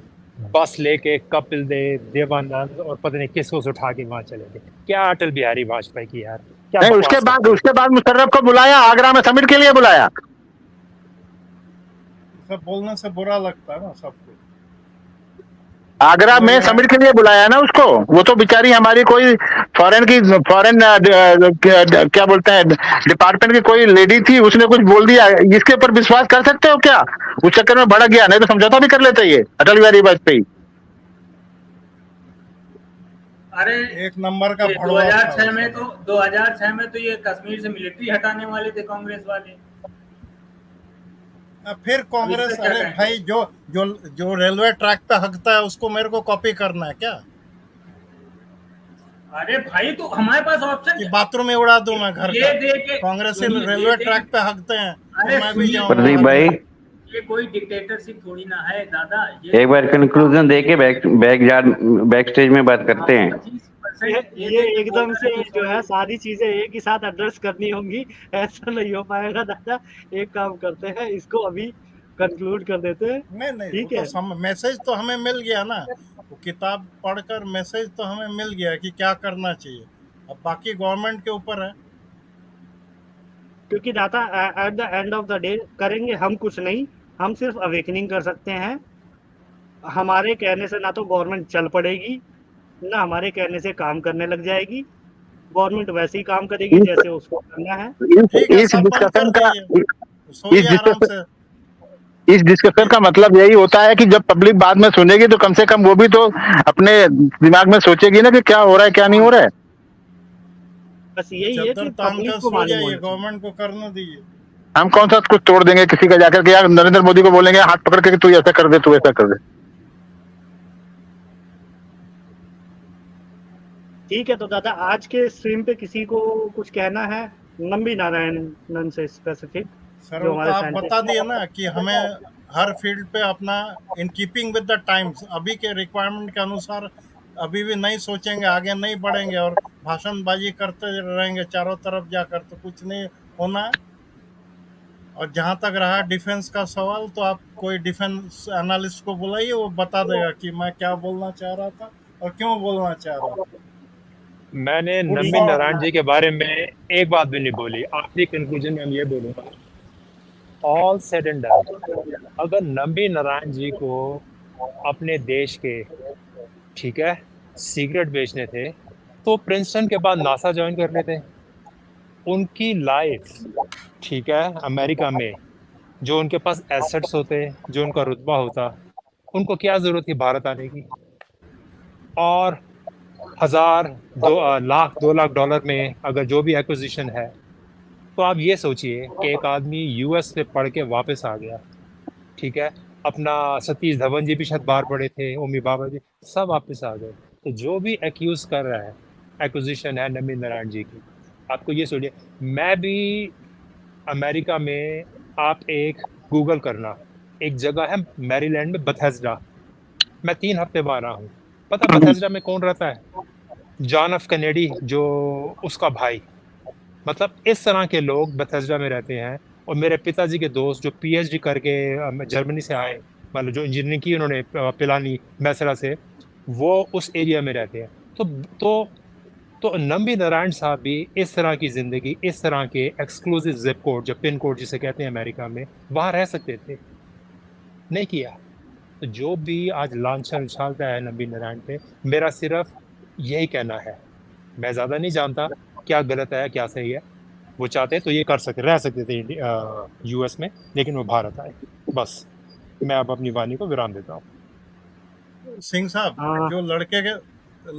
बस लेके कपिल देव, देवानंद और पता नहीं किसको उठा के वहां चले गए। क्या अटल बिहारी वाजपेयी की यार, क्या नहीं, बकवास करते हैं। उसके बाद मुशर्रफ को बुलाया, आगरा में समिट के लिए बुलाया। सब बोलने से बुरा लगता है ना सबको। आगरा में समिट के लिए बुलाया ना उसको। वो तो बेचारी हमारी कोई फॉरेन क्या बोलते हैं, डिपार्टमेंट की कोई लेडी थी, उसने कुछ बोल दिया, इसके ऊपर विश्वास कर सकते हो क्या? उस चक्कर में भड़क गया, नहीं तो समझौता भी कर लेते ये अटल बिहारी वाजपेयी। अरे एक नंबर का 2006 में तो 2006 में तो ये कश्मीर से मिलिट्री हटाने वाले थे कांग्रेस वाले। फिर कांग्रेस, अरे भाई जो जो जो रेलवे ट्रैक पे हकता है उसको मेरे को कॉपी करना है क्या? अरे भाई तो हमारे पास ऑप्शन कि बाथरूम में उड़ा दूं मैं घर ये का? कांग्रेस रेलवे ट्रैक पे हकते हैं, अरे मैं भी जाऊंगा। प्रदीप भाई, ये कोई डिक्टेटरशिप थोड़ी ना है दादा। एक बार कंक्लूजन दे के बैक स्टेज में बात करते हैं। ये एकदम से जो है सारी चीजें एक ही साथ एड्रेस करनी होंगी, ऐसा नहीं हो पाएगा दादा। एक काम करते हैं, इसको अभी कंक्लूड कर देते हैं। नहीं, ठीक है, तो मैसेज तो हमें मिल गया ना, वो किताब पढ़कर मैसेज तो हमें मिल गया कि क्या करना चाहिए। अब बाकी गवर्नमेंट के ऊपर है। क्योंकि दादा at the end of the day करेंगे हम कुछ नहीं, हम सिर्फ अवेकनिंग कर सकते हैं। हमारे कहने से ना तो गवर्नमेंट चल पड़ेगी, ना हमारे कहने से काम करने लग जाएगी। गवर्नमेंट वैसे ही काम करेगी जैसे उसको करना है। इस डिस्कशन का मतलब यही होता है कि जब पब्लिक बाद में सुनेगी तो कम से कम वो भी तो अपने दिमाग में सोचेगी ना कि क्या हो रहा है क्या नहीं हो रहा है। बस यही है कि पब्लिक को गवर्नमेंट को करने दीजिए। हम कौन सा कुछ तोड़ देंगे किसी का जाकर के? यार नरेंद्र मोदी को बोलेंगे हाथ पकड़ के तू ऐसा कर दे, तू ऐसा कर दे। ठीक है, तो दादा आज के स्ट्रीम पे किसी को कुछ कहना है नंबी नारायणन से स्पेसिफिक? सर वो तो आप बता दिए ना कि हमें हर फील्ड पे अपना in keeping with the times, अभी के रिक्वायरमेंट के अनुसार अभी भी नहीं सोचेंगे, आगे नहीं बढ़ेंगे और भाषणबाजी करते रहेंगे चारों तरफ जाकर, तो कुछ नहीं होना। और जहां तक रहा डिफेंस का सवाल, तो आप कोई डिफेंस एनालिस्ट को बुलाइए, वो बता देगा कि मैं क्या बोलना चाह रहा था और क्यों बोलना चाह रहा था। मैंने नंबी नारायण जी के बारे में एक बात भी नहीं बोली। आखिरी कंक्लूजन में हम ये बोलूंगा, ऑल सेड एंड डन, अगर नंबी नारायण जी को अपने देश के, ठीक है, सीक्रेट बेचने थे तो प्रिंसटन के बाद नासा ज्वाइन कर लेते। उनकी लाइफ, ठीक है, अमेरिका में जो उनके पास एसेट्स होते, जो उनका रुतबा होता, उनको क्या जरूरत थी भारत आने की? और 2 लाख डॉलर में अगर जो भी एक्विजिशन है, तो आप ये सोचिए कि एक आदमी यूएस से पढ़ के वापस आ गया, ठीक है, अपना सतीश धवन जी भी शायद बाहर पड़े थे, ओमी बाबा जी सब वापस आ गए। तो जो भी एक्यूज कर रहा है एक्विजिशन है नंबी नारायण जी की, आपको ये सोचिए। मैं भी अमेरिका में, आप एक गूगल करना, एक जगह है मैरीलैंड में बथेस्डा, मैं 3 हफ्ते वहाँ रहा हूँ। पता बथेस्डा में कौन रहता है? जॉन एफ कैनेडी, जो उसका भाई। मतलब इस तरह के लोग बथेस्डा में रहते हैं। और मेरे पिताजी के दोस्त जो पीएचडी करके जर्मनी से आए, मतलब जो इंजीनियरिंग की उन्होंने पिलानी मैसरा से, वो उस एरिया में रहते हैं। तो नंबी नारायण साहब भी इस तरह की ज़िंदगी, इस तरह के एक्सक्लूसिव जिप कोड, जो पिन कोड जिसे कहते हैं अमेरिका में, वहाँ रह सकते थे, नहीं किया। तो जो भी आज लांछन उछालता है नंबी नारायण पे, मेरा सिर्फ यही कहना है, मैं ज़्यादा नहीं जानता क्या गलत है क्या सही है। वो चाहते तो ये कर सकते, रह सकते थे यूएस में, लेकिन वो भारत आए। बस मैं अब अपनी वाणी को विराम देता हूँ। सिंह साहब, जो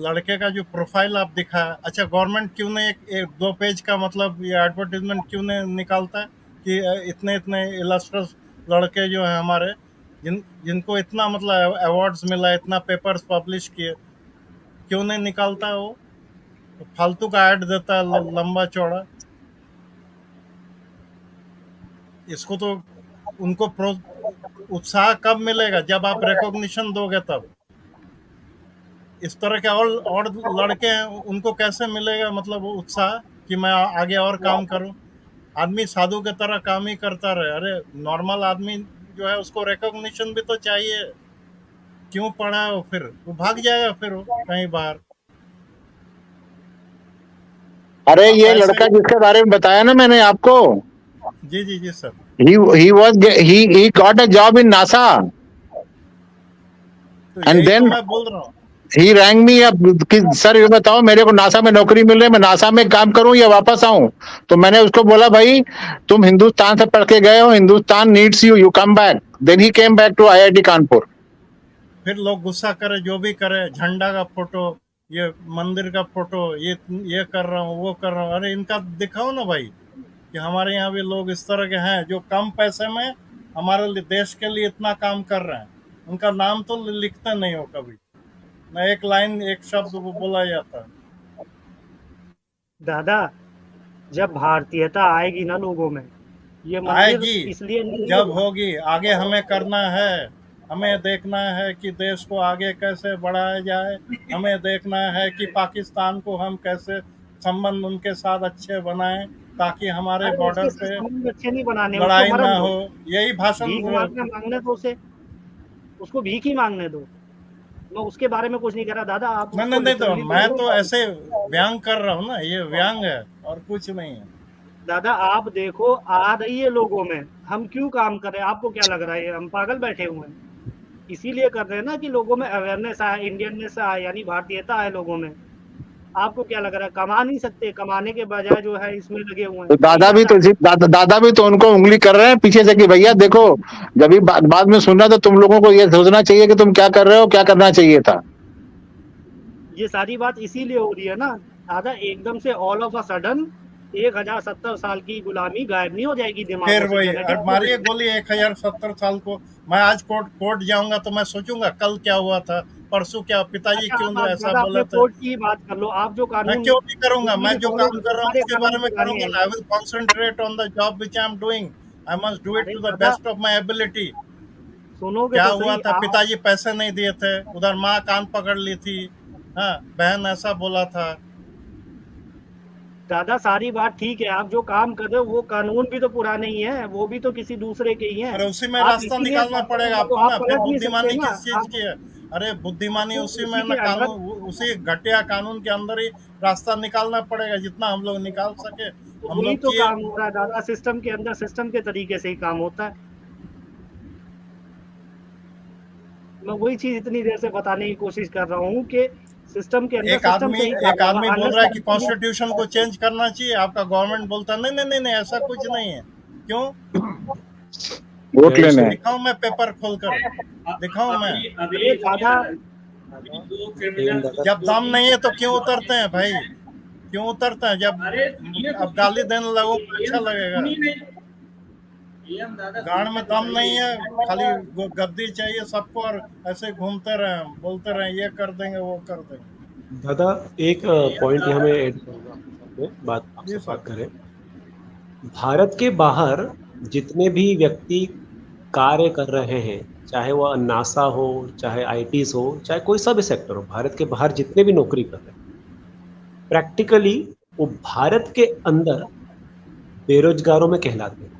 लड़के का जो प्रोफाइल आप दिखाया, अच्छा गवर्नमेंट क्यों नहीं एक 2 पेज का मतलब ये एडवर्टीजमेंट क्यों नहीं निकालता है कि इतने इतने इलस्ट्रस लड़के जो हैं हमारे, जिनको इतना मतलब अवार्ड्स मिला, इतना पेपर्स पब्लिश किए, क्यों नहीं निकालता है? वो फालतू का ऐड देता है लंबा चौड़ा। इसको तो उनको उत्साह कब मिलेगा? जब आप रिकॉग्निशन दोगे तब। इस तरह के और लड़के हैं, उनको कैसे मिलेगा मतलब उत्साह कि मैं आगे और काम करूं? आदमी साधु के तरह काम ही करता रहे। अरे नॉर्मल आदमी जो है उसको रिकॉग्निशन भी तो चाहिए। क्यों पढ़ा है वो, फिर वो भाग जाएगा फिर वो कहीं बाहर। अरे आप ये ऐसे लड़का जिसके बारे में बताया ना मैंने आपको, जी जी जी sir, he got a job in NASA तो and यही तो then मैं बोल रहा हूँ। ही रैंक मी अब कि सर ये बताओ मेरे को नासा में नौकरी मिल रही है, मैं नासा में काम करूं या वापस आऊं? तो मैंने उसको बोला भाई तुम हिंदुस्तान से पढ़ के गए हो, Hindustan needs you, you come back. Then he came back to IIT Kanpur. फिर लोग गुस्सा करे, जो भी करे, झंडा का फोटो, ये मंदिर का फोटो, ये कर रहा हूँ, वो कर रहा हूँ। अरे इनका दिखाओ ना भाई कि हमारे यहाँ भी लोग इस तरह के हैं जो कम पैसे में हमारे देश के लिए इतना काम कर रहे हैं। उनका नाम तो लिखते नहीं हो कभी, ना एक लाइन एक शब्द वो बोला जाता है। दादा जब भारतीयता आएगी ना लोगों में, ये मंदिर आएगी इसलिए नहीं जब होगा। होगी, आगे हमें करना है, हमें देखना है कि देश को आगे कैसे बढ़ाया जाए, हमें देखना है कि पाकिस्तान को हम कैसे संबंध उनके साथ अच्छे बनाएं ताकि हमारे अरे बॉर्डर उसके पे संबंध अच्छे नहीं बनाने, उसको लड़ाई ना मरन दो, हो। यही भाषण भीख मांगने दो उसे, उसको भीख ही मांगने दो। मैं उसके बारे में कुछ नहीं कह रहा दादा, आप नहीं उसको नहीं, तो लिटरली मैं लो। तो ऐसे व्यंग कर रहा हूँ ना, ये व्यंग है और कुछ नहीं है। दादा आप देखो आ रही है लोगों में, हम क्यों काम कर रहे हैं? आपको क्या लग रहा है हम पागल बैठे हुए हैं? इसीलिए कर रहे हैं ना कि लोगों में अवेयरनेस आए, इंडियननेस आए, यानी भारतीयता आए लोगों में। आपको क्या लग रहा है कमा नहीं सकते? कमाने के बजाय जो है इसमें लगे हुए तो हैं, यही दादा भी तो उनको उंगली कर रहे हैं पीछे से कि भैया देखो, जब भी बाद में सुनना तो तुम लोगों को ये सोचना चाहिए कि तुम क्या कर रहे हो, क्या करना चाहिए था। ये सारी बात इसीलिए हो रही है ना दादा, एकदम से ऑल ऑफ अ सडन 1070 साल की गुलामी गायब नहीं हो जाएगी फिर दिमागों से। वही जेनेटिक्स मारिए गोली 1070 साल को। मैं आज कोर्ट जाऊंगा तो मैं सोचूंगा कल क्या हुआ था, परसों क्या, पिताजी अच्छा क्यों आप ऐसा दादा बोले अपने थे। कोर्ट की ही बात कर लो, आप जो मैं कानून क्यों नहीं करूंगा, जिंदगी मैं में जो फॉलो काम कर करते रहा हूँ सारे उसके बारे कानून में पुराने करूंगा हैं। ना। I will concentrate on the job which I am doing, I must do it अरे टू द दादा बेस्ट ऑफ माई एबिलिटी। सुनोगे क्या तो हुआ सही था, आप। पिताजी पैसे नहीं दिए थे, उधर माँ कान पकड़ ली थी, हाँ बहन ऐसा बोला था। दादा सारी बात ठीक है, आप जो काम कर रहे हो वो कानून भी तो पुराने ही हैं, वो भी तो किसी दूसरे के ही हैं। अरे उसी में आप रास्ता इसीलिए निकालना पड़ेगा तो आपको आप ना, फिर पलट नहीं सकते बुद्धिमानी ना किस चीज आप, की है। अरे बुद्धिमानी तो उसी में उसी ना, के अंदर उसी घटिया कानून के अंदर ही रास्ता निकालना पड़ेगा, जितना हम लोग निकाल सके हम वही लोग तो किए। काम हो रहा है दादा, सिस्टम के अंदर सिस्टम के तरीके से ही काम होता है। मैं वही चीज इतनी देर से बताने की कोशिश कर रहा हूँ कि सिस्टम के अंदर एक सिस्टम से ही काम एक होगा। आदमी बोल रहा है कि अंडरस्टैंडिंग कॉन्स्टिट्यूशन को चेंज करना चाहिए, आपका गवर्नमेंट बोलता है नहीं नहीं नहीं नहीं ऐसा कुछ नहीं है। क्यों? वोट लेने दिखाऊं मैं पेपर खोलकर, दिखाऊं मैं? अरे दादा जब दम नहीं है तो क्यों उतरते हैं भाई, क्यों उतरते हैं? जब अरे अब गाली देने लगूंगा अच्छा लगेगा। दादा गाड़ में दम नहीं है, खाली गद्दी चाहिए सबको और ऐसे घूमते रहे बोलते रहे ये कर देंगे वो कर देंगे। दादा एक पॉइंट यहाँ मैं ऐड करूँगा आपके साथ में, बात आपसे जी बात सर। करें। भारत के बाहर जितने भी व्यक्ति कार्य कर रहे हैं, चाहे वह नासा हो, चाहे आईटीज हो, चाहे कोई सा भी सेक्टर हो, भारत के बाहर जितने भी नौकरी कर रहे हैं, प्रैक्टिकली वो भारत के अंदर बेरोजगारों में कहलाते हैं।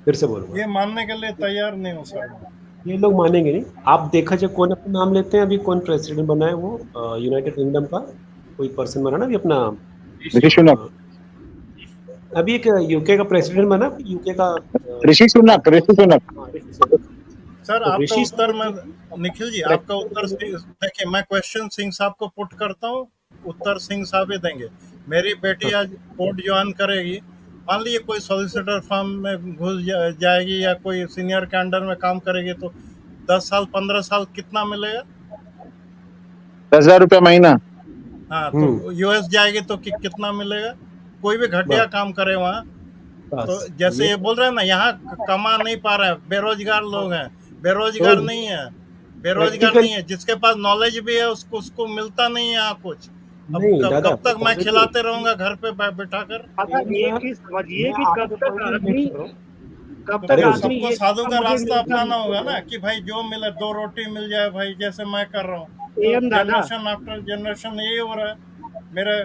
फिर से बोलूंगा, ये मानने के लिए तैयार नहीं हूँ सर। ये लोग मानेंगे नहीं। आप देखा जाए कौन अपना नाम लेते हैं, अभी कौन प्रेसिडेंट बना है, वो यूनाइटेड किंगडम का कोई पर्सन बना ना अभी अपना, अभी एक यूके का प्रेसिडेंट बना, यूके का ऋषि सुनक। सर आपका उत्तर में निखिल जी, आपका उत्तर देखिए, मैं क्वेश्चन सिंह साहब को पुट करता हूँ, उत्तर सिंह साहब ही देंगे। मेरी बेटी आज कोर्ट ज्वाइन करेगी, मान लीजिए कोई सॉलिसिटर फर्म में घुस जाएगी या कोई सीनियर के अंडर में काम करेगी तो 10 साल 15 साल कितना मिलेगा? 10,000 रुपया महीना। हाँ तो यूएस जाएगी तो कितना मिलेगा? कोई भी घटिया काम करे वहाँ तो, जैसे ये बोल रहे हैं ना, यहाँ कमा नहीं पा रहे हैं, बेरोजगार लोग हैं, बेरोजगार नहीं है, बेरोजगार नहीं है, जिसके पास नॉलेज भी है उसको मिलता नहीं है यहाँ कुछ। अब कब तक मैं खिलाते रहूंगा घर पे बैठा कर? ये चीज समझिए कि कब तक तो आदमी सबको साधु का रास्ता अपनाना होगा ना कि भाई जो मिले 2 रोटी मिल जाए भाई, जैसे मैं कर रहा हूँ। तो जनरेशन आफ्टर जनरेशन यही हो रहा है। मेरे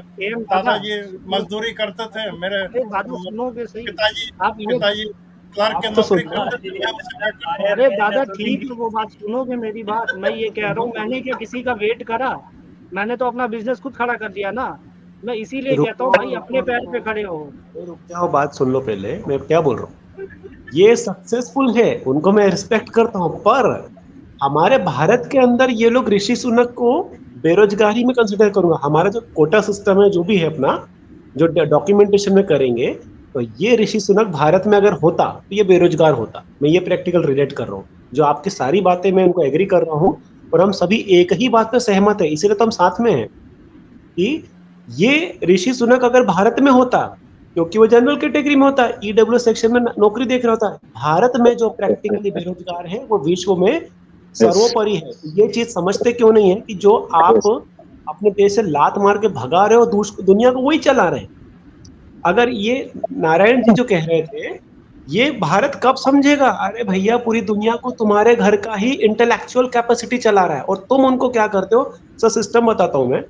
दादाजी मजदूरी करते थे, मेरे पिताजी क्लर्क की आप तो नौकरी सुन करते थे, मैं उससे better अरे दादा ठीक है, वो बात सुनोगे मेरी बात। मैं ये कह रहा हूँ, मैंने क्या किसी का वेट करा? मैंने तो अपना बिजनेस खुद खड़ा कर दिया ना। मैं इसीलिए रुक कहता हूँ भाई अपने पैर पे खड़े हो। रुक जाओ, बात सुन लो पहले, मैं क्या बोल रहा हूँ। ये सक्सेसफुल है, उनको मैं रिस्पेक्ट करता हूँ, पर हमारे भारत के अंदर ये लोग ऋषि सुनक को बेरोजगारी में कंसिडर करूंगा। हमारा जो कोटा सिस्टम है, जो भी है अपना, जो डॉक्यूमेंटेशन में करेंगे, तो ये ऋषि सुनक भारत में अगर होता तो ये बेरोजगार होता। मैं ये प्रैक्टिकल रिलेट कर रहा हूँ, जो आपकी सारी बातें मैं उनको एग्री कर रहा हूँ, और हम सभी एक ही बात पे सहमत है, इसीलिए तो हम साथ में हैं कि ये ऋषि सुनक अगर भारत में होता, क्योंकि वो जनरल कैटेगरी में होता है, ईडब्ल्यू सेक्शन में नौकरी देख रहा होता है, भारत में जो प्रैक्टिकली बेरोजगार है वो विश्व में सर्वोपरि है। ये चीज समझते क्यों नहीं है कि जो आप अपने देश से लात मार के भगा रहे हो, दुनिया को वही चला रहे हैं। अगर ये नारायण जी जो कह रहे थे, ये भारत कब समझेगा? अरे भैया, पूरी दुनिया को तुम्हारे घर का ही इंटेलेक्चुअल कैपेसिटी चला रहा है, और तुम उनको क्या करते हो? सर सिस्टम बताता हूं मैं।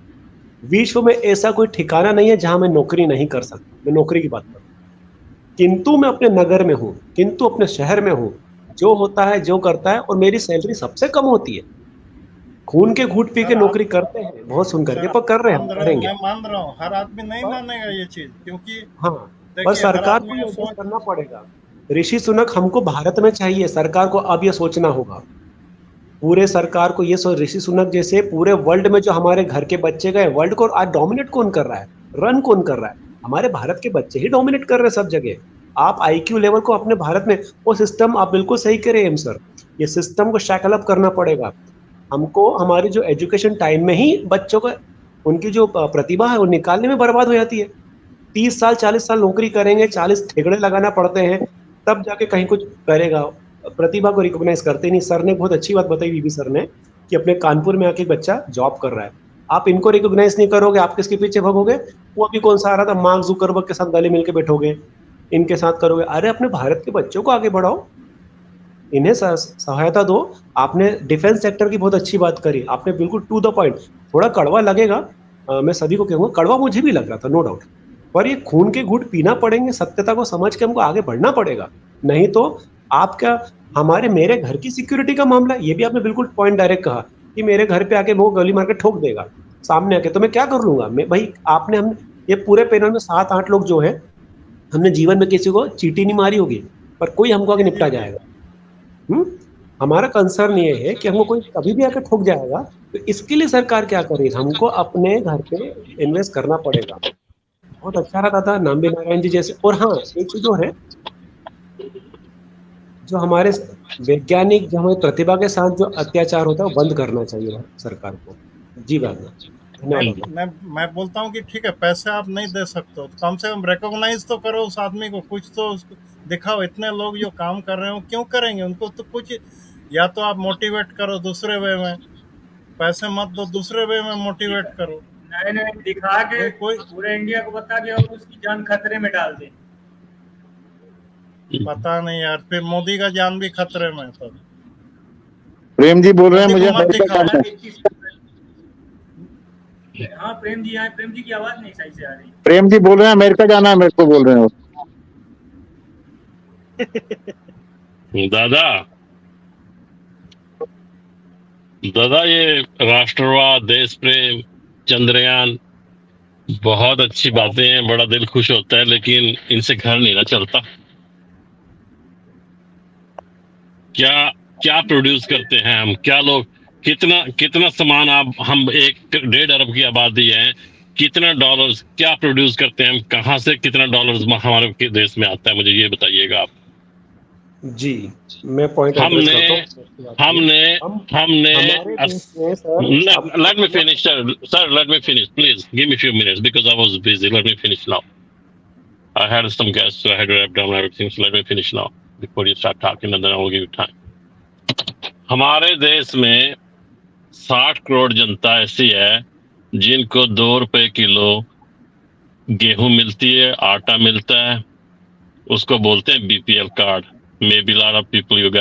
विश्व में ऐसा कोई ठिकाना नहीं है जहां मैं नौकरी नहीं कर सकता। मैं नौकरी की बात कर रहा हूं, किंतु मैं अपने नगर में हूं, किंतु अपने शहर में हूं, जो होता है जो करता है, और मेरी सैलरी सबसे कम होती है। खून के घूट पी के नौकरी करते हैं, बहुत सुन करके, पर कर रहे हैं, करेंगे। मैं मान रहा हूँ, हर आदमी नहीं मानेगा ये चीज, क्योंकि हाँ, पर सरकार को एडजस्ट करना पड़ेगा। ऋषि सुनक हमको भारत में चाहिए, सरकार को अब ये सोचना होगा। पूरे सरकार को ये ऋषि सुनक जैसे पूरे वर्ल्ड में जो हमारे घर के बच्चे गए, वर्ल्ड को आज डोमिनेट कौन कर रहा है, रन कौन कर रहा है? हमारे भारत के बच्चे ही डोमिनेट कर रहे हैं सब जगह। आप आईक्यू लेवल को अपने भारत में, वो सिस्टम आप बिल्कुल सही कह रहे हैं सर, ये सिस्टम को शैकल अप करना पड़ेगा हमको। हमारी जो एजुकेशन टाइम में ही बच्चों को, उनकी जो प्रतिभा है वो निकालने में बर्बाद हो जाती है। 30 साल 40 साल नौकरी करेंगे, 40 ठेगड़े लगाना पड़ते हैं, तब जाके कहीं कुछ करेगा। प्रतिभा को रिकॉग्नाइज करते नहीं। सर ने बहुत अच्छी बात बताई, बीबी सर ने, कि अपने कानपुर में आके बच्चा जॉब कर रहा है, आप इनको रिकॉग्नाइज नहीं करोगे, आप किसके पीछे भागोगे? वो अभी कौन सा आ रहा था, मार्क जुकरबर्ग के साथ गले मिलके बैठोगे, इनके साथ करोगे? अरे अपने भारत के बच्चों को आगे बढ़ाओ, इन्हें सहायता दो। आपने डिफेंस सेक्टर की बहुत अच्छी बात करी, आपने बिल्कुल टू द पॉइंट। थोड़ा कड़वा लगेगा, मैं सभी को कहूंगा, कड़वा मुझे भी लग रहा था, नो डाउट, पर ये खून के घूंट पीना पड़ेंगे, सत्यता को समझ के हमको आगे बढ़ना पड़ेगा। नहीं तो आपका, हमारे मेरे घर की सिक्योरिटी का मामला, ये भी आपने बिल्कुल पॉइंट डायरेक्ट कहा कि मेरे घर पे आके वो गोली मार के ठोक देगा सामने आके, तो मैं क्या कर लूंगा? मैं भाई, आपने, हम ये पूरे पैनल में 7-8 लोग जो है, हमने जीवन में किसी को चीटी नहीं मारी होगी, पर कोई हमको आगे निपटा जाएगा। हमारा कंसर्न ये है कि हमको कोई कभी भी आकर ठोक जाएगा, तो इसके लिए सरकार क्या करे? हमको अपने घर पे इन्वेस्ट करना पड़ेगा। बहुत अच्छा रहा था नाम्बी नारायण जी जैसे। और हाँ, एक चीज और है, जो हमारे वैज्ञानिक, जो हमारी प्रतिभा के साथ जो अत्याचार होता है, वो बंद करना चाहिए सरकार को। जी बात, धन्यवाद। मैं बोलता हूँ कि ठीक है, पैसे आप नहीं दे सकते हो, तो कम से कम रिकॉग्नाइज तो करो उस आदमी को, कुछ तो उसको दिखाओ। इतने लोग जो काम कर रहे हो, क्यों करेंगे? उनको तो कुछ, या तो आप मोटिवेट करो दूसरे वे में, पैसे मत दो, दूसरे वे में मोटिवेट करो। नहीं दिखा के कोई पूरे इंडिया को बता के और उसकी जान खतरे में डाल दे। पता नहीं यार, फिर मोदी का जान भी खतरे में। तो प्रेम जी बोल रहे हैं, मुझे हाँ प्रेम जी आए। प्रेम जी की आवाज नहीं सही से आ रही। प्रेम जी बोल रहे हैं अमेरिका जाना है, मेरे को बोल रहे हो। दादा ये राष्ट्रवाद, देश प्रेम, चंद्रयान, बहुत अच्छी बातें हैं, बड़ा दिल खुश होता है, लेकिन इनसे घर नहीं ना चलता। क्या प्रोड्यूस करते हैं हम? क्या लोग, कितना सामान, आप, हम 1.5 अरब की आबादी है, कितना डॉलर्स क्या प्रोड्यूस करते हैं हम? कहाँ से कितना डॉलर्स हमारे देश में आता है, मुझे ये बताइएगा आप। जी, मैं पॉइंट एड्रेस करता हूं। हमने let me finish, sir, let me finish, please give me a few minutes because I was busy. Let me finish now. I had some guests, so I had to wrap down everything, so let me finish now before you start talking, and then I will give you time. हमारे देश में 60 करोड़ जनता ऐसी है जिनको 2 रुपए kilo गेहूं मिलती है, आटा मिलता है, उसको बोलते हैं BPL card. Maybe a lot of people you guys